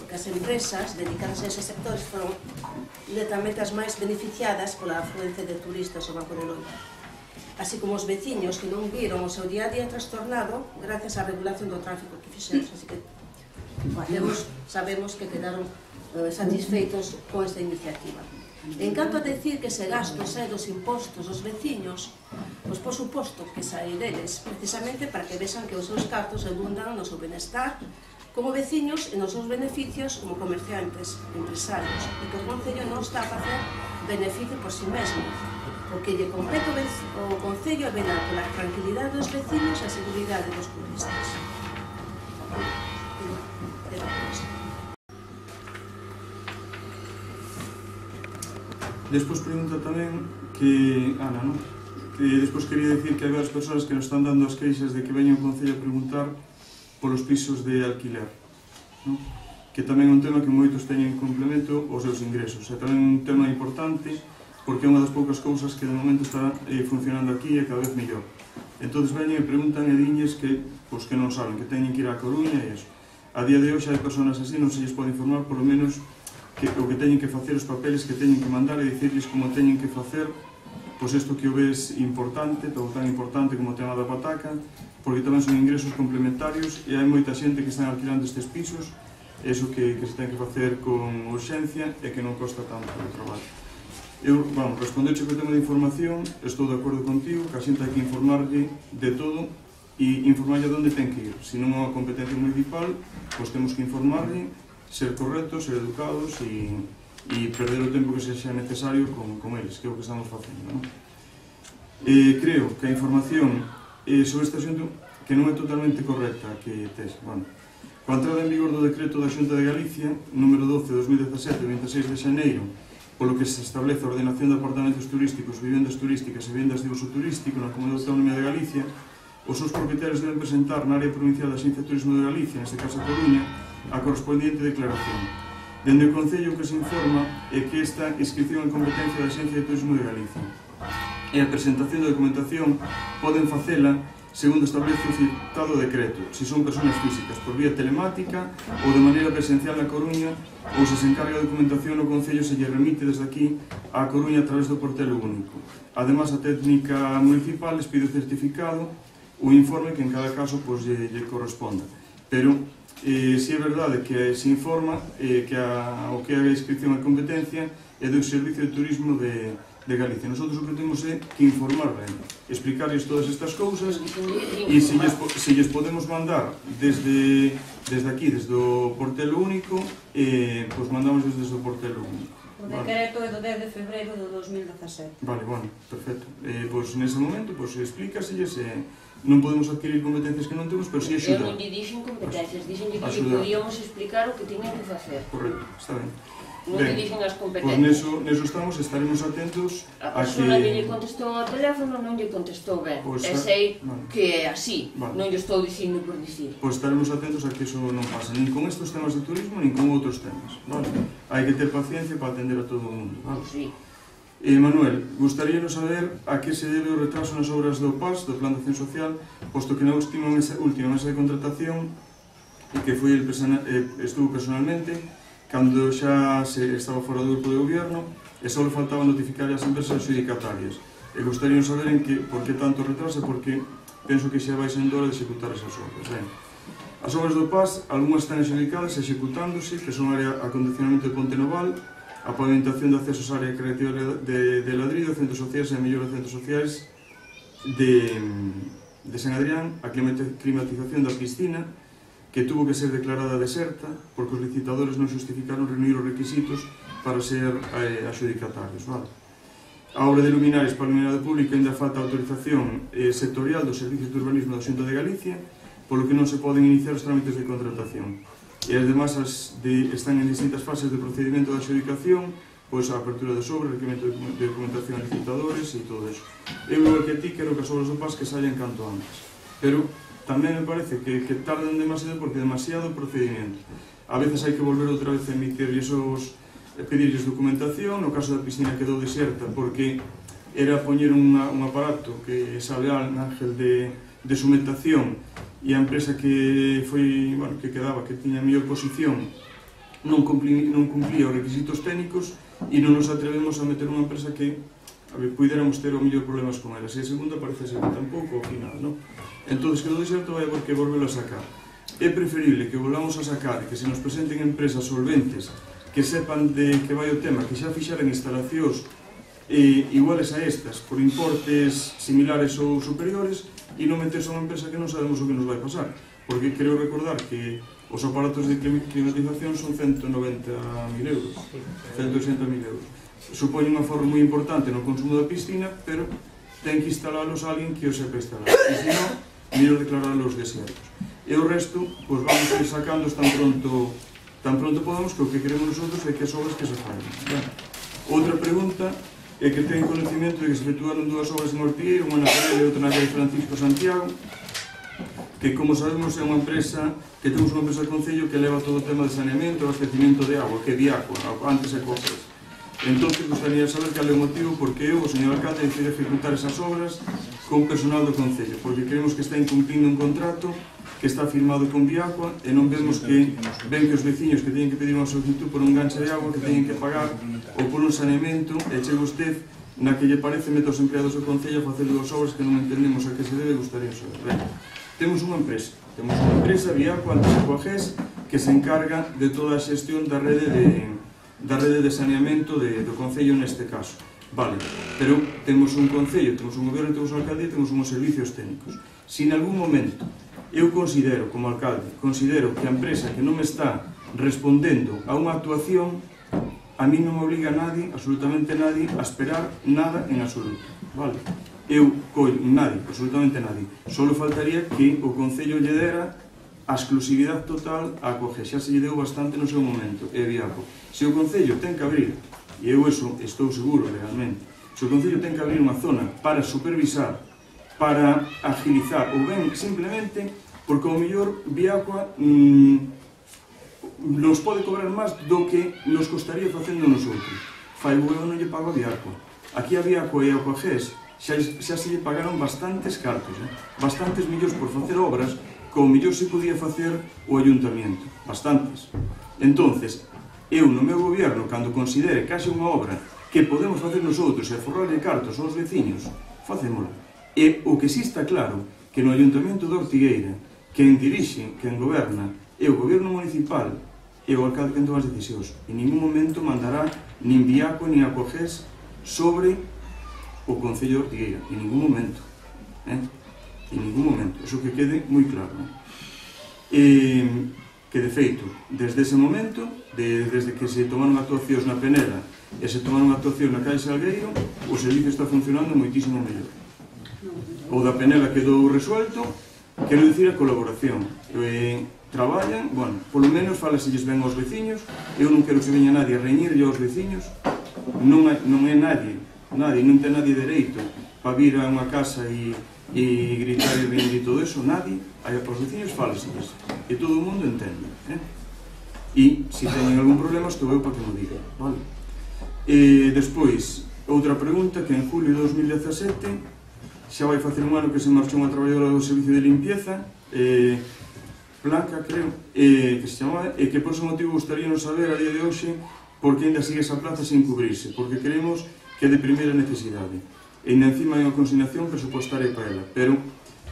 porque as empresas dedicadas a esos sectores foron netamente as máis beneficiadas pola afluencia de turistas ao Banco de Loira, así como os veciños que non viron o seu día a día trastornado gracias á regulación do tráfico que fixemos, así que sabemos que quedaron satisfeitos con esta iniciativa. En canto a decir que ese gasto sae dos impostos dos veciños, pois por suposto que sae deles, precisamente para que vexan que os seus cartos abundan no seu benestar como veciños e nos seus beneficios como comerciantes, empresarios, e que o Concello non está a facer beneficio por si mesmo, porque lle compete o Concello a velar pola tranquilidade dos veciños e a seguridade dos turistas. Despois pregunta tamén que, Ana, non? Que despois quería dicir que hai varias persoas que nos están dando as queixas de que veñen ao Concello a preguntar polos pisos de alquiler, non? Que tamén é un tema que moitos teñen en complemento os seus ingresos. É tamén un tema importante porque é unha das poucas cousas que de momento está funcionando aquí e cada vez mellor. Entón veñen e preguntan e diñes que, pois, que non saben, que teñen que ir á Coruña e iso. A día de hoxe hai personas así, non se lles pode informar polo menos o que teñen que facer, os papeles que teñen que mandar e dicirles como teñen que facer, pois isto que o ves importante, todo tan importante como o tema da pataca, porque tamén son ingresos complementarios e hai moita xente que están alquilando estes pisos, eso que se ten que facer con urxencia e que non costa tanto o traballo. Eu, respondeche que o tema de información, estou de acordo contigo, que a xente hai que informarlle de todo e informarlle onde ten que ir. Se non é unha competencia municipal, pois temos que informarlle, ser correctos, ser educados e perder o tempo que sexa necesario con eles, que é o que estamos facendo, non? Creo que a información sobre este asunto que non é totalmente correcta que tes, coa entrada en vigor do decreto da Xunta de Galicia número 12 de 2017, 26 de xaneiro, polo que se establece a ordenación de apartamentos turísticos, vivendas turísticas e vivendas de uso turístico na Comunidade Autónoma de Galicia, os seus propietarios deben presentar na área provincial da Xencia de Turismo de Galicia, neste caso a Coruña, a correspondiente declaración. Dende o Concello que se informa é que esta inscripción en competencia da Xencia de Turismo de Galicia e a presentación da documentación poden facela segundo establece o citado decreto, se son persoas físicas, por vía telemática ou de maneira presencial na Coruña, ou se encarga a documentación no Concello se lle remite desde aquí á Coruña a través do portelo único. Ademais, a técnica municipal les pide o certificado o informe que en cada caso lle corresponda. Pero si é verdade que se informa que o que é a inscripción e competencia é do Servicio de Turismo de Galicia. Nosotros o que temos é que informar ben, explicarles todas estas cousas e se lles podemos mandar desde aquí, desde o portelo único, pois mandamos desde o portelo único. O decreto é do 10 de febreiro do 2017. Vale, perfecto. Pois nese momento, explícaselles non podemos adquirir competencias que non temos, pero si axuda. Eu non lle dixen competencias, dixenlle que podíamos explicar o que tiñan que facer. Correcto, está ben. Non lle dixen as competencias. Pois neso estamos, estaremos atentos a persona que lle contestou ao teléfono non lle contestou ben. E sei que é así, non lle estou dicindo por dicir. Pois estaremos atentos a que iso non pase, nin con estes temas de turismo, nin con outros temas. Hai que ter paciencia para atender a todo o mundo. Sí. Manuel, gustaríanos saber a que se debe o retraso nas obras do PAS, do Plan de Acción Social, posto que na última mesa de contratación que estuvo personalmente cando xa se estaba fora do grupo de gobierno e só le faltaba notificar as empresas adjudicatarias. E gustaríanos saber por que tanto retraso, porque penso que xa vai sendo hora de executar esas obras. As obras do PAS, algunhas están adjudicadas e executándose, que son área acondicionamento de Ponte Noval, a pavimentación de accesos á área creativa de Ladrido, centros sociais e a mellora de centros sociais de San Adrián, a climatización da piscina, que tuvo que ser declarada deserta porque os licitadores non justificaron reunir os requisitos para ser adjudicatarios. A obra de luminarias para a iluminado público ainda falta autorización sectorial dos servicios de urbanismo da Xunta de Galicia, polo que non se poden iniciar os trámites de contratación. E además están en distintas fases de procedimento de adjudicación, pois a apertura das obras, requerimento de documentación a licitadores e todo eso. Eu, igual que ti, quero que as obras do PAS que saian canto antes. Pero tamén me parece que tardan demasiado porque é demasiado procedimento. a veces hai que volver outra vez a emitirlles pedirlles documentación. No caso da piscina quedou desierta porque era poñer un aparato que sale al ángel de sumentación, e a empresa que foi, bueno, que quedaba, que tiña a mellor posición, non cumplía os requisitos técnicos, e non nos atrevemos a meter unha empresa que puidéramos ter o mellor problemas con elas. E a segunda parece ser que tampouco ao final, non? Entón, quedou desierto, vai haber que volverlo a sacar. É preferible que volvamos a sacar, que se nos presenten empresas solventes que sepan de que vai o tema, que xa fixaran instalacións iguales a estas, por importes similares ou superiores, e non meterse a unha empresa que non sabemos o que nos vai pasar, porque creo recordar que os aparatos de climatización son 190.000 euros, 180.000 euros. Supone un aforro moi importante no consumo da piscina, pero ten que instalalos a alguén que o sepa instalar, e se non, mellor declaralos desiertos. E o resto, pois vamos a ir sacando tan pronto podamos, que o que queremos nosotros é que as obras que se fagan. Outra pregunta é que ten conocimiento de que se efectuaron dúas obras en Ortigueiro, unha na Canela e outra na calle Francisco Santiago, que, como sabemos, é unha empresa, que temos unha empresa de Concello que leva todo o tema de saneamento e abastecimiento de agua, que é Viacua, antes é Cofres. Entón, gostaría saber cal é o motivo porque eu, o señor alcalde, decide ejecutar esas obras con personal do Concello, porque creemos que está incumplindo un contrato que está firmado con Viacua, e non vemos que ven que os veciños que teñen que pedir unha solicitud por un ganche de agua, que teñen que pagar, ou por un saneamento, e chega usted na que lle parece mete os empleados do Concello a facer dúas obras que non entendemos a que se debe, gustaría saber. Ben, temos unha empresa, Viacua, antes de Coagés, que se encarga de toda a xestión da rede de saneamento do Concello neste caso. Vale, pero temos un Concello, temos un goberno, temos un alcalde e temos uns servicios técnicos. Se en algún momento eu considero, como alcalde, considero que a empresa que non me está respondendo a unha actuación, a mí non me obliga nadie, absolutamente nadie, a esperar nada en absoluto, vale? Eu collo, nadie, absolutamente nadie. Solo faltaría que o Concello lle dera a exclusividade total a Coagés, xa se lle deu bastante no seu momento, é Viacua. Se o Concello ten que abrir, e eu eso estou seguro legalmente, se o Concello ten que abrir unha zona para supervisar, para agilizar, ou ben simplemente porque ao mellor Viacua nos pode cobrar máis do que nos costaría facendo nosotros. Fai eu non lle pago a Viacua. Aquí a Viacua e a Coagés xa se lle pagaron bastantes cartos, bastantes millóns por facer obras que ao mellor se podía facer o Ayuntamiento, bastantes. Entonces, eu no meu goberno, cando considere que haxe unha obra que podemos facer nosotros e forrarle cartos aos veciños, facémolo. E o que si está claro, que no Ayuntamiento de Ortigueira, quen dirixe, quen goberna, é o goberno municipal e o alcalde que toma as decisións. En ningún momento mandará nin Viacua nin a Coagés sobre o Concello de Ortigueira. En ningún momento. En ningún momento. Eso que quede moi claro. Que, de feito, desde ese momento, desde que se tomaron actuacións na Penela e se tomaron actuacións na calle Salgueiro, o servicio está funcionando moitísimo mellor. O da Penela quedou resuelto, quero dicir a colaboración. Traballan, bueno, polo menos falaselles ben aos veciños, eu non quero que veña nadie a reñirlle aos veciños, non é nadie, non ten nadie dereito para vir a unha casa e gritar e reñir e todo eso, nadie, aos veciños falaselles, e todo o mundo entende. E se teñen algún problema estou eu para que me diga, vale? Despois, outra pregunta, que en julio de 2017 xa vai facer un ano que se marchou unha traballadora do servicio de limpieza, Blanca, creo, que se chamaba, e que por ese motivo gustaríanos saber a día de hoxe por que ainda sigue esa plaza sin cubrirse, porque creemos que é de primeira necesidade. E ainda encima hai unha consignación presupostaria para ela, pero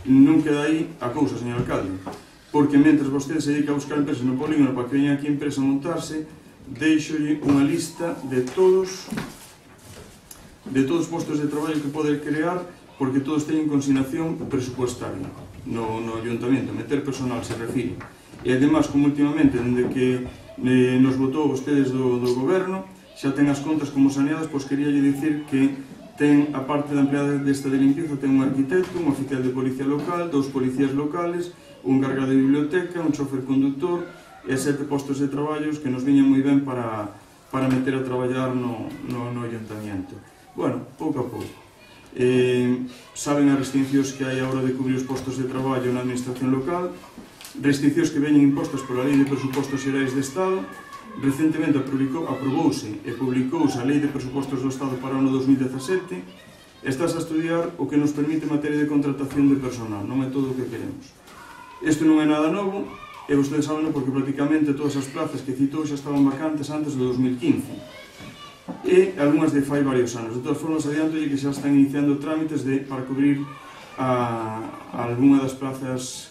non queda aí a cousa, señor alcalde, porque mentre vostede se dedica a buscar empresas no polígono para que veñan aquí a empresa a montarse, deixolle unha lista de todos os postos de traballo que pode crear, porque todos teñen consignación presupuestaria no Ayuntamiento, meter personal se refire. E además, como últimamente, dende que nos votou vostedes do goberno, xa ten as contas como saneadas, pois queríalle dicir que ten, a parte da empleada desta de limpieza, ten un arquitecto, un oficial de policía local, 2 policías locales, un carga de biblioteca, un chofer conductor e 7 postos de traballos que nos viñan moi ben para meter a traballar no Ayuntamiento. Bueno, pouco a pouco. Saben as restriccións que hai a hora de cubrir os postos de traballo na administración local, restriccións que veñen impostas pola Lei de Presupostos Xerais de Estado. Recentemente aprobouse e publicouse a Lei de Presupostos do Estado para o ano 2017. Estás a estudiar o que nos permite en materia de contratación de personal, non é todo o que queremos. Isto non é nada novo, e vostedes saben porque prácticamente todas as plazas que citou xa estaban vacantes antes do 2015. E algunhas de fai varios anos. De todas formas, adiantolle que xa están iniciando trámites para cubrir a algunha das plazas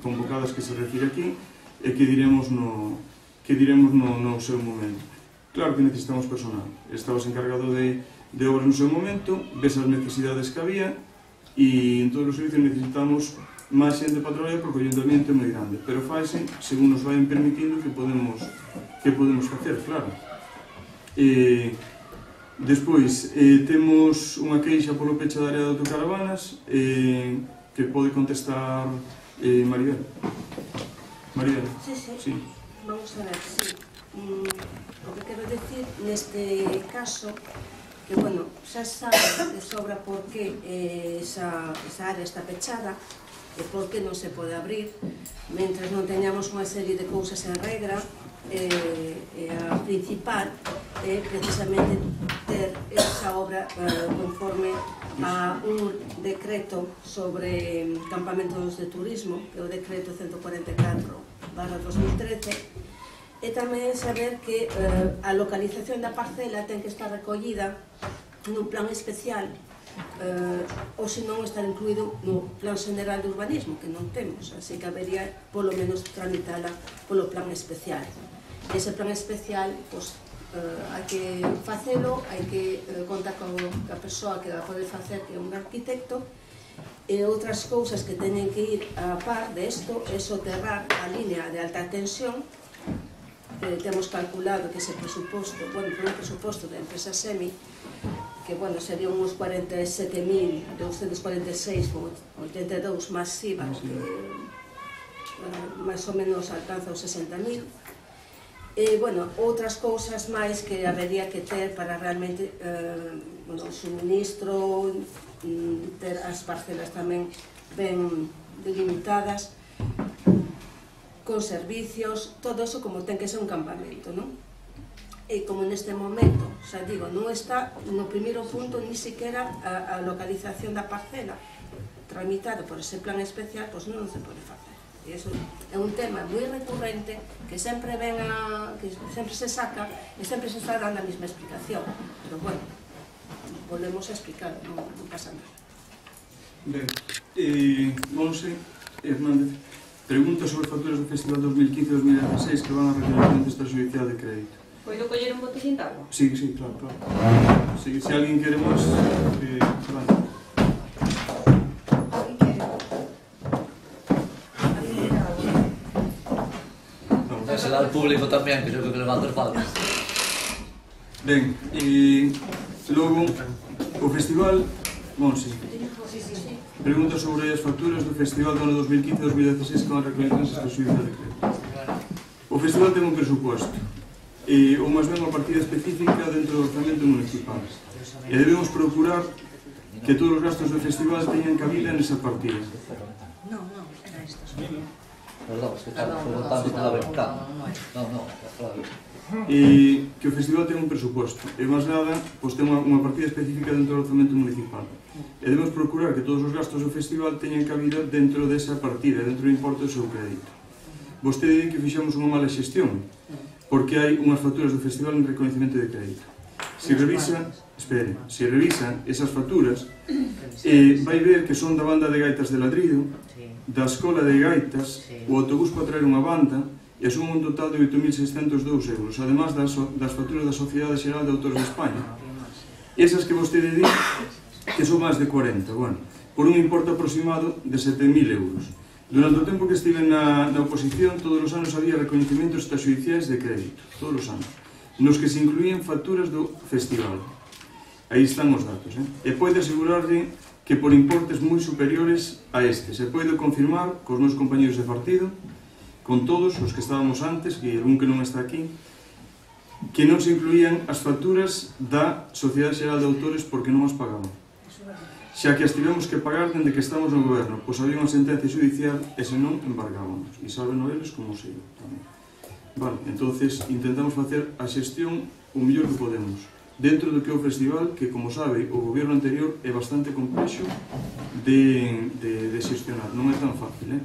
convocadas que se refire aquí e que diremos no seu momento. Claro que necesitamos personal. Estabas encargado de obras no seu momento, ves as necesidades que había e en todos os servicios necesitamos máis xente para traballar porque o ayuntamiento é moi grande, pero faise según nos vayan permitindo que podemos facer, claro. Despois, temos unha queixa polo peche da área de autocaravanas que pode contestar Maribel. Maribel? Sí. Vamos a ver, sí. O que quero decir neste caso que, bueno, xa sabe de sobra por que esa área está pechada e por que non se pode abrir mentre non teñamos unha serie de cousas en regra. A principal é precisamente ter esa obra conforme a un decreto sobre campamentos de turismo, que é o decreto 144/2013, e tamén saber que a localización da parcela ten que estar recollida nun plan especial ou se non estar incluído no plan general de urbanismo, que non temos, así que habería polo menos tramitala polo plan especial. Ese plan especial, pois, hai que facelo, hai que contar con a persoa que va a poder facer, que é un arquitecto, e outras cousas que teñen que ir a par de isto é soterrar a línea de alta tensión. Temos calculado que ese presuposto, bueno, por un presuposto da empresa SEMI, que, bueno, serían uns 47.246,82 máis IVA, que máis ou menos alcanza os 60.000. E, bueno, outras cousas máis que habería que ter para realmente o suministro, ter as parcelas tamén ben delimitadas, con servicios, todo eso como ten que ser un campamento, non? E como neste momento, xa digo, non está no primeiro punto ni siquiera a localización da parcela tramitado por ese plan especial, pois non se pode facer. E iso é un tema moi recurrente que sempre sempre se saca e sempre se está dando a mesma explicación, pero bueno, volvemos a explicar, non pasa nada. Ben, Monse Hernández pregunta sobre facturas do Festival 2015-2016 que van a requerir desta xudicial de crédito. Podo coller un botellín de agua? Sí, claro. Se alguén quere máis, adelante. Alguén quere? Dásela al público tamén, que creo que le va a hacer falta. Ben, logo, o festival, Monse, pregunta sobre as facturas do Festival do ano 2015-2016 que van a requerir desta xudicial de crédito. O festival ten un presuposto, ou máis ben unha partida específica dentro do orzamento municipal. E debemos procurar que todos os gastos do festival teñan cabida nesa partida. Non, era isto. Perdón, es que estaba preguntando pela ventana. Non, claro. E que o festival ten un presuposto, e máis nada, pois ten unha partida específica dentro do orzamento municipal. E debemos procurar que todos os gastos do festival teñan cabida dentro desa partida, dentro do importe do seu crédito. Vostede di que fixamos unha mala xestión, porque hai unhas facturas do festival en reconhecimento de crédito. Se revisa esas facturas, vai ver que son da banda de gaitas de ladrido, da escola de gaitas, o autobús para traer unha banda, e son un total de 8.602 euros, además das facturas da Sociedade Xeral de Autores de España. Esas que vostede di, que son máis de 40, bueno, por un importe aproximado de 7.000 euros. Durante o tempo que estive na oposición, todos os anos había recoñecimentos extrajudiciais de crédito, todos os anos, nos que se incluían facturas do festival. Aí están os datos, e pode asegurarlle que por importes moi superiores a este. Se pode confirmar cos meus compañeros de partido, con todos os que estábamos antes, que algún que non está aquí, que non se incluían as facturas da Sociedade Xeral de Autores porque non as pagaban. xa que as tivemos que pagar dende que estamos no goberno, pois había unha sentencia judicial e senón embargábamos, e saben eles como sigo tamén. Vale, entonces intentamos facer a xestión o mellor que podemos dentro do que é o festival, que como sabe o goberno anterior é bastante complexo de xestionar, non é tan fácil,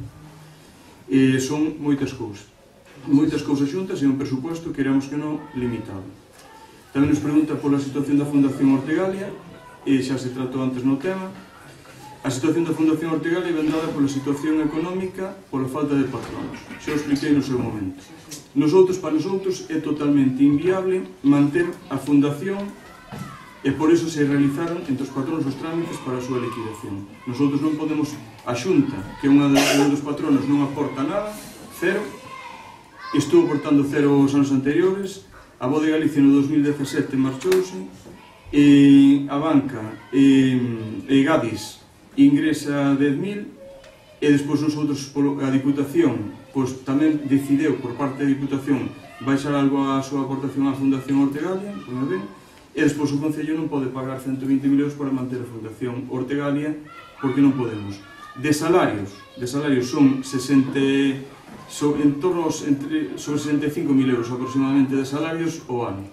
e son moitas cousas xuntas e un presupuesto que éramos que non limitado. Tamén nos pregunta pola situación da Fundación Ortegalia, e xa se tratou antes no tema. A situación da Fundación Ortegalia ven dada pola situación económica, pola falta de patronos. Xa o expliquei no seu momento. Para nosotros é totalmente inviable manter a fundación e por iso se realizaron entre os patronos os trámites para a súa liquidación. Nosotros non podemos, a Xunta, que é un dos patronos non aporta nada, cero, estuvo aportando cero os anos anteriores, a Voz de Galicia no 2017 marchouse, e a banca e Gadis ingresa 10.000 e despois nosotros, a Diputación, pois tamén decideu por parte da Diputación baixar algo a súa aportación á Fundación Ortegalia, e despois o Concello non pode pagar 120.000 euros para manter a Fundación Ortegalia porque non podemos. De salarios son en torno sobre 65.000 euros aproximadamente de salarios ao ano,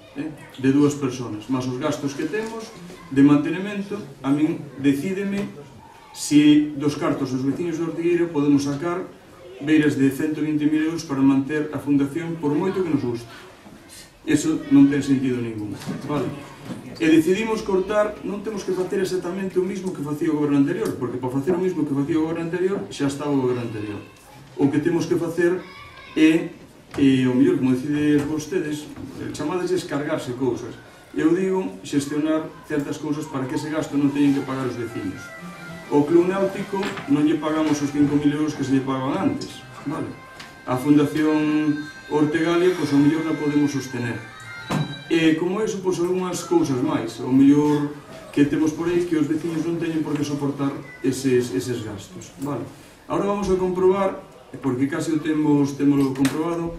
de dúas personas, máis os gastos que temos de mantenimento. A min decídeme se dos cartos dos veciños de Ortigueira podemos sacar beiras de 120.000 euros para manter a fundación por moito que nos guste. Eso non ten sentido ningún, vale? E decidimos cortar, non temos que facer exactamente o mismo que facía o goberno anterior, porque para facer o mismo que facía o goberno anterior xa estaba o goberno anterior. O que temos que facer é, o mellor, como decides vostedes, chamadas de descargarse cousas. Eu digo xestionar certas cousas para que ese gasto non teñen que pagar os veciños. O Club Náutico non lle pagamos os 5.000 euros que se lle pagaban antes, vale? A Fundación Ortegalia, pois o mellor la podemos sostener. E como eso, pois algunhas cousas máis, o mellor que temos por aí que os veciños non teñen por que soportar eses gastos, vale? Ahora vamos a comprobar, porque casi o temos comprobado,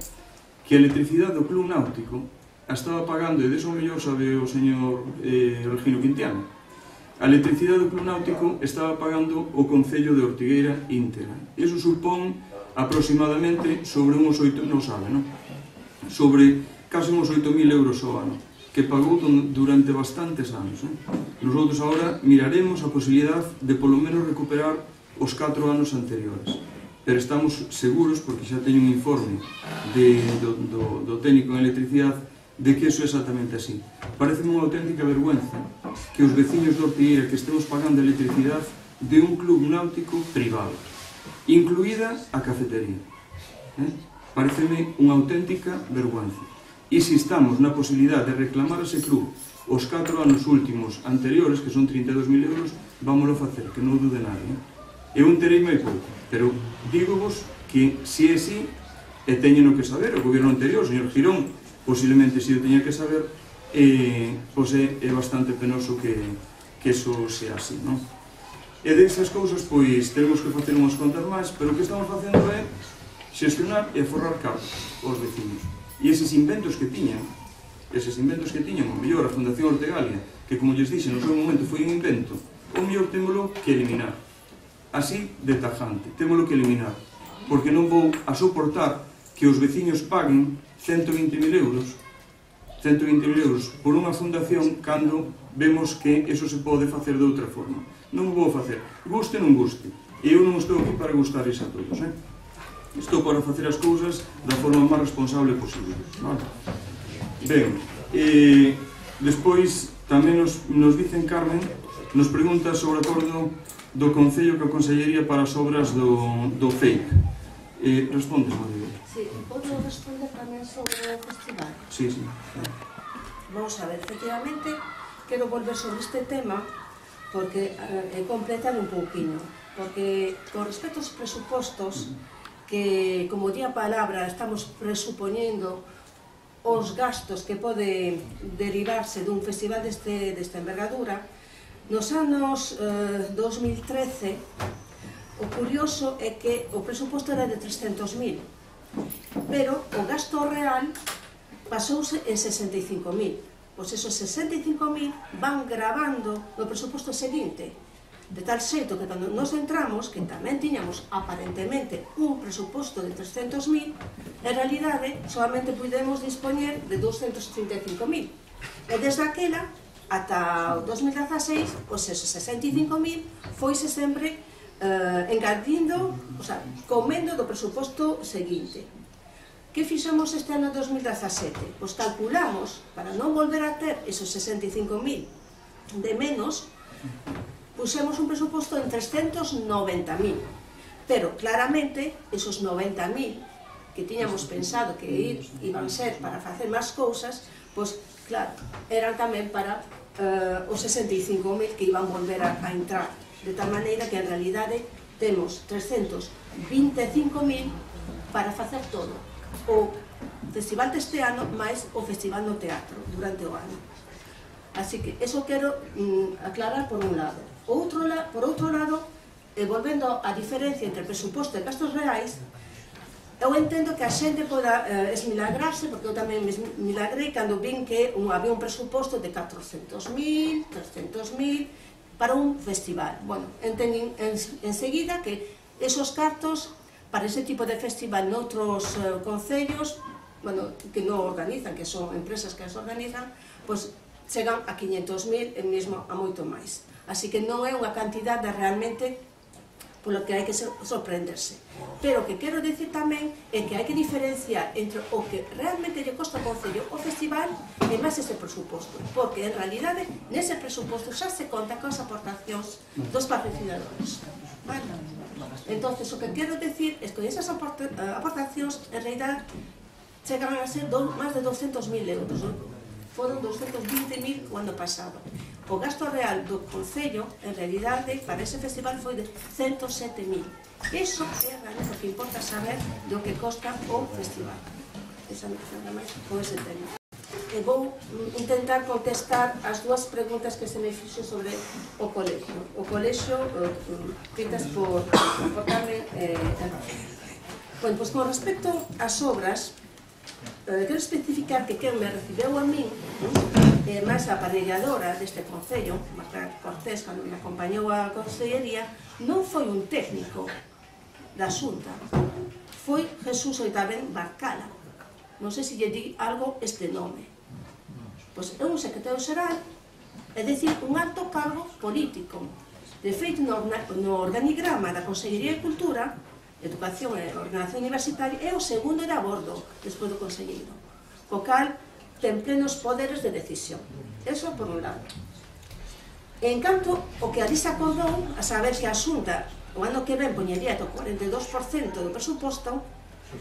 que a electricidade do Club Náutico a estaba pagando, e deso o mellor sabe o señor Regino Quintiano, a electricidade do Club Náutico estaba pagando o Concello de Ortigueira íntegra. Iso supón aproximadamente sobre uns 8, non sabe, non? Sobre casi uns 8.000 euros ao ano, que pagou durante bastantes anos. Nosotros agora miraremos a posibilidade de polo menos recuperar os 4 anos anteriores, pero estamos seguros, porque xa teño un informe do técnico en electricidade, de que iso é exactamente así. Pareceme unha auténtica vergüenza que os veciños de Ortigueira que estemos pagando a electricidade de un club náutico privado, incluída a cafetería. Pareceme unha auténtica vergüenza. E se estamos na posibilidade de reclamar ese club os 4 anos últimos anteriores, que son 32.000 euros, vámoslo facer, que non dude nadie. Eu enterei moi pouco, pero dígovos que se é así, e teñeno que saber, o goberno anterior, o señor Girón, posiblemente se o teña que saber, pois é bastante penoso que eso sea así, non? E desas cousas, pois, temos que facer unhas contas máis, pero o que estamos facendo é xestionar e forrar cargos aos vecinos. E eses inventos que tiñan, o mellor a Fundación Ortegalia, que como lles dixe no seu momento foi un invento, o mellor témolo que eliminar. Así de tajante, témolo que eliminar, porque non vou a soportar que os veciños paguen 120.000 euros por unha fundación cando vemos que eso se pode facer de outra forma. Non o vou facer, guste ou non guste, e eu non estou aquí para gustarles a todos, estou para facer as cousas da forma máis responsable posible, vale? Ben, despois tamén nos dicen, Carmen, nos pregunta sobre o acordo do Concello que a Consellería para as obras do FEIP. Respondes, Maribel. Sí, podo responder tamén sobre o festival? Sí. Vamos a ver, efectivamente, quero volver sobre este tema porque completar un pouquinho, porque con respecto aos presupostos, que, como di a palabra, estamos presupoñendo os gastos que pode derivarse dun festival desta envergadura, nos anos 2013, o curioso é que o presuposto era de 300.000, pero o gasto real pasouse en 65.000. pois esos 65.000 van gravando no presuposto seguinte, de tal xeito que cando nos entramos, que tamén tiñamos aparentemente un presuposto de 300.000, en realidade solamente pudemos dispoñer de 235.000. E desde aquela ata o 2016, pois esos 65.000 foise sempre engadindo, o sea, comendo do presuposto seguinte. Que fixemos este ano 2017? Pois calculamos, para non volver a ter esos 65.000 de menos, pusemos un presuposto en 390.000, pero claramente esos 90.000 que tiñamos pensado que iban ser para facer máis cousas, pois claro, eran tamén para os 65.000 que iban volver a entrar, de tal maneira que en realidade temos 325.000 para facer todo o festival deste ano máis o festival no teatro durante o ano. Así que eso quero aclarar por un lado. Por outro lado, volvendo á diferencia entre presuposto e gastos reais, eu entendo que a xente poda esmilagrarse, porque eu tamén me esmilagrei cando vin que había un presuposto de 400.000, 300.000 para un festival. Bueno, entendín enseguida que esos cartos para ese tipo de festival noutros concellos, bueno, que non organizan, que son empresas que as organizan, pois chegan a 500.000 e mesmo a moito máis. Así que non é unha cantidade realmente polo que hai que sorprenderse. Pero o que quero dicir tamén é que hai que diferenciar entre o que realmente lle costa ao Concello o festival e máis ese presuposto, porque en realidade nese presuposto xa se conta con as aportacións dos patrocinadores. Vale? Entón, o que quero dicir é que esas aportacións en realidade chegan a ser máis de 200.000 euros. Foron 220.000 o ano pasado. O gasto real do Concello, en realidade, para ese festival foi de 107.000. Iso é realmente o que importa saber do que costa o festival. Esa nada máis con ese tema. E vou intentar contestar as dúas preguntas que se me fixo sobre o colexio. O colexio, feitas por Carmen Bueno, pois con respecto ás obras, quero especificar que quen me recibeu a min, máis a aparelladora deste Concello, Marta Cortés, cando me acompañou a Consellería, non foi un técnico da Xunta, foi Jesús Oitaben Barcala. Non sei se lle di algo este nome. Pois é un secretario xeral, é dicir, un alto cargo político. De feito, no organigrama da Consellería de Cultura, Educación e Ordenación Universitaria, é o segundo de a bordo, despois do conselleiro, co cal ten plenos poderes de decisión. Eso por un lado. En canto o que ali se acordou, a saber que a Xunta o ano que ven poñería o 42% do presuposto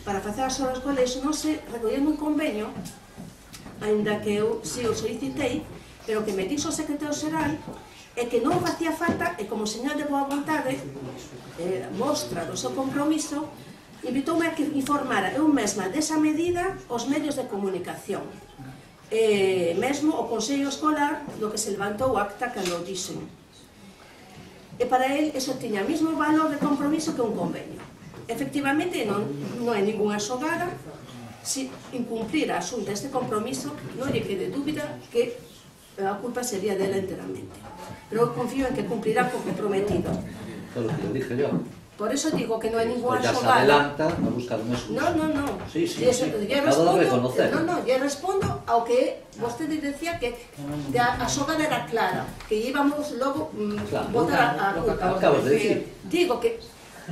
para facer as obras do colexio, non se recolleu nun convenio, ainda que eu si o solicitei, pero que me dixo o secretario xeral é que non facía falta, e como señal de boa vontade, mostra do seu compromiso, invitoume a que informara eu mesma desa medida os medios de comunicación. Mesmo o Consello Escolar, do que se levantou o acta cando o dixen. E para el, eso tiña o mesmo valor de compromiso que un convenio. Efectivamente, non é ninguna xogada. Se incumplira a Xunta este compromiso, non lle quede dúbida que a culpa sería dela enteramente. Pero confío en que cumplirá co comprometido. Todo lo que lo dije yo. Por eso digo que non hai ninguna ya xogada. se adelanta a buscar un excusa. No. Sí. Acabo de reconocer. Lle respondo ao que vostede decía que a xogada era clara, que íbamos logo botar a culpa. Acabas de decir. Digo que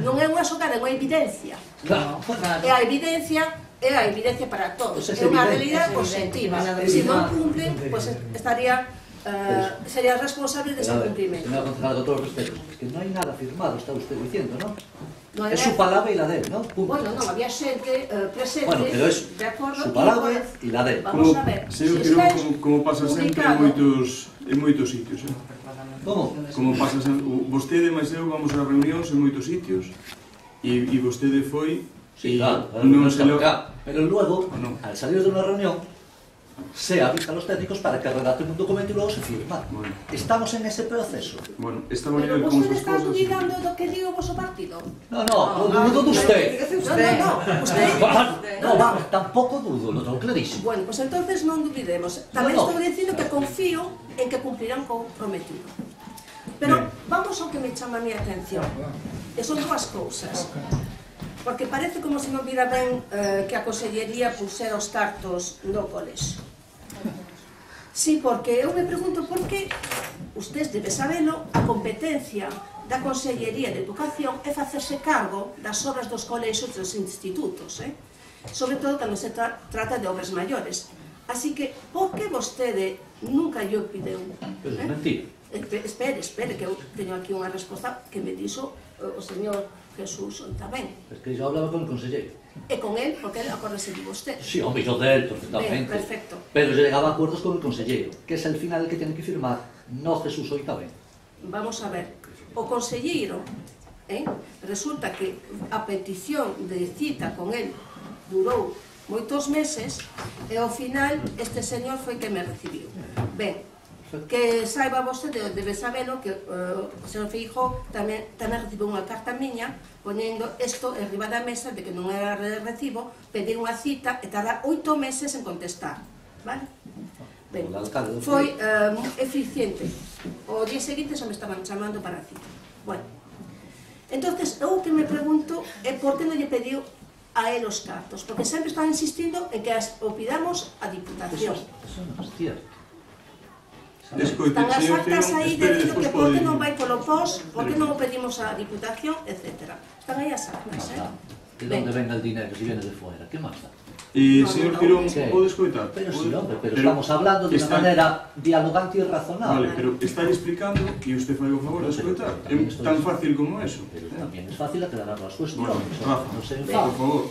non é unha xogada, é unha evidencia. E a evidencia para todos. É unha realidade positiva. Se non cumplen, sería responsable de ese cumplimiento. Señora concejala, con todos los respetos, es que no hay nada firmado, está usted diciendo, ¿no? Es su palabra y la de él, ¿no? Bueno, non, había xente presente, pero es de acordo, su palabra y la de él. Vamos a ver, se como pasa sempre en moitos sitios, Como? Como pasa sempre, vostede máis eu vamos a reunións en moitos sitios e vostede foi Sí, claro, pero luego, al salir de una reunión, se avisa a los técnicos para que redacten un documento y luego se firma. Estamos en ese proceso. Bueno, estamos pero con vostede esas está cosas. dudando do que digo o vosso partido? No, dudo de usted. No, usted No, vamos, tampouco dudo, lo tengo clarísimo. Bueno, pues entonces non dubidemos. Tamén No, no. estou dicindo que confío en que cumplirán co prometido. Pero vamos ao que me chama a mi atención. E son dúas cousas. Porque parece como se non vira ben que a Consellería pusera os cartos no colexo. Sí, porque eu me pregunto por que, usted debe sabelo, a competencia da Consellería de Educación é facerse cargo das obras dos colexos dos institutos, sobre todo cando se trata de obras maiores. Así que, por que vostede nunca lle pideu? Pero é mentira. Espere, que eu teño aquí unha resposta que me dixo o señor Jesús tamén. Es que yo hablaba con el consejero. E con él, porque él acuérdase de usted. Sí, hombre, yo de él perfectamente. Ben, perfecto. Pero yo llegaba a acuerdos con el consejero, que es el final el que tiene que firmar, no Jesús hoy tamén. Vamos a ver, o conselleiro, resulta que a petición de cita con él durou moitos meses e ao final este señor foi que me recibiu. Ben, que saiba vostede, debe sabelo, que o señor Feijóo tamén recibiu unha carta miña poñendo isto enriba da mesa de que non era de recibo, pedir unha cita e tarda 8 meses en contestar, vale? Ben, foi eficiente. O día seguinte xa me estaban chamando para a cita. Bueno, entonces eu que me pregunto é por que non lle pediu a él os cartos, porque sempre están insistindo en que o pidamos a Diputación. Eso non é cierto. Están as actas aí de dicir que por que non vai polo POS, por que non o pedimos a Diputación, etc. Están aí as actas, ¿De dónde venga el dinero si viene de fuera? ¿Qué más da? Y, señor Girón, ¿puedo escoitar? Pero sí, hombre, pero estamos hablando de una manera dialogante y razonable. Vale, pero está explicando y usted fai o favor de escoitar. É tan fácil como eso. Pero también es fácil aclarar las cuestiones. Rafa, no se por enfade. favor.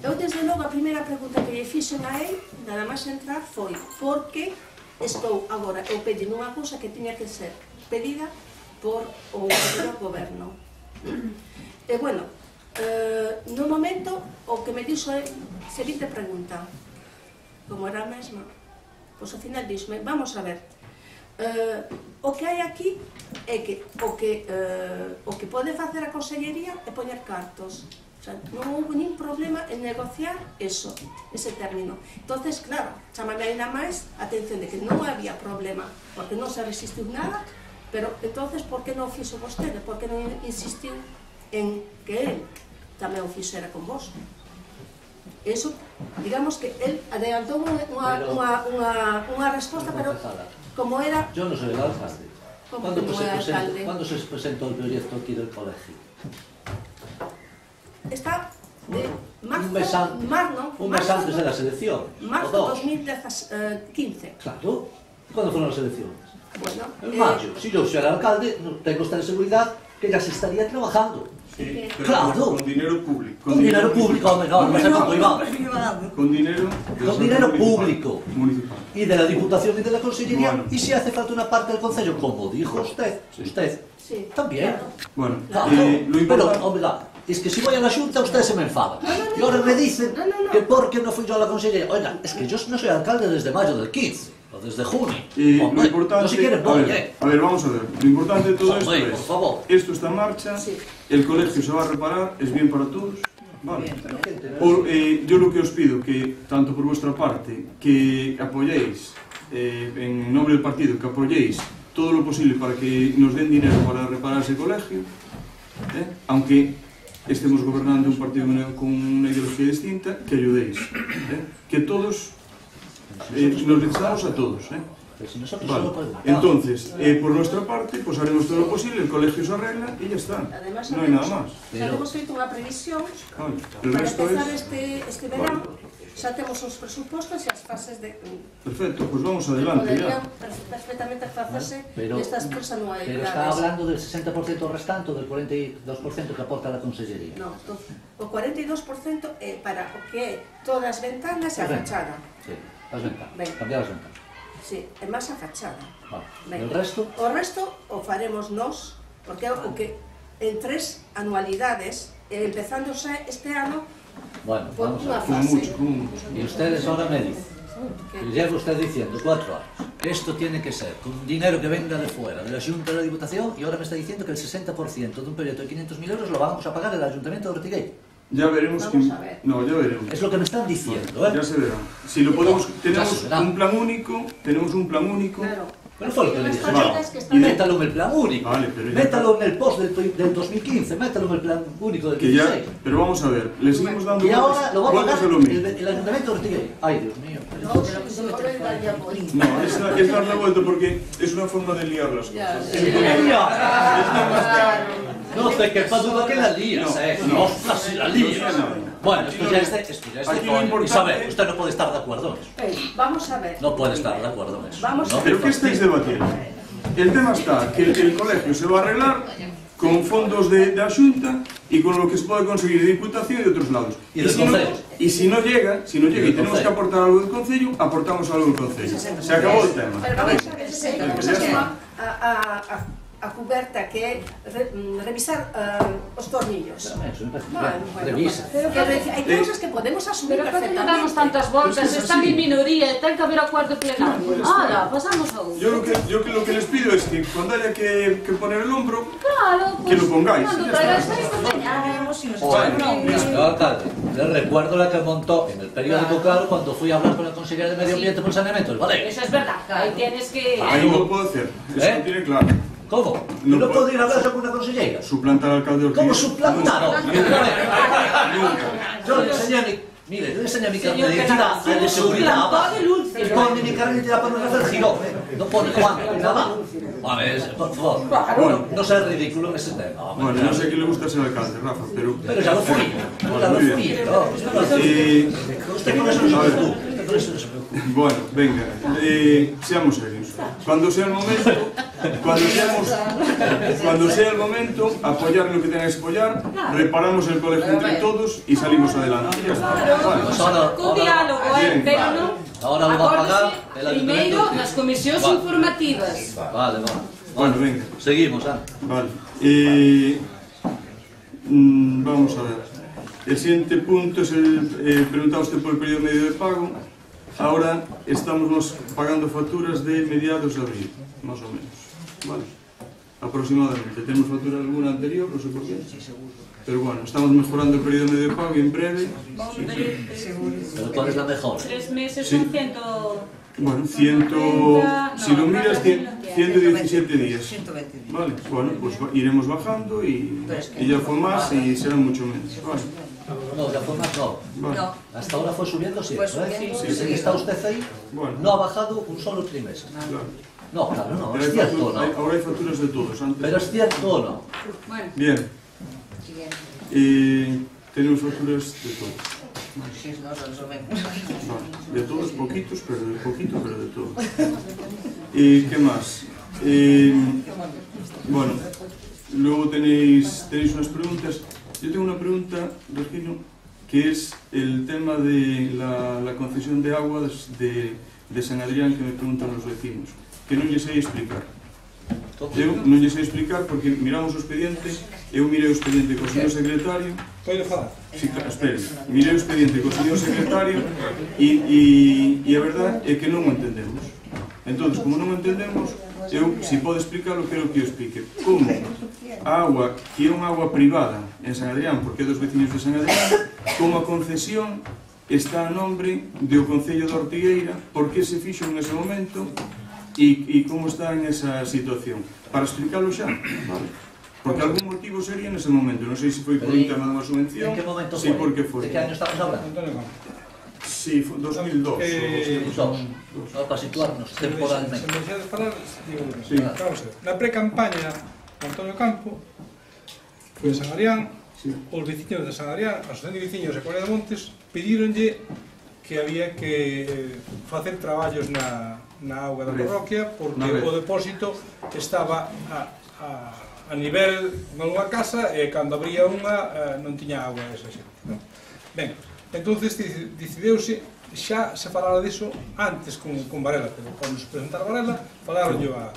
Eu, desde logo, a primeira pregunta que lle fixen a él, nada máis entrar, foi porque estou agora, eu pedi unha cousa que tiña que ser pedida por o goberno. E, bueno, no momento, o que me dixo é seguinte pregunta, como era a mesma, pois ao final dixme, vamos a ver, o que hai aquí é que o que pode facer a Consellería é poñer cartos. O sea, non houve nin problema en negociar eso, ese término. Entonces, claro, chamame ainda máis a atención de que non había problema, porque non se resistiu nada, pero entonces, por que non o fixo vostede? Por que non insistiu en que él tamén o fixera con vos? Eso, digamos que él adelantou unha resposta, pero como era... Yo no soy el alcalde. ¿Cuándo se presentó el proyecto aquí del colegio? Está de marzo, un mes antes de las elecciones. Marzo 2015. Claro. ¿Cuándo fueron las elecciones? Bueno, en mayo. Si yo soy el alcalde, no tengo esta seguridad que ya se estaría trabajando. Sí, claro. Con dinero público. Con dinero público, hombre, no va a ser con privado. Con dinero público. Municipal. Y de la Diputación y de la Consellería. Bueno. Y si hace falta una parte del Concello, como dijo usted, sí. También. Bueno, claro. Lo importante... Pero, hombre, es que si voy a la Junta, usted se me enfada. Y ahora me dicen que por qué no fui yo a la Consellería. Oiga, es que yo no soy alcalde desde mayo del 15. O desde junio. Hombre, lo importante, yo si quieren voy, a ver, vamos a ver. Lo importante de todo esto es, por favor. Esto está en marcha, el colegio se va a reparar, es bien para todos. Vale. Yo lo que os pido, que tanto por vuestra parte, que apoyéis, en nombre del partido, que apoyéis todo lo posible para que nos den dinero para reparar ese colegio, aunque estemos gobernando un partido con una ideología distinta, que ayudéis, que todos nos necesitamos a todos, vale. Entonces, por nuestra parte, pues haremos todo lo posible, el colegio se arregla y ya está. Además, no hay nada más. Hemos feito unha previsión para empezar este verano. Xa temos os presupostos e as fases de... Perfecto, pues vamos adelante ya. Podrían perfectamente facerse nestas 3 anualidades. Pero está hablando del 60% restante o del 42% que aporta la Consellería. No, o 42% é para o que é todas as ventanas e a fachada. Sí, as ventanas, cambiar as ventanas. Sí, é máis a fachada. E o resto? O resto o faremos nós, porque é o que en 3 anualidades, empezando xa este ano, bueno, vamos a ver. Y ustedes ahora me dicen, que lleva usted diciendo 4 años, que esto tiene que ser con dinero que venga de fuera, de la Junta de la Diputación, y ahora me está diciendo que el 60% de un proyecto de 500.000 euros lo vamos a pagar el Ayuntamiento de Ortigueira. Ya veremos. Vamos a ver. No, ya veremos. Es lo que me están diciendo, ¿eh? Ya se verá. Si lo podemos, Ya tenemos se verá. un plan único, Claro. Pero fue lo que le dije. Las Vale. partidas que Y están... métalo en el plan único. Vale, pero ya Métalo en el post del 2015. Métalo en el plan único del que 16. ya, pero vamos a ver, le seguimos dando Y ahora lo va a vueltas pagar a lo mismo. el Ayuntamiento de Ortigueira. Ay, Dios mío. No, es dar la vuelta porque es una forma de liar las cosas. No te quepa duda que la lías, No. Ostras, si la lías. No. Bueno, esto ya es de Aquí lo coña. importante- Isabel, usted no puede estar de acuerdo en eso. Vamos a ver. No puede estar de acuerdo en eso. Vamos a ¿no? ver. ¿Pero qué estáis debatiendo? El tema está que el colegio se va a arreglar con fondos de la Xunta y con lo que se puede conseguir de Diputación y de otros lados. Y del si no, Concello. y si no llega y tenemos Concello. que aportar algo del Concello, aportamos algo del Concello. Se acabó el tema. Pero vamos a ver, se Ya vamos está. a cuberta que é revisar os tornillos. Eso me parece bien. Bueno, Revisa. hai cousas que podemos asumir Pero que perfectamente. damos tantas voltas, Es que es están así. en minoría, ten que haber acuerdo plenario. Ahora, pasamos a uno. Yo lo que les pido es que cuando haya que poner el hombro, Claro, pues, que lo pongáis. cuando Ya traigas está. esto, Señor alcalde, le recuerdo la que montó en el periódico Claro cuando fui a hablar con la consejera de Medio Ambiente por el saneamiento, ¿vale? Eso es verdad, ahí tienes que... Ahí no lo puedo hacer. Eso ¿Eh? lo tiene claro. ¿Cómo? No ¿No puedo. puedo ir a hablar con una consejera? Suplantar al alcalde Ortigueira. ¿Cómo suplantar? Nunca. Yo le enseñé a mi... Mire, yo le enseñé a mi carnet Señor de identidad Penal, de seguridad. suplantó de Luz. Y pone mi carnet de identidad para no hacer girón. No pone Juan, nada. A ver, por favor. Bueno. No sea ridículo en ese tema. hombre. Bueno, no sé quién le gusta ser alcalde, Rafa, pero... Pero ya lo fui. Ya lo Muy bien. fui. ¿no? Usted por eso no se preocupe. Usted por eso no se preocupe. Bueno, venga, seamos serios. Cuando sea el momento, cuando sea el momento, apoyar lo que tengáis que apoyar, reparamos el colegio entre todos y salimos adelante. Ya está. Vale. Pues ahora, Con diálogo, Bien. pero no... ahora lo va a pagar el Acórdese, primeiro, Ayuntamiento. nas comisións Vale. informativas. Vale, vale. Bueno, venga. Seguimos, Ana. Vale. Vamos a ver. El siguiente punto es el preguntaba usted por el periodo medio de pago. Ahora estamos pagando facturas de mediados de abril, más o menos. Vale. Aproximadamente. Tenemos factura alguna anterior, no sé por qué. Pero bueno, estamos mejorando el periodo medio de pago y en breve. Pero ¿cuál es la mejor? 3 meses Sí. son 100... Bueno, si lo miras, 117 días. Vale, bueno, pues iremos bajando y ya fue más y será mucho menos. Vale. No, ya fue más no. Vale. Hasta ahora fue subiendo siempre. Fue subiendo, ¿eh? Sí, está usted ahí. Bueno. No ha bajado un solo trimestre. Claro. No, claro, no. Pero Es hay cierto o no. ahora hay facturas de todos. Antes. Pero es cierto o no. Bueno, Bien. Tenemos facturas de todos. Vale. De todos, poquitos, pero de todos. ¿Y qué más? Bueno, luego tenéis unas preguntas. Yo tengo una pregunta, Regino, que es el tema de la concesión de agua de San Adrián, que me preguntan los vecinos, que non lle sei explicar. Eu non lle sei explicar porque miramos o expediente, eu mirei o expediente co señor secretario. Pode falar? Sí, espere, mirei o expediente co señor secretario e a verdade é que non o entendemos. Entón, como non o entendemos, eu, se pode explicarlo, quero que o explique. Como a agua, que é unha agua privada en San Adrián, porque é dos veciños de San Adrián, como a concesión está a nombre do Concello de Ortigueira, por que se fixo en ese momento e como está en esa situación. Para explicarlo xa, vale? Porque algún motivo sería en ese momento. Non sei se foi por un tema dunha subvención, ¿En qué momento si fue? por que foi. ¿De qué año estamos hablando? Antonio Campo. Sí, foi 2002. Dos. No, para situarnos Se me temporalmente. deixades falar, digo, Sí. vamos a ver. Na pre-campaña, Antonio Campo foi a San Adrián, Sí. os veciños de San Adrián, a Asociación de Veciños de Corea de Montes, pedironlle que había que facer traballos na auga da parroquia porque o depósito estaba a nivel nunha casa e cando abría unha non tiña auga esa xente. Ben, entonces decideuse xa se falara diso antes con Varela, pero cando se presentara Varela falaronlle a...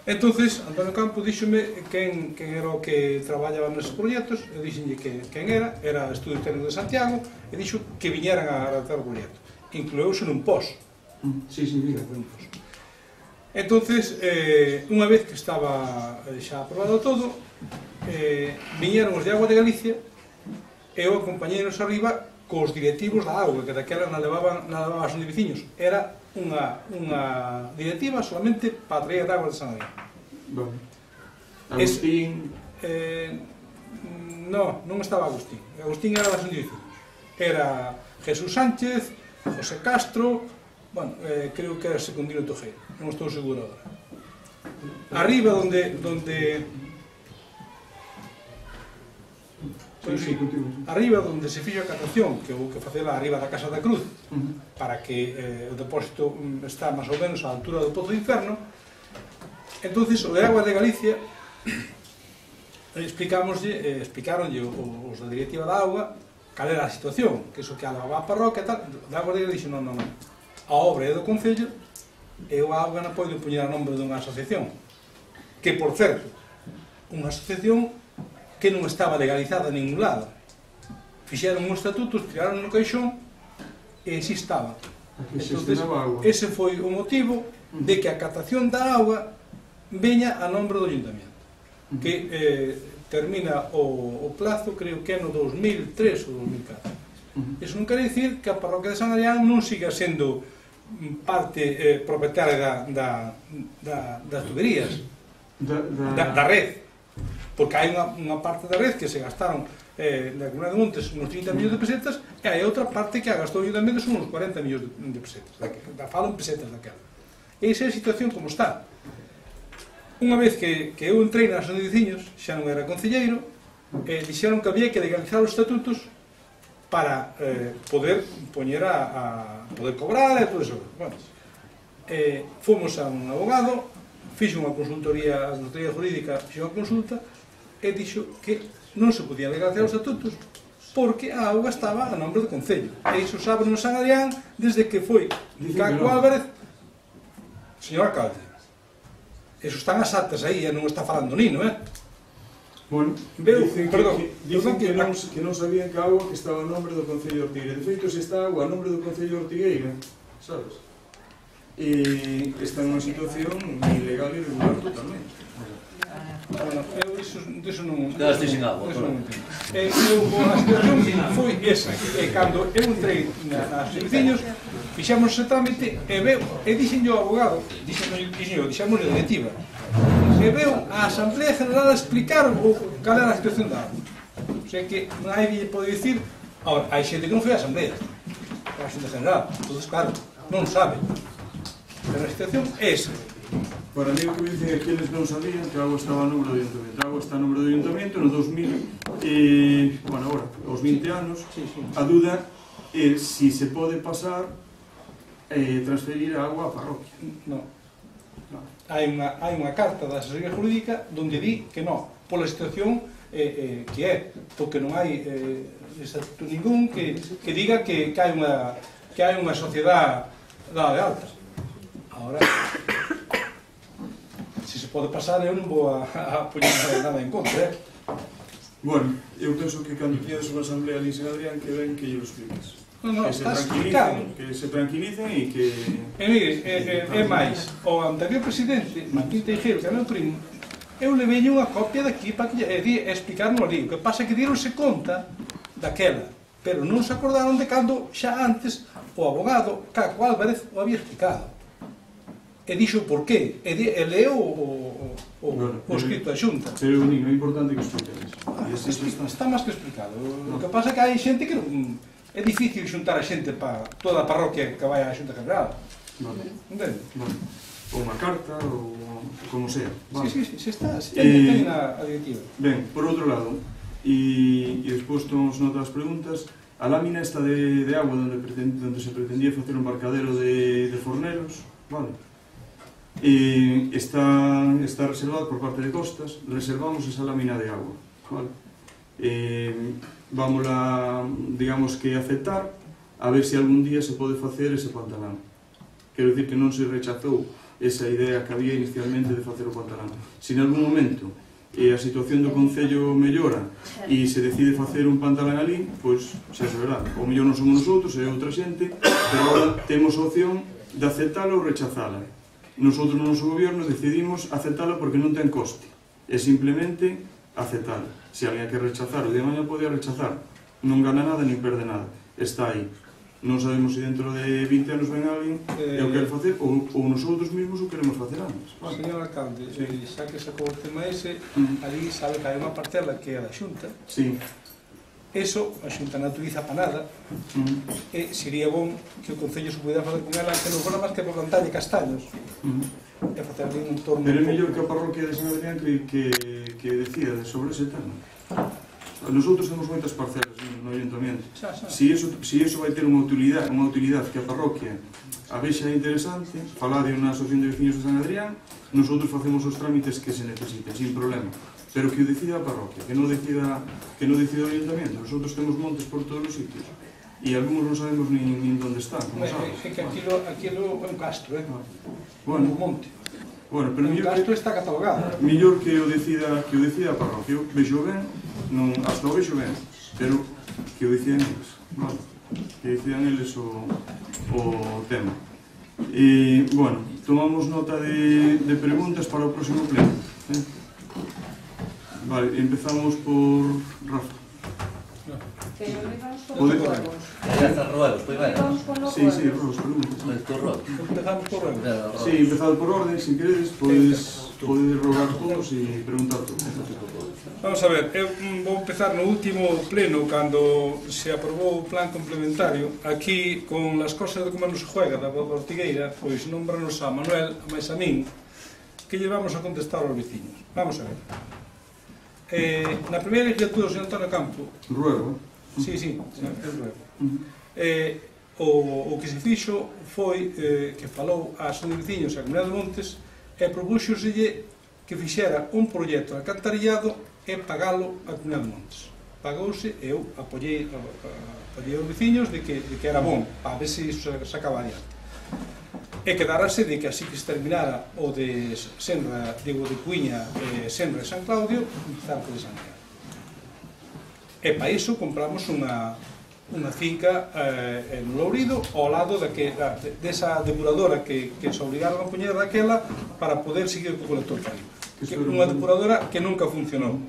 Entonces, Antonio Campo díxome quen era o que traballaba neses proxectos, e díxenlle quen era Estudio Técnico de Santiago, e dixo que viñeran a redactar o proxecto. Inclueuse nun POS. Sí, sí, sí. Entonces, unha vez que estaba xa aprobado todo, viñeron os de Agua de Galicia eu acompañeinos arriba cos directivos da auga, que daquela non levaban aos veciños. Era unha directiva solamente para a traída de agua de San Adrián. Agustín... Non estaba Agustín. Agustín era da Asociación de Veciños. Era Jesús Sánchez, José Castro, bueno, creo que era Secundino Tojeiro, non estou seguro agora. Arriba donde arriba donde se fixo a catación, que houve que facela arriba da Casa da Cruz, para que o depósito está máis ou menos á altura do Pozo do Inferno. Entonces, o de Aguas de Galicia explicaronlle os da directiva da auga cal era a situación, que iso que alababa a parroquia e tal. De Aguas de Galicia dixo, non, a obra é do Concello e a auga non pode poñer a nombre dunha asociación, que, por certo, unha asociación que non estaba legalizada en ningún lado. Fixeron un estatuto, tiraron no caixón e así estaba. Entonces, ese foi o motivo de que a catación da auga veña a nombre do Ayuntamiento, que termina o plazo, creo que é no 2003 ou 2004. Eso non quere dicir que a parroquia de San Adrián non siga sendo parte propietaria das tuberías, da red, porque hai unha parte da red que se gastaron na Comunidade de Montes uns 30 millóns de pesetas e hai outra parte que a gastou o Ayuntamiento son uns 40 millóns de pesetas, falo en pesetas daquela. Esa é a situación como está. Unha vez que eu entrei nas asociación de veciños, xa non era concelleiro, dixeron que había que legalizar os estatutos para poder poñer poder cobrar e todo eso. Bueno, fomos a un abogado, fixo unha consultoría jurídica, fixo unha consulta e dixo que non se podían legalizar os estatutos porque a auga estaba a nombre do Concello. E iso sabe no San Adrián desde que foi Caco Álvarez, señor alcalde. Eso están as actas aí, e non está falando Nino, Bueno, dicen que non sabían que a auga que estaba a nombre do Concello de Ortigueira. De feito, se está a auga a nombre do Concello de Ortigueira, sabes? E está nunha situación ilegal e irregular totalmente. Bueno, eu iso non... Quedaste sin agua. A situación foi esa, que cando eu entrei nas veciños, fixamos ese trámite e dixenlle ao abogado, dixemos a directiva, e veu a Asamblea General a explicar cal era a situación da auga. O sea que nadie pode dicir, ahora, hai xente que non foi a Asamblea, a Xunta General, entonces claro, non sabe. Pero a situación é esa. Para mí o que dicen é que eles non sabían que a auga estaba a nombre do Ayuntamiento. A auga está a nombre do Ayuntamiento no 2000 e, bueno, agora, aos 20 anos, a duda é se se pode pasar transferir a auga á parroquia. Non. Hai unha carta da asesoría jurídica onde di que non, pola situación que é, porque non hai estatuto ningún que diga que hai unha sociedade dada de altas. Agora, se se pode pasar, eu non vou a poñer nada en contra, Bueno, eu penso que cando tiñades unha asamblea ali en San Adrián que ven que lle lo expliques. Non, está explicado. Que se tranquilicen e que... mire, é máis, o anterior presidente, Martín Teijeiro, que era meu primo, eu levei unha copia daqui para que explicarnos ali. O que pasa é que dieronse conta daquela, pero non se acordaron de cando xa antes o abogado Caco Álvarez o había explicado. E dixo por qué, e leo o escrito da Xunta. Pero, Nino, é importante que expliques. Está máis que explicado. O que pasa é que hai xente que non... É difícil xuntar a xente para toda a parroquia que vai á Xunta General. Entende? Ou unha carta, ou como sea. Sí, se está, ten a directiva. Ben, por outro lado, e despois tomamos nota das preguntas, a lámina esta de agua onde se pretendía facer un embarcadero de forneros, vale? Está reservado por parte de Costas, reservamos esa lámina de agua, vale? Vamos a, digamos que aceptar, a ver se algún día se pode facer ese pantalán. Quero dicir que non se rechazou esa idea que había inicialmente de facer o pantalán. Se en algún momento a situación do Concello mellora e se decide facer un pantalán ali, pois xa se verá. O mellor non somos nosotros, é outra xente, pero agora temos a opción de aceptala ou rechazala. Nosotros no noso goberno decidimos aceptala porque non ten coste. É simplemente aceptala. Se alguén quer rechazar, o día de mañá pode rechazar. non gana nada nin perde nada. Está aí. Non sabemos se dentro de 20 anos ven alguén e o quere facer ou nosotros mesmos o queremos facer antes. Señor alcalde, xa que sacou o tema ese, ali sabe que hai unha parcela que é a da Xunta. Sí. Eso, a Xunta non utiliza para nada, e sería bom que o Concello se pudera facer con ela que non fora máis que por plantarlle castaños e facer ali un entorno... Pero é mellor que a parroquia de San Adrián que decida sobre ese tema. Nosotros temos moitas parcelas no ayuntamiento. Si eso vai ter unha utilidade que a parroquia a vexa interesante, falade unha asociación de veciños de San Adrián, nosotros facemos os trámites que se necesiten, sin problema. Pero que o decida a parroquia, que non decida o ayuntamiento. Nosotros temos montes por todos os sitios. E algúns non sabemos nin onde están, como sabes. É que aquilo é un castro, un monte. Bueno, pero o castro está catalogado. Mellor que o decida a parroquia. Eu vexo ben, hasta o vexo ben, pero que o decidan eles. Que decidan eles o tema. E, bueno, tomamos nota de preguntas para o próximo pleno. Vale, empezamos por Rafa. Pero vamos con los ruegos. Ruegos, primero. Sí, ruegos, preguntas. Empezamos por ruegos. Sí, empezado por orden, si queredes, podes rogar todos e preguntar todos. Vamos a ver, eu vou empezar no último pleno, cando se aprobou o plan complementario. Aquí, con las cosas de como non se juega da Ortigueira, pois nómbranos a Manuel, a máis a min, que lle vamos a contestar aos veciños. Vamos a ver. Na primeira legislatura do señor Antonio Campo... Ruego. Sí, é ruego. O que se fixo foi que falou a Asociación de Veciños e a Comunidade de Montes e propúxoselle que fixera un proxecto de alcantarillado e pagalo a Comunidade de Montes. Pagouse e eu apoiei aos veciños de que era bon, para ver se iso se acaba adiante. E quedarase de que así que se terminara o de Senra, digo, de Cuiña, Senra e San Claudio, empezar por de San Adrián. E para iso compramos unha finca no Lourido ao lado desa depuradora que se obrigaron a poñer daquela para poder seguir co colector para arriba. Unha depuradora que nunca funcionou.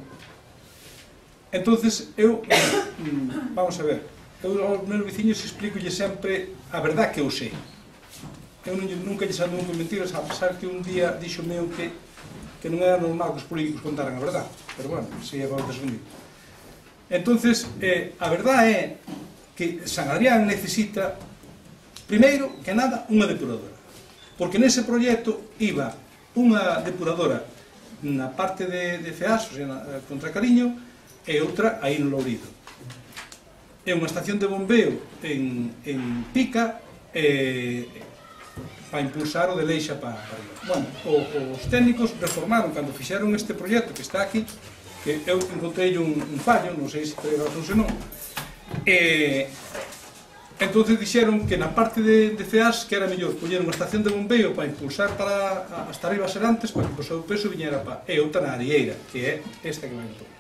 Entonces, vamos a ver, eu aos meus veciños explicolle sempre a verdad que eu sei. Eu nunca lles ando con mentiras, a pesar que un día dixo meu que non era normal que os políticos contaran a verdad, pero bueno, se é para o desunido. Entonces, a verdade é que San Adrián necesita, primeiro que nada, unha depuradora. Porque nese proxecto iba unha depuradora na parte de Feas, o sea, contra Cariño, e outra aí no Lourido. É unha estación de bombeo en Pica para impulsar o de Leixa para arriba. Bueno, os técnicos reformaron cando fixeron este proxecto que está aquí, que eu encontrei un fallo, non sei se teria razón se non, entonces dixeron que na parte de Feas que era mellor poñer unha estación de bombeo para impulsar para hasta arriba Serantes para que o seu peso viñera para e outra na Arieira, que é esta que vai entón.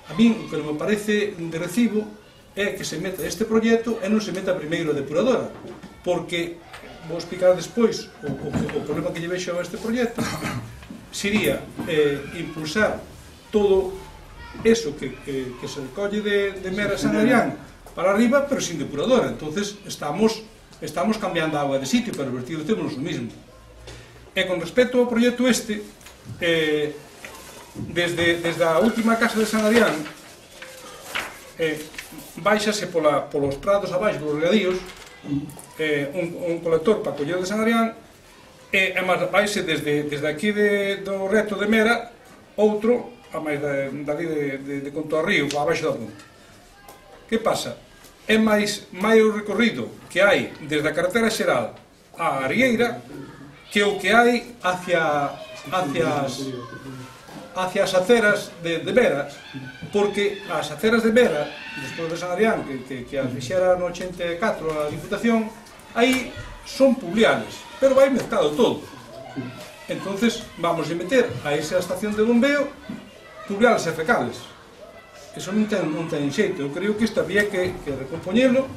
A min o que non me parece de recibo é que se meta este proxecto e non se meta primeiro a depuradora, porque vou explicar despois o problema que lle vexo a este proxecto sería impulsar todo eso que se recolle de Mera San Adrián para arriba, pero sin depuradora. Entonces estamos cambiando a agua de sitio, pero vertido temos o mismo. E con respecto ao proxecto este, desde a última casa de San Adrián baixase polos prados abaixo, polos regadíos, un colector para coller de San Adrián, e vaise desde aquí do reto de Mera outro a máis dali de Conto a Río, para abaixo da ponte. Que pasa? É máis o recorrido que hai desde a carretera xeral a Arieira que o que hai hacia as aceras de Vera, porque as aceras de Vera, despois de San Adrián, que as fixera no 84 a Diputación, aí son publiales, pero vai mezclado todo. Entonces vamos a meter a esa estación de bombeo pluviales e fecales. Eso non ten xeito. Eu creo que isto había que recompoñelo.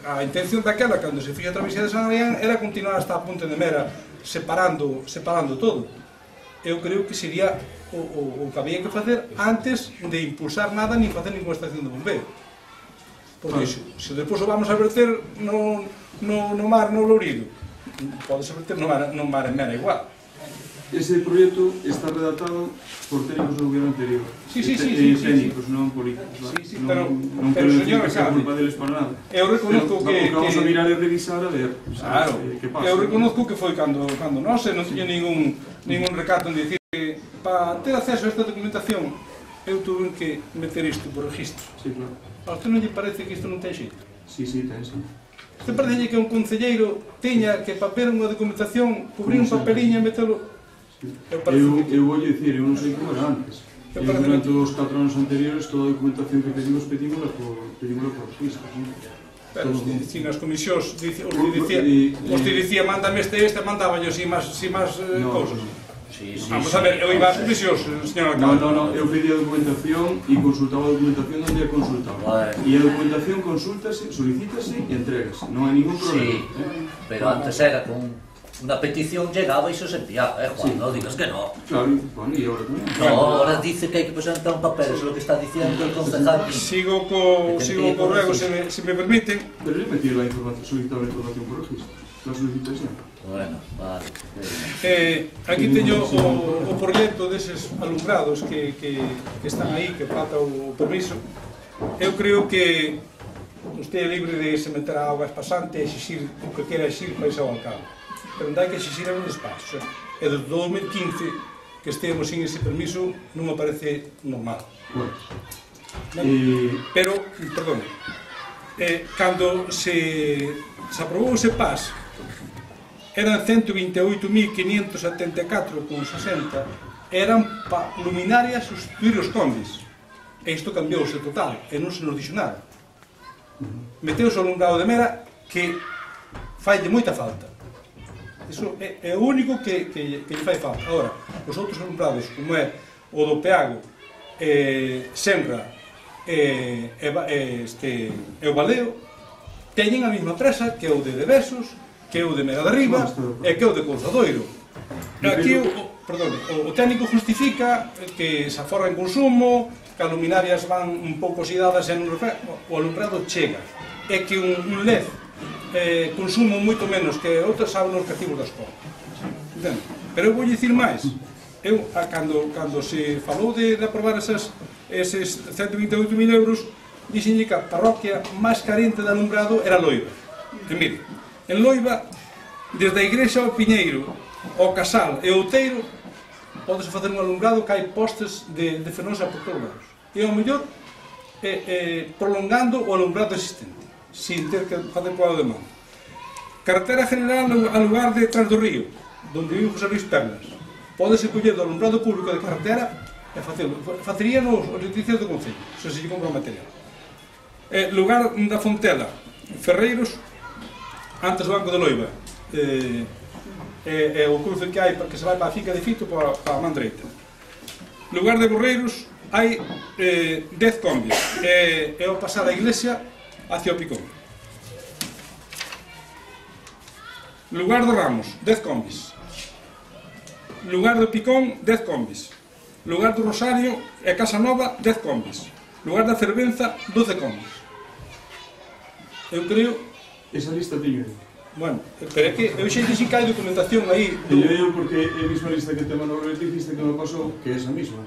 A intención daquela, cando se fixa a travesía de San Adrián, era continuar hasta a Ponte de Mera separando todo. eu creo que sería o que había que facer antes de impulsar nada ni facer ninguna estación de bombeo. Porque se depois o vamos a verter no mar, no Lourido, podese verter no mar en Mera igual. Ese proxecto está redactado por técnicos do goberno anterior. Sí, técnicos, non políticos. Non quero dicir que sea culpa deles para nada. Eu reconozco que vamos a mirar e revisar a ver que pasa. Eu reconozco que foi cando nós non tiña ningún recato en dicir que para ter acceso a esta documentación eu tuve que meter isto por registro. Sí, claro. A usted non lle parece que isto non ten xeito? Sí, ten, sí. Usted parece que un concelleiro teña que papel unha documentación, cubrir un papeliño e metelo... Eu vou dicir, eu non sei como era antes. Durante os 4 anos anteriores toda a documentación que pedimos por registro. Pero si nas comisións os dicía mándame este, mandaba yo sin máis cousas. Vamos a ver, eu iba ás comisións, señor alcalde. Non, eu pedía a documentación e consultaba a documentación onde a consultaba. E a documentación consultase, solicítase e entregase. Non hai ningún problema. Pero antes era con... Una petición llegaba y se os enviaba, Juan, no digas que no. Claro, Juan, y ahora también. No, ahora dice que hay que presentar un papel, es lo que está diciendo el concejal. Sigo correo, si me permiten. Pero yo metí la información, solicitar la información por registro, la solicitación. Bueno, vale. Aquí teño o proxecto deses alumbrados que están aí, que falta o permiso. Eu creo que usted é libre de se meter a augas pasante e exixir o que quera exixir para ese ao alcalde. Pero non hai que exixir un despacho. E desde 2015 que estemos sin ese permiso non me parece normal. Pero, perdón, cando se aprobou ese PAS eran 128.574,60 eran para luminarias sustituir os combis. E isto cambiouse total e non se nos dixo nada. Meteuse o alumbrado de Mera que fai de moita falta. Iso é o único que lle fai falta. Agora, os outros alumbrados, como é o do Peago, Senra e o Valeo, teñen a mesma presa que o de Devesos, que o de Mera de Riba e que o de Cousadoiro. Aquí o técnico justifica que se aforra en consumo, que as luminarias van un pouco oxidadas e o alumbrado chega. É que un LED consumo moito menos que outros saben os castigos da escola. Pero eu vou dicir máis. Eu, cando se falou de aprobar eses 128.000 euros, dixenlle que a parroquia máis carente de alumbrado era Loiba. E mire, en Loiba, desde a igrexa ao Piñeiro, ao Casal e ao Outeiro, podese facer un alumbrado que hai postes de fenosa por todos lados. E ao mellor, prolongando o alumbrado existente, sin ter que facer cuadro de mão. Carretera general ao lugar de Tras do Río, onde vive José Luis Pernas. Pódese coller do alumbrado público de carretera e facelo. Facerían os electricistas do Concello, se lle compra o material. Lugar da Fontela, Ferreiros, antes do Banco de Loiba. O cruce que hai que se vai para a finca de Fito para a man dereita. Lugar de Borreiros hai 10 combis. É ao pasar a iglesia hacia o Picón. Lugar de Ramos, 10 combis. Lugar do Picón, 10 combis. Lugar do Rosario e Casa Nova, 10 combis. Lugar da Cervenza, 12 combis. Eu creo... Esa lista tiño. Bueno, pero é que eu xe dixen que hai documentación aí... Eu porque é a mesma lista que tema no electricista que me pasou, que é esa mesma.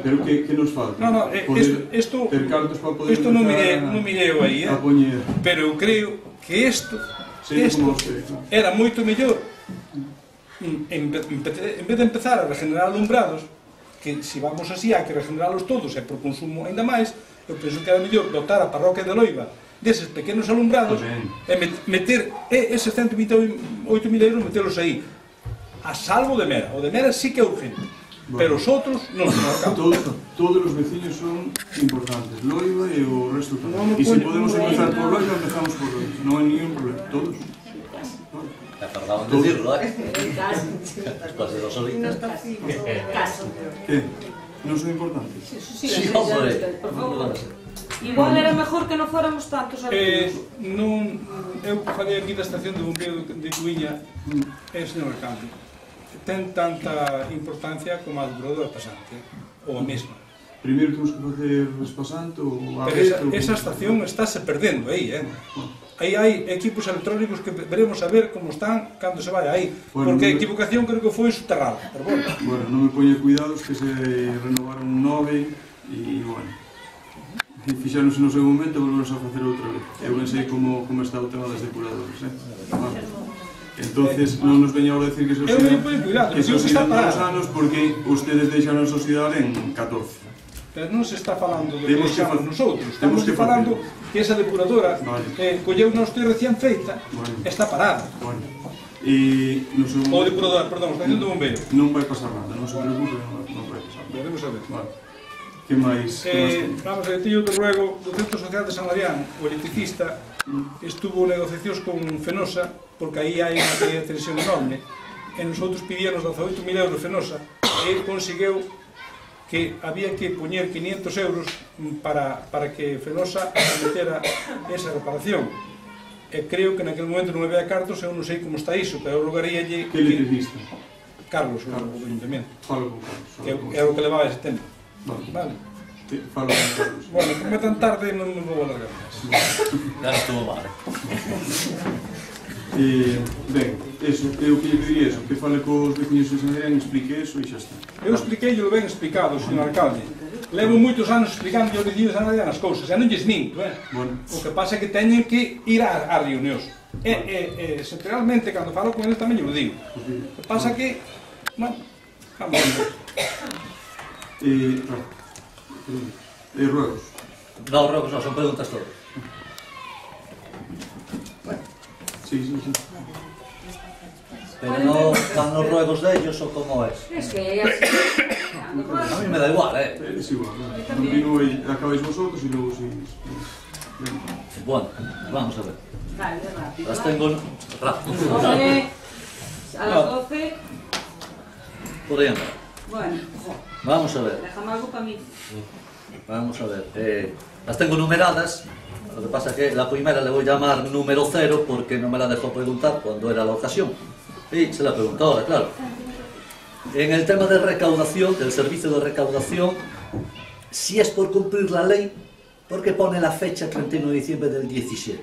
Pero que nos falta? Non, isto non mirei eu aí, pero eu creo que isto era moito mellor en vez de empezar a regenerar alumbrados, que se vamos así hai que regeneralos todos e por consumo ainda máis, eu penso que era mellor dotar a parroquia de Loiba deses pequenos alumbrados e meter eses 128.000 euros, metelos aí a salvo de Mera. O de Mera sí que é urgente, pero os outros non son alcanzan. Todos os veciños son importantes, Loiba e o resto tamén. E se podemos empezar por Loiba, empezamos por Loiba, non hai ningún problema, todos. Te acordaban de decirlo, después de dos solitas. Non son importantes? Sí, hombre, por favor. Igual era mejor que non fóramos tantos alumnos. Eu falei aquí da estación de bombeo de Cuiña, é o señor alcalde. ten tanta importancia como a depuradora pasante, ou a mesma. Primeiro temos que facer despasante ou a Pero esa estación estáse perdendo aí, Aí hai equipos electrónicos que veremos a ver como están cando se vai aí, porque a equivocación creo que foi soterrada, pero bueno. Bueno, non me poña cuidados que se renovaron 9 e, bueno, fixáronse no seu momento e volvemos a facer outra vez. Eu non sei como está o tema das depuradores, Entonces, non nos veña ahora a decir que se oxidan 2 anos porque ustedes deixaron a oxidar en 14. Pero non se está falando de que deixamos nosotros, estamos falando que esa depuradora colleu non este recién feita, está parada. O depurador, perdón, estación do bombeiro. Non vai pasar nada, non se preocupe, non vai pasar nada. Veremos a ver. Que máis? Vamos a ver, tío de Ruego, do Centro Social de San Adrián, o electricista, estuvo negociacións con Fenosa, porque aí hai unha caída de tensión enorme, e nosotros pidíamos 18.000 euros Fenosa, e conseguiu que había que poñer 500 euros para que Fenosa metera esa reparación. E creo que naquele momento non había cartos, eu non sei como está iso, pero eu rogaríalle... Que electricista? Carlos, o ayuntamento. Falo con Carlos. Que é o que levaba ese tempo. Vale. Falo con Carlos. Bueno, como é tan tarde, non me vou alargar máis. Ya estuvo mal. Ben, eso, eu que lle pediría eso, que fale cos veciños de San Adrián, explique eso e xa está. Eu expliqueillo ben explicado, señor alcalde. Levo moitos anos explicando aos veciños de San Adrián as cousas, e non lles minto, O que pasa é que teñen que ir a reunións. E realmente, cando falo con eles tamén lle lo digo. O que pasa que, bueno, vamos a ver. Ruegos. No, ruegos no, son preguntas todas. Sí. Pero no van los ruegos de ellos o cómo es. Es que así. A mí me da igual, Es igual, continúe, acabáis vosotros y luego sí. Bueno, vamos a ver. Vale, rápido. Las tengo rápido. A las 12. Podrían ver. Bueno, vamos a ver. déjame algo para mí. Vamos a ver. Las tengo numeradas. Lo que pasa es que la primera le voy a llamar número 0 porque no me la dejó preguntar cuando era la ocasión. Y se la preguntó ahora, claro. En el tema de recaudación, del servicio de recaudación, si es por cumplir la ley, ¿por qué pone la fecha 31 de diciembre del 17?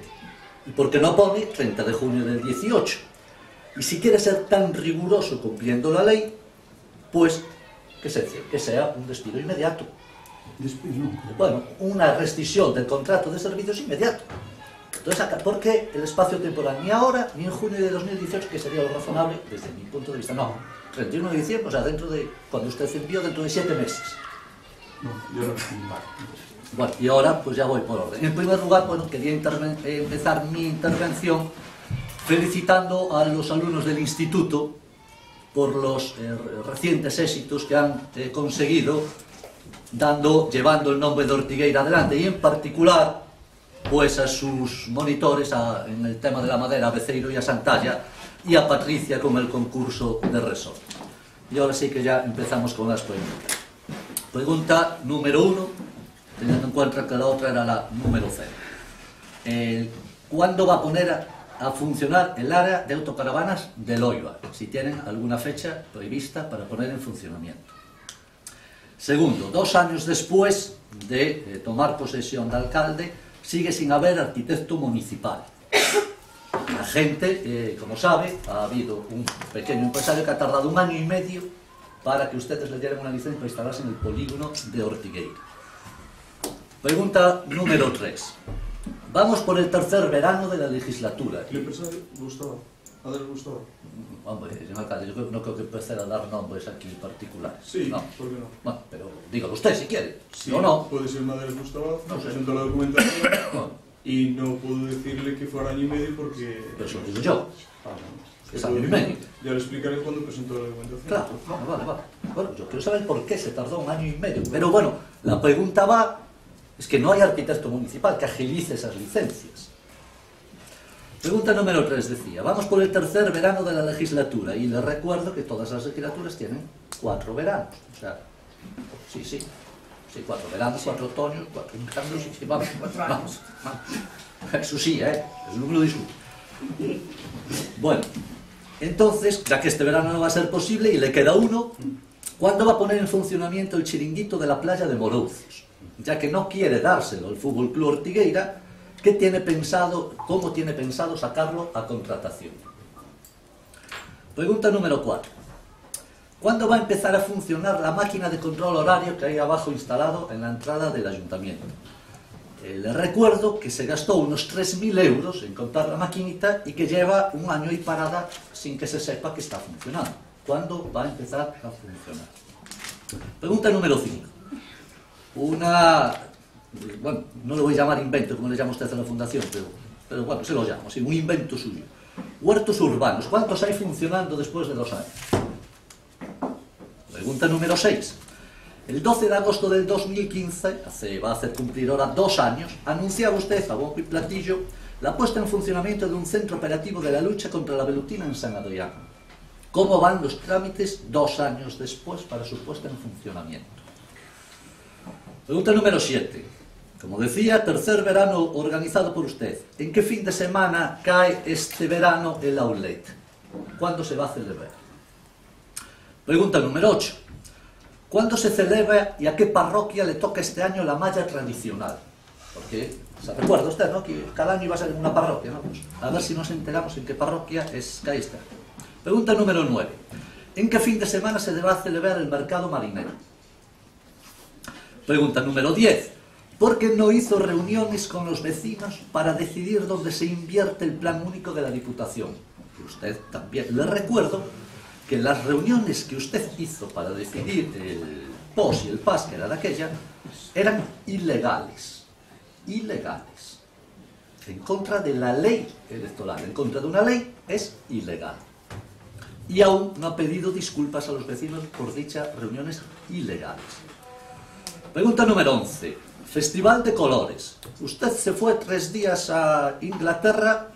¿Y por qué no pone 30 de junio del 18? Y si quiere ser tan riguroso cumpliendo la ley, pues que sea un despido inmediato. ¿Despido? Bueno, una rescisión del contrato de servicios inmediato. Entonces, ¿por qué el espacio temporal? Ni ahora, ni en junio de 2018, que sería lo razonable desde mi punto de vista. No, 31 de diciembre, o sea, dentro de, cuando usted envió, dentro de 7 meses. No, yo no. Bueno, y ahora pues ya voy por orden. En primer lugar, bueno, quería empezar mi intervención felicitando a los alumnos del instituto por los recientes éxitos que han conseguido llevando el nombre de Ortigueira adelante, y en particular pues a sus monitores en el tema de la madera, a Beceiro y a Santalla, y a Patricia con el concurso de resorte. Y ahora sí que ya empezamos con las preguntas. Pregunta número 1, teniendo en cuenta que la otra era la número 0. ¿Cuándo va a poner a funcionar el área de autocaravanas de Loiva? Si tienen alguna fecha prevista para poner en funcionamiento. Segundo, 2 años después de tomar posesión de alcalde, sigue sin haber arquitecto municipal. La gente, como sabe, ha habido un pequeño empresario que ha tardado 1 año y medio para que ustedes le dieran una licencia para instalarse en el polígono de Ortigueira. Pregunta número 3. Vamos por el tercer verano de la legislatura. ¿El empresario Gustavo? ¿Adel Gustavo? Hombre, señor alcalde, yo no creo que empezar a dar nombres aquí particulares. Sí, no. ¿por qué no? Bueno, pero dígalo usted si quiere. Sí, o no. Puede ser Adel Gustavo, no sé. presentó la documentación y no puedo decirle que fue 1 año y medio porque... Pero eso lo digo yo. Es 1 año y medio. Ya le explicaré cuándo presentó la documentación. Claro, vale. Bueno, yo quiero saber por qué se tardó 1 año y medio. Pero bueno, la pregunta va, es que no hay arquitecto municipal que agilice esas licencias. Pregunta número 3 decía, vamos por el tercer verano de la legislatura, y les recuerdo que todas las legislaturas tienen 4 veranos. O sea, sí, 4 veranos, 4 otoños, 4 invernos, sí, vamos. Eso sí, es un número discutido. Bueno, Entonces, ya que este verano no va a ser posible y le queda uno, ¿cuándo va a poner en funcionamiento el chiringuito de la playa de Moroucios? Ya que no quiere dárselo al Fútbol Club Ortigueira, ¿cómo tiene pensado sacarlo a contratación? Pregunta número 4. ¿Cuándo va a empezar a funcionar la máquina de control horario que hay abajo instalado en la entrada del ayuntamiento? Les recuerdo que se gastó unos 3.000 euros en comprar la maquinita y que lleva un año ahí parada sin que se sepa que está funcionando. ¿Cuándo va a empezar a funcionar? Pregunta número 5. Bueno, no lo voy a llamar invento, como le llama usted a la fundación, pero bueno, se lo llamo, sí, un invento suyo. Huertos urbanos, ¿cuántos hay funcionando después de 2 años? Pregunta número 6. El 12 de agosto del 2015, va a hacer cumplir ahora 2 años, anunciaba usted a bombo y platillo la puesta en funcionamiento de un centro operativo de la lucha contra la velutina en San Adrián. ¿Cómo van los trámites 2 años después para su puesta en funcionamiento? Pregunta número 7. Como decía, tercer verano organizado por usted. ¿En qué fin de semana cae este verano el outlet? ¿Cuándo se va a celebrar? Pregunta número 8. ¿Cuándo se celebra y a qué parroquia le toca este año la malla tradicional? Porque se recuerda usted, ¿no?, que cada año iba a ser en una parroquia, ¿no? Pues a ver si nos enteramos en qué parroquia cae este año. Pregunta número 9. ¿En qué fin de semana se va a celebrar el mercado marinero? Pregunta número 10. ¿Por qué no hizo reuniones con los vecinos para decidir dónde se invierte el plan único de la Diputación? Usted también. Le recuerdo que las reuniones que usted hizo para decidir el POS y el PAS, que era de aquella, eran ilegales. Ilegales. En contra de la ley electoral. En contra de una ley es ilegal. Y aún no ha pedido disculpas a los vecinos por dichas reuniones ilegales. Pregunta número 11. Festival de colores. Usted se fue 3 días a Inglaterra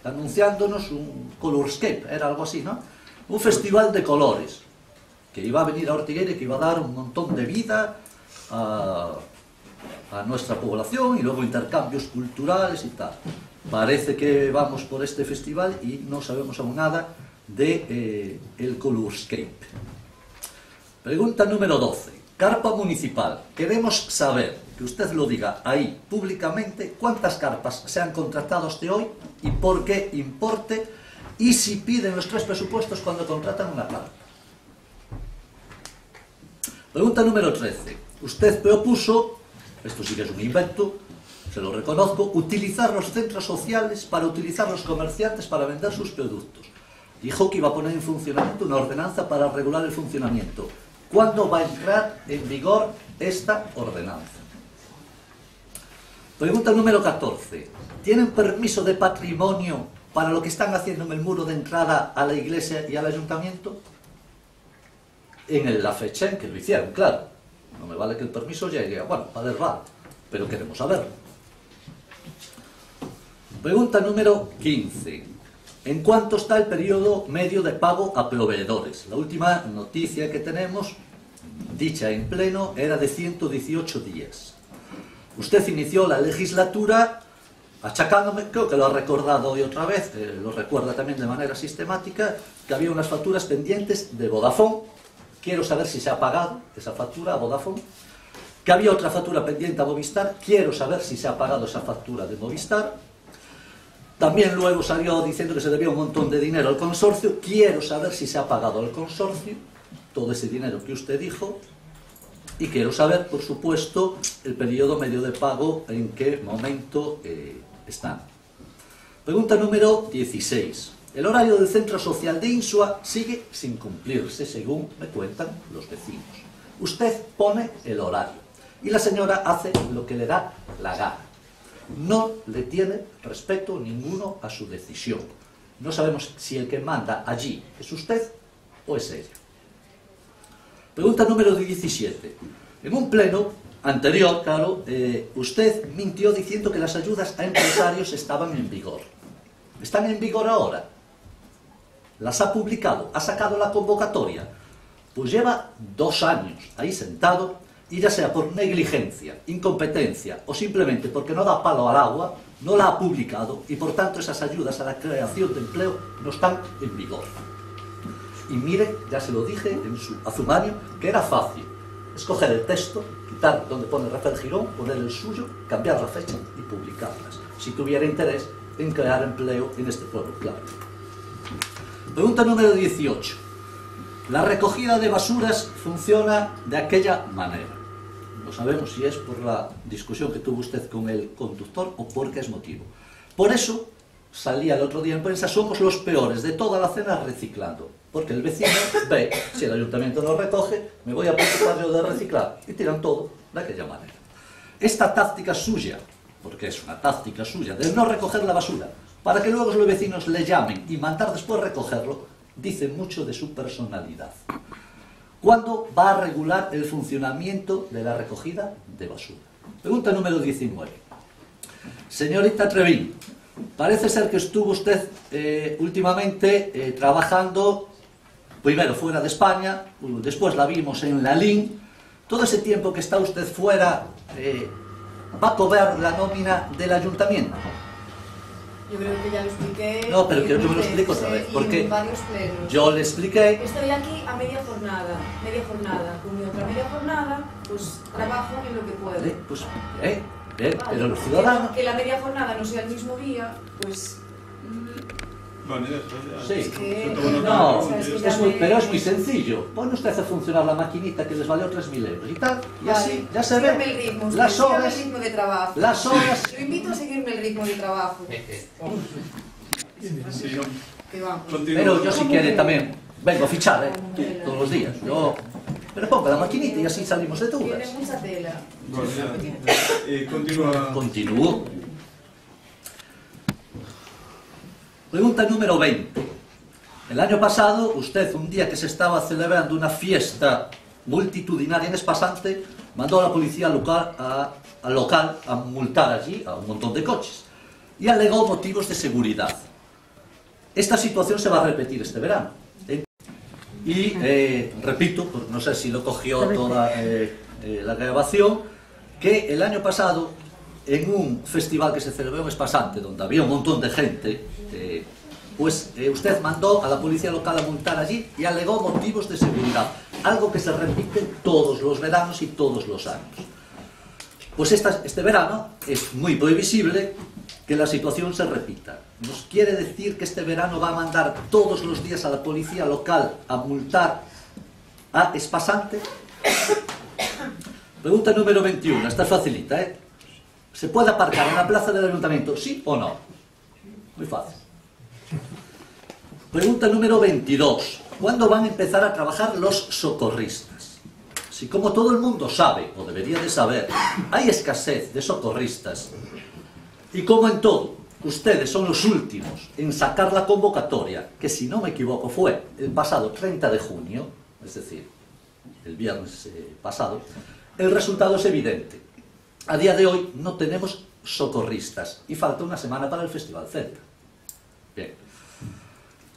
anunciándonos un Colorscape, era algo así, ¿no? Un festival de colores que iba a venir a Ortigueira y que iba a dar un montón de vida a nuestra población y luego intercambios culturales y tal. Parece que vamos por este festival y no sabemos aún nada de el Colorscape. Pregunta número 12. Carpa municipal. Queremos saber, que usted lo diga ahí públicamente, cuántas carpas se han contratado hasta hoy y por qué importe, y si piden los 3 presupuestos cuando contratan una carpa. Pregunta número 13. Usted propuso, esto sí que es un invento, se lo reconozco, utilizar los centros sociales para utilizar los comerciantes para vender sus productos. Dijo que iba a poner en funcionamiento una ordenanza para regular el funcionamiento. ¿Cuándo va a entrar en vigor esta ordenanza? Pregunta número 14. ¿Tienen permiso de patrimonio para lo que están haciendo en el muro de entrada a la iglesia y al ayuntamiento? En la fecha en que lo hicieron, claro. No me vale que el permiso llegue, bueno, para vale, pero queremos saberlo. Pregunta número 15. ¿En cuánto está el periodo medio de pago a proveedores? La última noticia que tenemos, dicha en pleno, era de 118 días. Usted inició la legislatura achacándome, creo que lo ha recordado hoy otra vez, lo recuerda también de manera sistemática, que había unas facturas pendientes de Vodafone. Quiero saber si se ha pagado esa factura a Vodafone. Que había otra factura pendiente a Movistar. Quiero saber si se ha pagado esa factura de Movistar. También luego salió diciendo que se debía un montón de dinero al consorcio. Quiero saber si se ha pagado al consorcio todo ese dinero que usted dijo. Y quiero saber, por supuesto, el periodo medio de pago, en qué momento están. Pregunta número 16. El horario del Centro Social de Insua sigue sin cumplirse, según me cuentan los vecinos. Usted pone el horario y la señora hace lo que le da la gana. No le tiene respeto ninguno a su decisión. No sabemos si el que manda allí es usted o es ella. Pregunta número 17. En un pleno anterior, claro, usted mintió diciendo que las ayudas a empresarios estaban en vigor. ¿Están en vigor ahora? ¿Las ha publicado? ¿Ha sacado la convocatoria? Pues lleva 2 años ahí sentado y ya sea por negligencia, incompetencia o simplemente porque no da palo al agua, no la ha publicado y por tanto esas ayudas a la creación de empleo no están en vigor. Y mire, ya se lo dije en su azumario, que era fácil. Escoger el texto, quitar donde pone Rafael Girón, poner el suyo, cambiar la fecha y publicarlas. Si tuviera interés en crear empleo en este pueblo, claro. Pregunta número 18. La recogida de basuras funciona de aquella manera. No sabemos si es por la discusión que tuvo usted con el conductor o por qué es motivo. Por eso salía el otro día en prensa, somos los peores de toda la cena reciclando. Porque el vecino ve, si el ayuntamiento no recoge, me voy a preocupar yo de reciclar. Y tiran todo de aquella manera. Esta táctica suya, porque es una táctica suya, de no recoger la basura, para que luego los vecinos le llamen y mandar después recogerlo, dice mucho de su personalidad. ¿Cuándo va a regular el funcionamiento de la recogida de basura? Pregunta número 19. Señorita Trevín, parece ser que estuvo usted últimamente trabajando, primero fuera de España, después la vimos en Lalín. Todo ese tiempo que está usted fuera, ¿va a cobrar la nómina del ayuntamiento? Yo creo que ya lo expliqué. No, pero quiero que me lo explique otra vez, porque en varios plenos. yo le expliqué. Estoy aquí a media jornada. Con mi otra media jornada, pues trabajo en lo que puedo. Pues, vale, pero los ciudadanos... Que la media jornada no sea el mismo día, pues... Vale, ya. Sí, es que, no, pero es muy sencillo. Pone usted a funcionar la maquinita que les valió 3.000 euros y tal, y vale, así ya se ve el ritmo, las horas, el ritmo de trabajo. las horas. Lo invito a seguirme el ritmo de trabajo. Sí, Que vamos. Pero yo si quiere también vengo a fichar, todos los días. Yo pero ponga la maquinita y así salimos de dudas. Tiene mucha tela. Vale, continúa. Continúo. Pregunta número 20. El año pasado, usted, un día que se estaba celebrando una fiesta multitudinaria en Espasante, mandó a la policía local a multar allí a un montón de coches y alegó motivos de seguridad. Esta situación se va a repetir este verano. Y repito, porque no sé si lo cogió toda la grabación, que el año pasado, en un festival que se celebró en Espasante, donde había un montón de gente, usted mandó a la policía local a multar allí y alegó motivos de seguridad, algo que se repite todos los veranos y todos los años. Pues este verano es muy previsible que la situación se repita. ¿Nos quiere decir que este verano va a mandar todos los días a la policía local a multar a Espasante? Pregunta número 21, esta facilita, ¿eh? ¿Se puede aparcar en la plaza del ayuntamiento, sí o no? Muy fácil. Pregunta número 22. ¿Cuándo van a empezar a trabajar los socorristas? Si como todo el mundo sabe, o debería de saber, hay escasez de socorristas, y como en todo, ustedes son los últimos en sacar la convocatoria, que si no me equivoco fue el pasado 30 de junio, es decir, el viernes pasado, el resultado es evidente. A día de hoy no tenemos socorristas y falta una semana para el Festival Celta. Bien.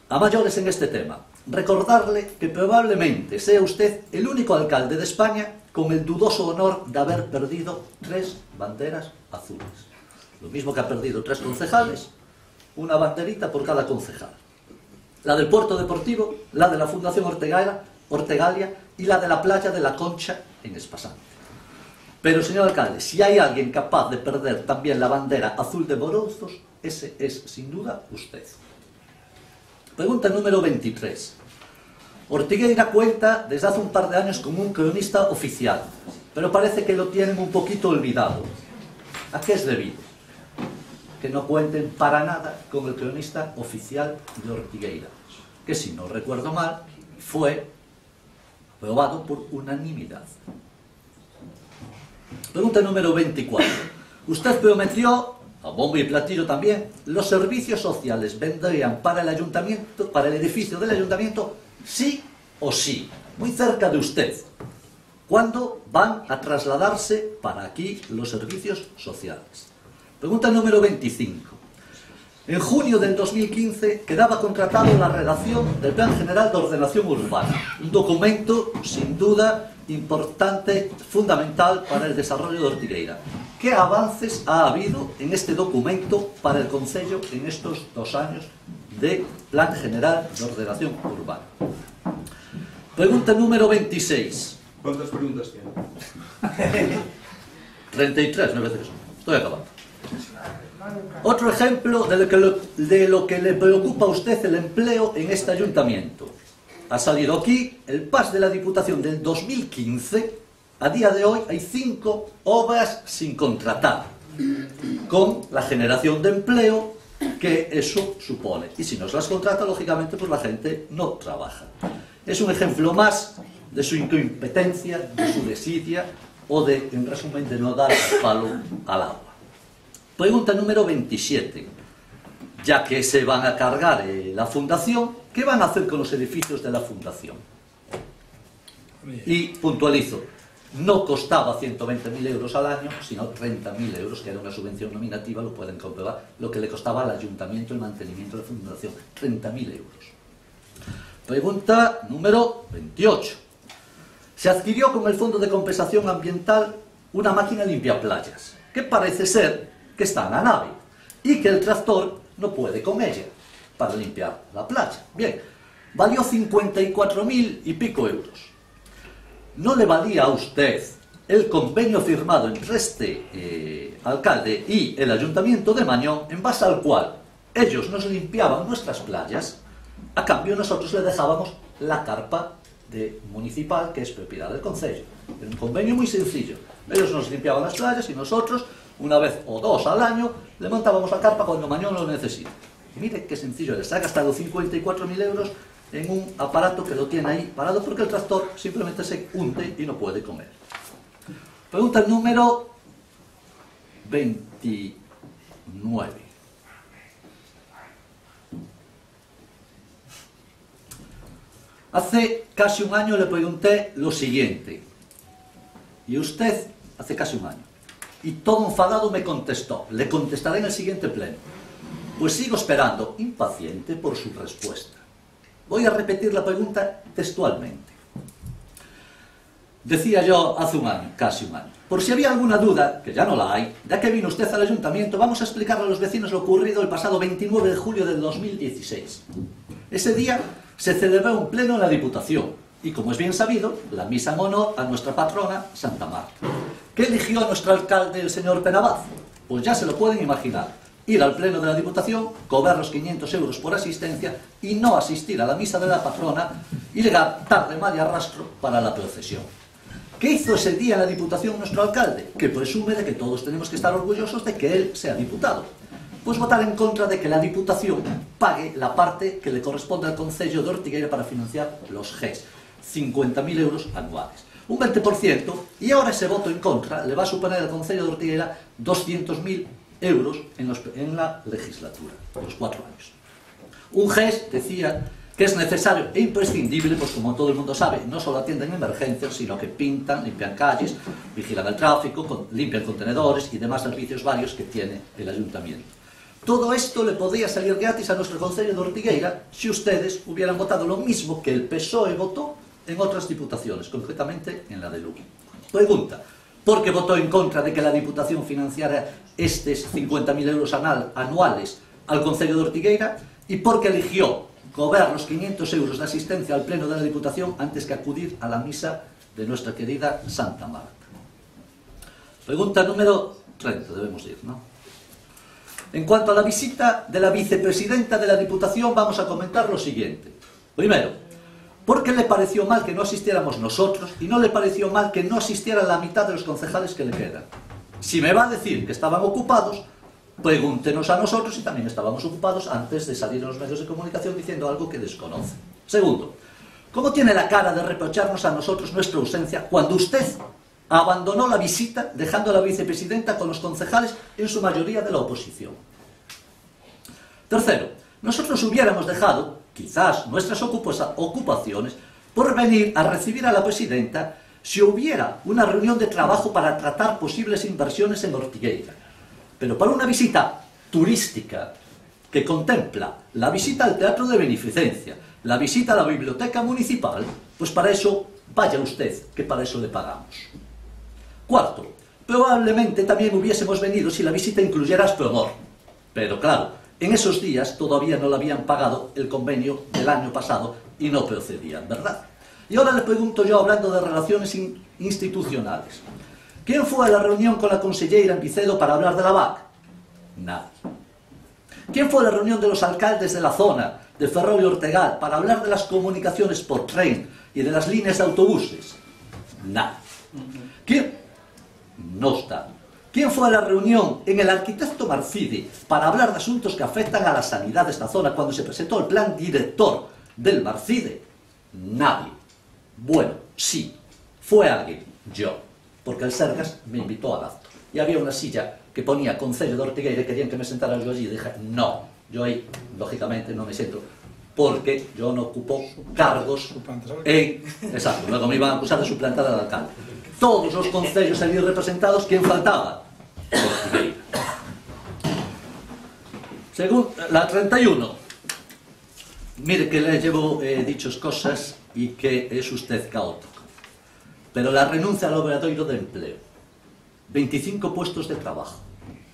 A mayores en este tema, recordarle que probablemente sea usted el único alcalde de España con el dudoso honor de haber perdido 3 banderas azules. Lo mismo que ha perdido 3 concejales, una banderita por cada concejal. La del Puerto Deportivo, la de la Fundación Ortegalia y la de la playa de la Concha en Espasante. Pero, señor alcalde, si hay alguien capaz de perder también la bandera azul de Morozos, ese es, sin duda, usted. Pregunta número 23. Ortigueira cuenta desde hace un par de años como un cronista oficial, pero parece que lo tienen un poquito olvidado. ¿A qué es debido? Que no cuenten para nada con el cronista oficial de Ortigueira, que si no recuerdo mal, fue aprobado por unanimidad. Pregunta número 24. Usted prometió, a bombo y platillo también, los servicios sociales vendrían para el ayuntamiento, para el edificio del ayuntamiento, sí o sí, muy cerca de usted. ¿Cuándo van a trasladarse para aquí los servicios sociales? Pregunta número 25. En junio del 2015 quedaba contratado la redacción del Plan General de Ordenación Urbana, un documento sin duda importante, fundamental para el desarrollo de Ortigueira. ¿Qué avances ha habido en este documento para el Concello en estos 2 años de Plan General de Ordenación Urbana? Pregunta número 26. ¿Cuántas preguntas tiene? 33, me parece que son. Estoy acabando. Otro ejemplo de lo que le preocupa a usted el empleo en este ayuntamiento. Ha salido aquí el PAS de la Diputación del 2015. A día de hoy hay 5 obras sin contratar, con la generación de empleo que eso supone. Y si no se las contrata, lógicamente, pues la gente no trabaja. Es un ejemplo más de su incompetencia, de su desidia o de, en resumen, de no dar palo al agua. Pregunta número 27. Ya que se van a cargar la fundación, ¿qué van a hacer con los edificios de la fundación? Y puntualizo, no costaba 120.000 euros al año, sino 30.000 euros, que era una subvención nominativa, lo pueden comprobar, lo que le costaba al ayuntamiento el mantenimiento de la fundación, 30.000 euros. Pregunta número 28. Se adquirió con el Fondo de Compensación Ambiental una máquina limpiaplayas, que parece ser que está en la nave, y que el tractor no puede con ella, para limpiar la playa. Bien, valió 54.000 y pico euros. ¿No le valía a usted el convenio firmado entre este alcalde y el Ayuntamiento de Mañón, en base al cual ellos nos limpiaban nuestras playas, a cambio nosotros le dejábamos la carpa municipal, que es propiedad del concello? Era un convenio muy sencillo. Ellos nos limpiaban las playas y nosotros, una vez o dos al año, le montábamos la carpa cuando Mañón lo necesita. Y mire qué sencillo, les ha gastado 54.000 euros en un aparato que lo tiene ahí parado porque el tractor simplemente se hunde y no puede comer. Pregunta número 29. Hace casi un año le pregunté lo siguiente, y usted, hace casi un año, y todo enfadado me contestó, le contestaré en el siguiente pleno. Pues sigo esperando, impaciente por su respuesta. Voy a repetir la pregunta textualmente. Decía yo hace un año, casi un año, por si había alguna duda, que ya no la hay, ya que vino usted al ayuntamiento, vamos a explicarle a los vecinos lo ocurrido el pasado 29 de julio del 2016. Ese día se celebró un pleno en la Diputación, y como es bien sabido, la misa en honor a nuestra patrona, Santa Marta. ¿Qué eligió nuestro alcalde, el señor Penabaz? Pues ya se lo pueden imaginar. Ir al pleno de la Diputación, cobrar los 500 euros por asistencia y no asistir a la misa de la patrona y llegar tarde mal y arrastro para la procesión. ¿Qué hizo ese día en la Diputación nuestro alcalde? Que presume de que todos tenemos que estar orgullosos de que él sea diputado. Pues votar en contra de que la Diputación pague la parte que le corresponde al concello de Ortigueira para financiar los GES, 50.000 euros anuales. Un 20%, y ahora ese voto en contra le va a suponer al concello de Ortigueira 200.000 euros en la legislatura, los 4 años. Un GES, decía, que es necesario e imprescindible, pues como todo el mundo sabe, no solo atienden emergencias, sino que pintan, limpian calles, vigilan el tráfico, limpian contenedores y demás servicios varios que tiene el ayuntamiento. Todo esto le podría salir gratis a nuestro concello de Ortigueira si ustedes hubieran votado lo mismo que el PSOE votó en otras diputaciones, concretamente en la de Lugo. Pregunta, ¿por qué votó en contra de que la Diputación financiara estos 50.000 euros anuales al concello de Ortigueira? ¿Y por qué eligió cobrar los 500 euros de asistencia al pleno de la Diputación antes que acudir a la misa de nuestra querida Santa Marta? Pregunta número 30, debemos ir, ¿no? En cuanto a la visita de la vicepresidenta de la Diputación, vamos a comentar lo siguiente. Primero, ¿por qué le pareció mal que no asistiéramos nosotros y no le pareció mal que no asistiera la mitad de los concejales que le quedan? Si me va a decir que estaban ocupados, pregúntenos a nosotros si también estábamos ocupados antes de salir a los medios de comunicación diciendo algo que desconoce. Segundo, ¿cómo tiene la cara de reprocharnos a nosotros nuestra ausencia cuando usted abandonó la visita dejando a la vicepresidenta con los concejales en su mayoría de la oposición? Tercero, nosotros hubiéramos dejado, quizás, nuestras ocupaciones por venir a recibir a la presidenta si hubiera una reunión de trabajo para tratar posibles inversiones en Ortigueira. Pero para una visita turística que contempla la visita al Teatro de Beneficencia, la visita a la Biblioteca Municipal, pues para eso vaya usted, que para eso le pagamos. Cuarto, probablemente también hubiésemos venido si la visita incluyera Aspromor. Pero claro, en esos días todavía no le habían pagado el convenio del año pasado y no procedían, ¿verdad? Y ahora le pregunto yo, hablando de relaciones institucionales. ¿Quién fue a la reunión con la consellera en Vicedo para hablar de la VAC? Nadie. ¿Quién fue a la reunión de los alcaldes de la zona de Ferrol y Ortegal para hablar de las comunicaciones por tren y de las líneas de autobuses? Nadie. ¿Quién? No está. ¿Quién fue a la reunión en el Arquitecto Marfide para hablar de asuntos que afectan a la sanidad de esta zona cuando se presentó el plan director del Marfide? Nadie. Bueno, sí, fue alguien, yo, porque el Sergas me invitó al acto. Y había una silla que ponía Concello de Ortigueira y querían que me sentara yo allí y dije, no, yo ahí, lógicamente, no me siento, porque yo no ocupo cargos en... Exacto, luego me iban a acusar de suplantar al alcalde. Todos los concellos allí representados, ¿quién faltaba? Ortigueira. Según la 31, mire que le llevo dichas cosas y que es usted caótico, pero la renuncia al obradoiro de empleo, 25 puestos de trabajo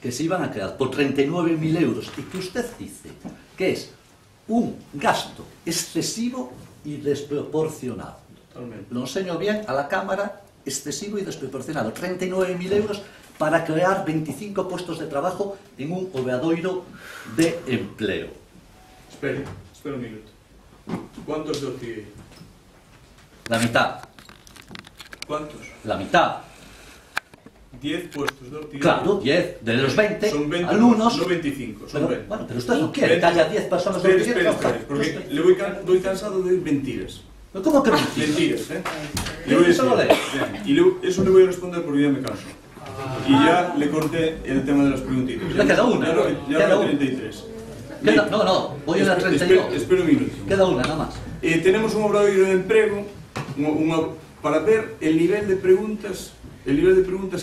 que se iban a crear por 39.000 euros y que usted dice que es un gasto excesivo y desproporcionado. Lo enseño bien a la Cámara, excesivo y desproporcionado. 39.000 euros para crear 25 puestos de trabajo en un obradoiro de empleo. Espera un minuto. ¿Cuántos de Ortigueira? La mitad. ¿Cuántos? La mitad. 10 puestos de Ortigueira. Claro, 10. De los 20, son 20 alumnos... No 25, son pero, 20. Bueno, pero usted no quiere que haya 10 personas de Ortigueira. Espera, porque le voy cansado de mentiras. ¿Cómo que mentiras? Mentiras, Le voy a decir. Y eso le voy a responder porque ya me canso. Y ya le corté el tema de las preguntitas. Le queda una. Ya no 33. No, voy a la 32. Espera un minuto. Queda una, nada más. Tenemos un obradoiro de empleo para ver el nivel de preguntas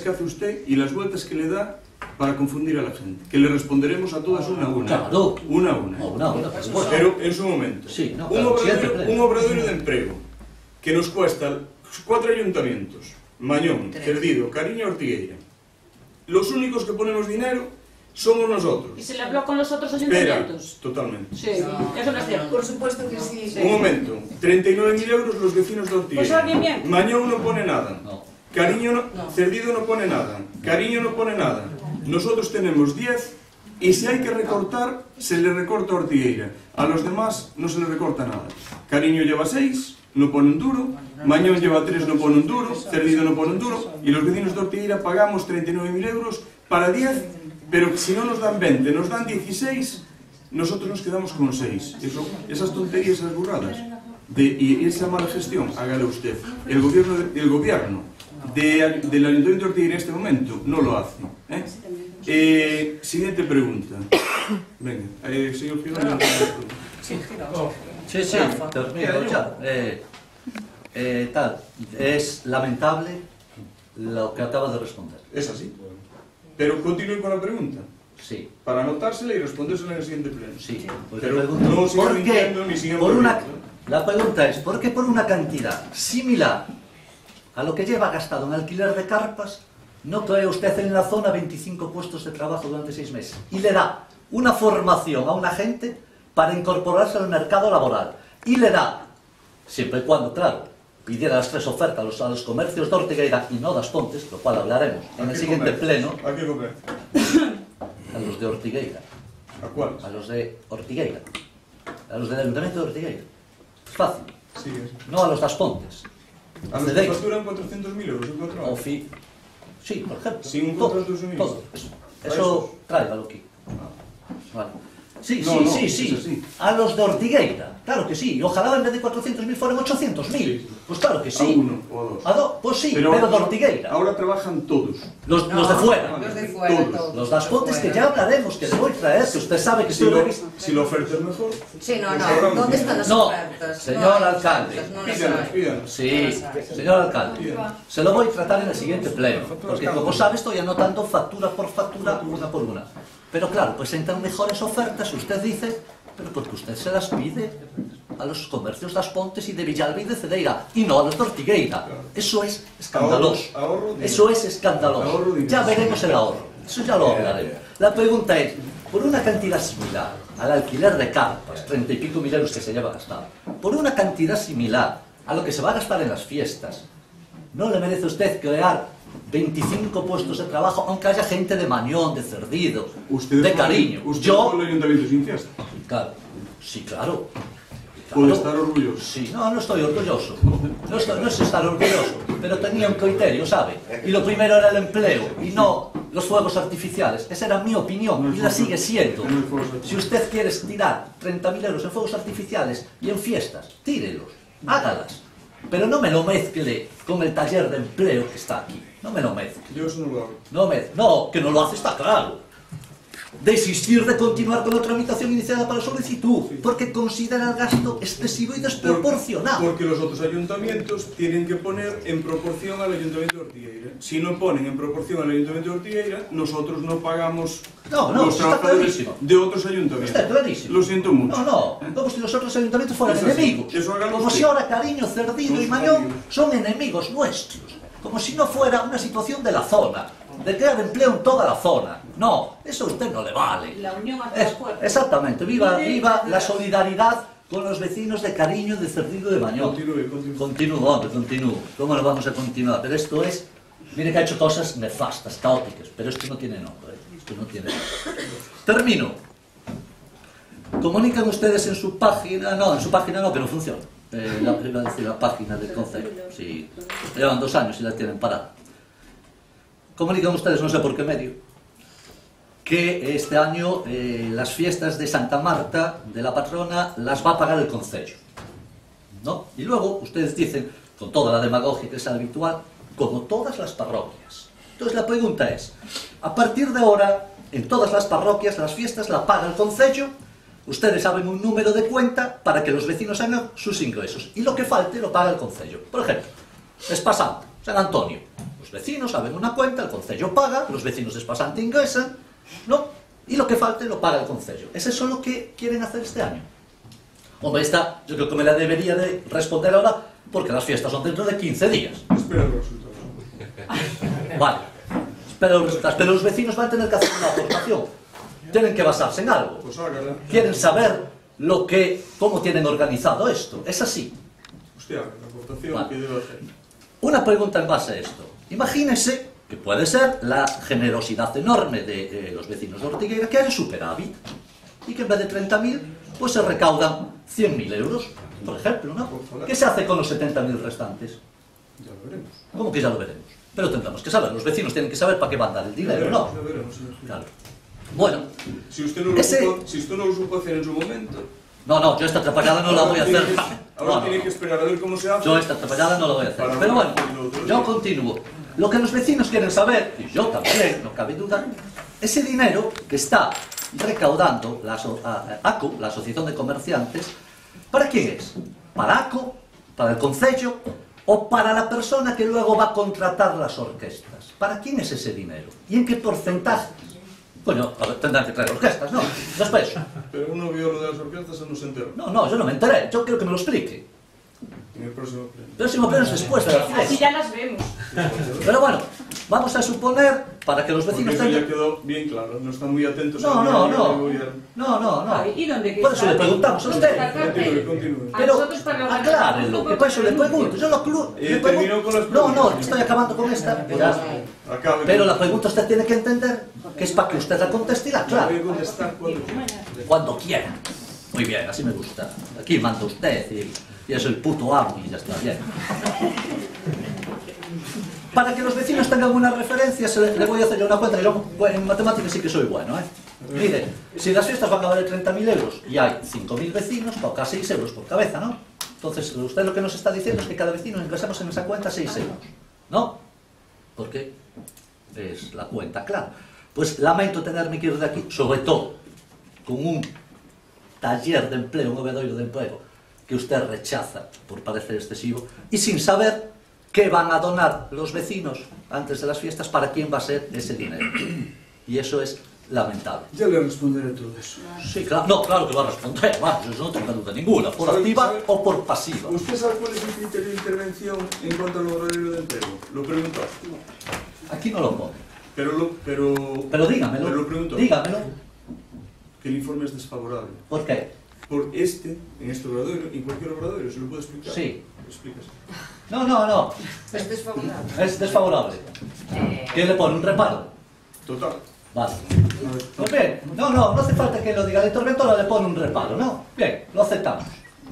que hace usted y las vueltas que le da para confundir a la gente. Que le responderemos a todas una a una. Claro. Una a una. Pero en su momento. Sí, no, un obradoiro de empleo que nos cuesta 4 ayuntamientos: Mañón, Cerdido, Cariño, Ortigueira. Los únicos que ponemos dinero somos nosotros. ¿Y se le habló con los otros ayuntamientos? Espera, totalmente. Sí, eso no es cierto. Por supuesto que sí. Un momento, 39.000 euros los vecinos de Ortigueira. Pues bien. Mañón no pone nada. No. Cariño no, Cerdido no pone nada. Cariño no pone nada. Nosotros tenemos 10 y si hay que recortar, se le recorta a Ortigueira. A los demás no se le recorta nada. Cariño lleva 6, no pone un duro. Mañón lleva 3, no pone un duro. Cerdido no pone un duro. Y los vecinos de Ortigueira pagamos 39.000 euros para 10, pero si no nos dan 20, nos dan 16, nosotros nos quedamos con 6. Esas tonterías, esas burradas y esa mala gestión, hágale usted. El gobierno del Ayuntamiento de Ortigueira en este momento no lo hace. Siguiente pregunta. Venga, señor Girón. Sí, termino ya. Es lamentable lo que acaba de responder. Es así. Pero continúe con la pregunta. Sí. Para anotársela y respondérsela en el siguiente pleno. Sí. Pues pero no siga ¿por mintiendo qué? Ni siga La pregunta es, ¿por qué por una cantidad similar a lo que lleva gastado en alquiler de carpas, no crea usted en la zona 25 puestos de trabajo durante 6 meses? Y le da una formación a una gente para incorporarse al mercado laboral. Y le da, siempre y cuando, claro, pidiera las 3 ofertas a los comercios de Ortigueira y no das Pontes, lo cual hablaremos en el siguiente pleno. ¿A qué comercio? A los de Ortigueira. ¿A cuál? A los de Ortigueira. A los del Ayuntamiento de Ortigueira. Es fácil. Sí, no a los das Pontes. A los que facturan 400.000 euros en 4 años. Sí, por ejemplo. Sin un contrato de suministro. Todo. Eso tráigalo aquí. Vale. Sí. A los de Ortigueira, claro que sí. Ojalá en vez de 400.000 fueran 800.000. Sí. Pues claro que sí. A uno o a dos. Pues sí, pero de Ortigueira. Ahora trabajan todos. Los de fuera. Los de fuera, todos. Los das Pontes que ya hablaremos, que les voy a traer, que usted sabe que si la oferta es mejor. Sí, no. ¿Dónde están las ofertas? Señor alcalde. Pídanos. Sí, señor alcalde. Se lo voy a tratar en el siguiente pleno. Porque como sabe, estoy anotando factura por factura, una por una. Pero claro, pues entran mejores ofertas, usted dice, pero porque usted se las pide a los comercios das Pontes y de Villalba y de Cedeira, y no a los de Ortigueira. Eso es escandaloso. Eso es escandaloso. Ya veremos el ahorro. Eso ya lo hablaremos. La pregunta es, por una cantidad similar al alquiler de carpas, 30 y pico mil euros que se lleva gastado, por una cantidad similar a lo que se va a gastar en las fiestas, no le merece a usted crear 25 puestos de trabajo, aunque haya gente de Mañón, de Cerdido, de Cariño. ¿Usted fue el ayuntamiento sin fiesta? Claro, sí, claro. ¿Puede estar orgulloso? Sí, no estoy orgulloso. No es estar orgulloso, pero tenía un criterio, ¿sabe? Y lo primero era el empleo, y no los fuegos artificiales. Esa era mi opinión, y la sigue siendo. Si usted quiere tirar 30.000 euros en fuegos artificiales y en fiestas, tírelos, hágalas. Pero no me lo mezcle con el taller de empleo que está aquí. No me lo mezcle. Yo eso no lo hago. No, que no lo hace está claro. Desistir de continuar con la tramitación iniciada para solicitud, porque considera el gasto excesivo y desproporcionado. Porque los otros ayuntamientos tienen que poner en proporción al ayuntamiento de Ortigueira. Si no ponen en proporción al ayuntamiento de Ortigueira, nosotros no pagamos los trabajadores de otros ayuntamientos. Está clarísimo. Lo siento mucho. No, como si los otros ayuntamientos fueran enemigos. Como si ahora Cariño, Cerdido y Mañón son enemigos nuestros. Como si no fuera una situación de la zona, de crear empleo en toda la zona. No, eso a usted no le vale. La unión hace la fuerza. Exactamente, viva la solidaridad con los vecinos de Cariño, de Cerdido y de Mañón. Continúo. ¿Cómo lo vamos a continuar? Pero esto es... Mire que ha hecho cosas nefastas, caóticas, pero esto no tiene nombre. Esto no tiene nombre. Termino. Comunican ustedes en su página... No, en su página no, pero funciona. Iba a decir la página del concello. Sí, llevan 2 años y la tienen parada. Comunican ustedes, no sé por qué medio, que este año las fiestas de Santa Marta, de la patrona, las va a pagar el concello, ¿no? Y luego ustedes dicen, con toda la demagogia que es habitual, como todas las parroquias. Entonces la pregunta es, a partir de ahora, en todas las parroquias, las fiestas las paga el concello, ustedes abren un número de cuenta para que los vecinos hagan sus ingresos, y lo que falte lo paga el concello. Por ejemplo, Espasante, San Antonio. Los vecinos abren una cuenta, el concello paga, los vecinos de Espasante ingresan, ¿no? Y lo que falte lo paga el concello. ¿Es eso lo que quieren hacer este año? Hombre, esta yo creo que me la debería de responder ahora, porque las fiestas son dentro de 15 días. Espera los resultados. Vale, espera los resultados. Pero los vecinos van a tener que hacer una aportación. Tienen que basarse en algo. Pues hágala. Quieren saber cómo tienen organizado esto. Es así. Hostia, la aportación que debe hacer. Una pregunta en base a esto. Imagínense que puede ser la generosidad enorme de los vecinos de Ortigueira, que haya superávit, y que en vez de 30.000, pues se recaudan 100.000 euros, por ejemplo, ¿no? ¿Qué se hace con los 70.000 restantes? Ya lo veremos. ¿Cómo que ya lo veremos? Pero tendremos que saber, los vecinos tienen que saber para qué van a dar el dinero, ¿no? Ya veremos, señor. Claro. Bueno, si usted no lo supo hacer en su momento... No, yo esta atrapallada no la voy a hacer. Ahora tiene que esperar a ver cómo se hace. Yo esta atrapallada no la voy a hacer. Pero bueno, yo continúo. Lo que los vecinos quieren saber, y yo también, no cabe duda, ese dinero que está recaudando la ACO, la Asociación de Comerciantes, ¿para quién es? ¿Para ACO? ¿Para el concello? ¿O para la persona que luego va a contratar las orquestas? ¿Para quién es ese dinero? ¿Y en qué porcentaje? Bueno, a ver, tendrán que traer orquestas, ¿no? Después. Pero uno vio lo de las orquestas y no se enteró. No, yo no me enteré. Yo quiero que me lo explique. En el próximo pleno. El próximo pleno es después de la fiesta. Así ya las vemos. Pero bueno, vamos a suponer, para que los vecinos tengan... Porque eso ya quedó bien claro, no están muy atentos. No. ¿Y dónde por eso le preguntamos a usted. Continúe. Pero aclárenlo, que por eso le pregunto. Yo terminó con las preguntas. No, estoy acabando con esta. Pero la pregunta usted tiene que entender que es para que usted la conteste y la aclare. Voy a contestar cuando quiera. Muy bien, así me gusta. Aquí manda usted y es el puto amo y ya está bien. Para que los vecinos tengan una referencia, le voy a hacer yo una cuenta. Yo en matemáticas sí que soy bueno, ¿eh? Mire, si las fiestas van a valer 30.000 euros y hay 5.000 vecinos, toca 6 euros por cabeza, ¿no? Entonces, usted lo que nos está diciendo es que cada vecino ingresamos en esa cuenta 6 euros, ¿no? Porque es la cuenta, claro. Pues lamento tenerme que ir de aquí, sobre todo con un taller de empleo, un obradoiro de empleo, que usted rechaza por parecer excesivo, y sin saber qué van a donar los vecinos antes de las fiestas, para quién va a ser ese dinero. Y eso es lamentable. Ya le responderé todo eso. Sí, claro. No, claro que va a responder, vamos, eso no tengo duda ninguna, por activa o por pasiva. ¿Usted sabe cuál es el criterio de intervención en cuanto al horario de empleo? ¿Lo preguntó? Aquí no lo pone. Pero dígamelo. Me lo preguntó. Dígamelo. Que el informe es desfavorable. ¿Por qué? por en este obradoiro, en cualquier obradoiro, ¿se lo puedo explicar? Sí. Explícase. No. Es desfavorable. Es desfavorable. ¿Quién le pone un reparo? Total. Vale. Pues bien, no hace falta que lo diga. La interventora le pone un reparo, ¿no? Bien, lo aceptamos.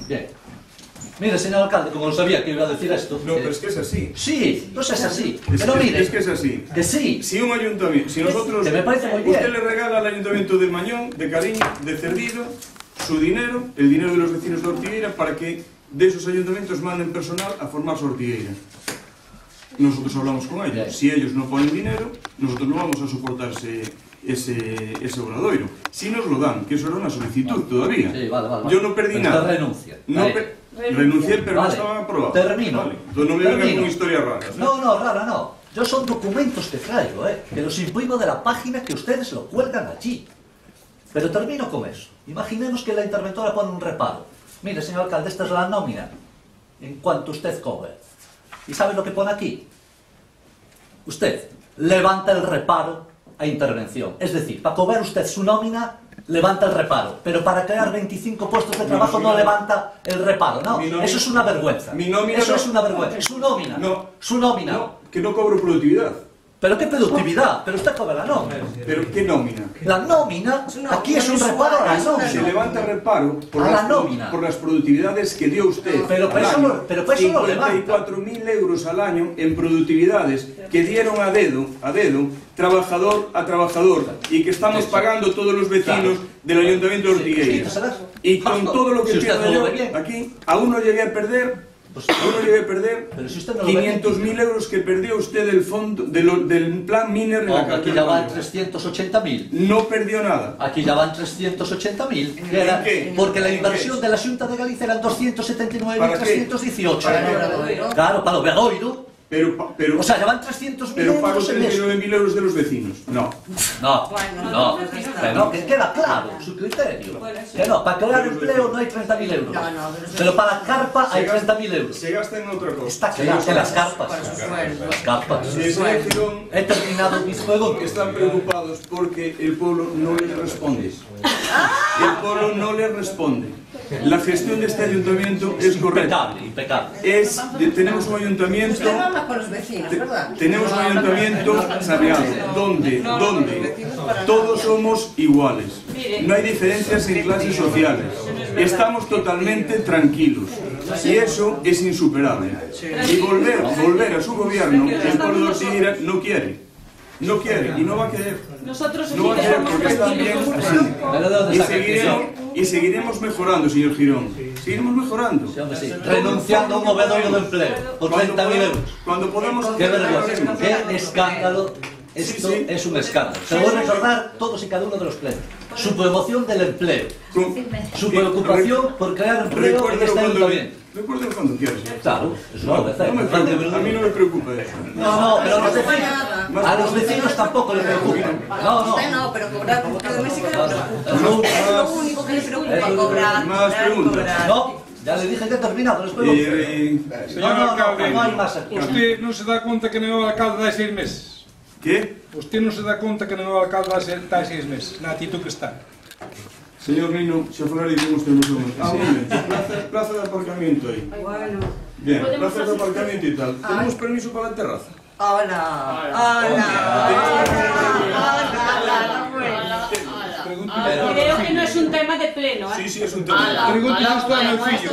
Bien. Mire, señor alcalde, como no sabía que iba a decir esto... No, pero es que es así. Sí, no es así. Pero mire... Es que es así. Que sí. Si un ayuntamiento, si nosotros... Que me parece muy bien. Usted le regala al ayuntamiento de Mañón, de Cariño, de Cerdido, su dinero, el dinero de los vecinos de Ortigueira, para que de esos ayuntamientos manden personal a formarse a Ortigueira. Nosotros hablamos con ellos. Bien. Si ellos no ponen dinero, nosotros no vamos a soportar ese obradoiro. Si nos lo dan, que eso era una solicitud todavía. Sí, vale. Yo no perdí nada. Renuncia. Renuncié, pero no estaban aprobados. Termino. Vale. Entonces no me vengan con historias raras. No, rara no. Yo son documentos que traigo, que los imprimo de la página que ustedes lo cuelgan allí. Pero termino con eso. Imaginemos que la interventora pone un reparo. Mire, señor alcalde, esta es la nómina en cuanto usted cobre. ¿Y sabe lo que pone aquí? Usted levanta el reparo a intervención. Es decir, para cobrar usted su nómina, levanta el reparo. Pero para crear 25 puestos de trabajo no levanta el reparo. No, eso es una vergüenza. Eso es una vergüenza. Su nómina. Su nómina. No, que no cobro productividad. ¿Pero qué productividad? Pero usted cobra la nómina. ¿Pero qué nómina? La nómina, aquí es un reparo a la nómina. Se levanta reparo por las productividades que dio usted. Pero por eso no levanta. 54.000 euros al año en productividades que dieron a dedo, trabajador a trabajador, y que estamos pagando todos los vecinos del Ayuntamiento de Ortigueira. Y con todo lo que pierdo yo aquí, aún no llegué a perder... Uno debe perder 500.000 euros que perdió usted del fondo del plan Miner en la calle. Aquí ya van 380.000. No perdió nada. Aquí ya van 380.000. Porque la inversión de la Xunta de Galicia eran 279.318. Claro, para o Obradoiro. Pero, o sea, ya van 300.000 pero euros. Pero pago 39.000 euros de los vecinos. No. Pero que queda claro su criterio. Que no, para crear empleo no hay 30.000 euros. Pero para la carpa hay 30.000 euros. Se gasta en otra cosa. Está claro, que las carpas. Las carpas. He terminado mis juegos. Están preocupados porque el pueblo no les responde. El pueblo no les responde. La gestión de este ayuntamiento es correcta. Impecable. Tenemos un ayuntamiento... Tenemos un ayuntamiento saneado, donde todos somos iguales. No hay diferencias en clases sociales. Estamos totalmente tranquilos. Y eso es insuperable. Y volver a su gobierno, el pueblo de Ortigueira no quiere. No quiere y no va a querer. Nosotros no va a querer porque está bien así. Y seguiremos mejorando, señor Girón. Seguiremos mejorando. Renunciando a un obradoiro de empleo por 30.000 euros. Cuando podamos... ¡Qué vergüenza! ¡Qué escándalo! Esto es un escándalo. Se lo voy a recordar todos y cada uno de los plenos. Su promoción del empleo. Su preocupación por crear empleo en este ayuntamiento. Recuerden cuando quieras. Claro, eso no lo voy a hacer. A mí no me preocupa eso. No, pero a los vecinos tampoco les preocupa. No, pero cobrar por cada mes sí que le preocupa. Es lo único que le preocupa, cobrar. Más preguntas. No, ya le dije que he terminado. Señor alcalde, no hay más aquí. ¿Usted no se da cuenta que el nuevo alcalde da 6 meses? ¿Qué? ¿Usted no se da cuenta que el nuevo alcalde da 6 meses? La actitud que está. Señor Nino, se falaremos usted un momento. Plaza de aparcamiento aí. Bueno. Bien, plaza de aparcamiento y tal. ¿Tenemos permiso para la terraza? Creo que no es un tema de pleno, Sí, sí, es un tema. Pregúntese usted a meu fillo.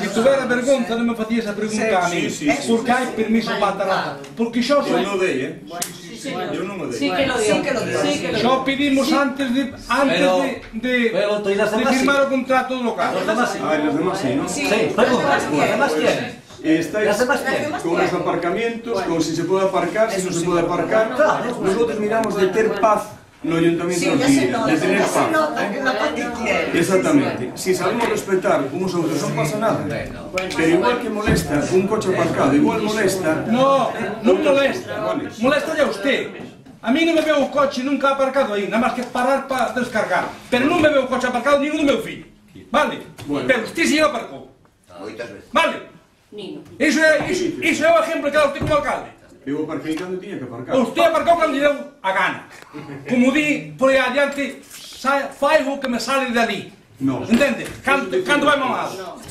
Si tuviera vergonza non me facía esa pregunta a mí. Porque hai permiso para a terraza. Porque xo Eu non dei, Eu non o dei. Sí que lo dio. Xo pedimos antes de firmar o contrato do local. Los demás sí. Los demás sí, ¿no? Sí, preguntas. ¿Los demás quiénes? Estáis con los aparcamientos, con si se puede aparcar, si no se puede aparcar. Nosotros miramos de ter paz no Ayuntamiento de Ortigueira, de tener paz. Exactamente. Si sabemos respetar unos a otros, no pasa nada. Pero igual que molesta un coche aparcado, igual molesta... No, non molesta. Molesta ya usted. A mí non me veo o coche nunca aparcado aí, nada máis que parar para descargar. Pero non me veo o coche aparcado ningún do meu fillo. Vale? Pero usted si o aparcou. Vale? Iso é o exemplo que dá usted como alcalde. Eu aparquei cando tiña que aparcar. Usted aparcou cando lle deu a gana. Como di por aí adiante, fai o que me sale de ali. No. Entende? Canto vai mamado?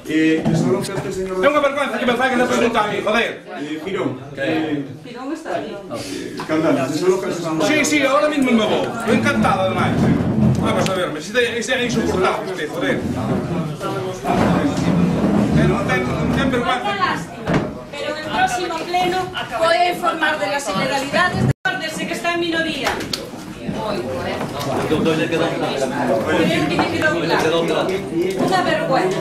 Desalójate, señor... É unha vergonza que me fai que me pregunta a mí, joder. Girón. Girón está aquí. Candales, desalójate. Sí, ahora mismo me vou. Estou encantado, además. Vamos a verme, si é insoportable usted, joder. Ten vergüenza. Pero en el próximo pleno voy a informar de las ilegalidades de Ordese, que está en minoría. Hoy le quedó claro. Creo que me quedó claro. Una vergüenza.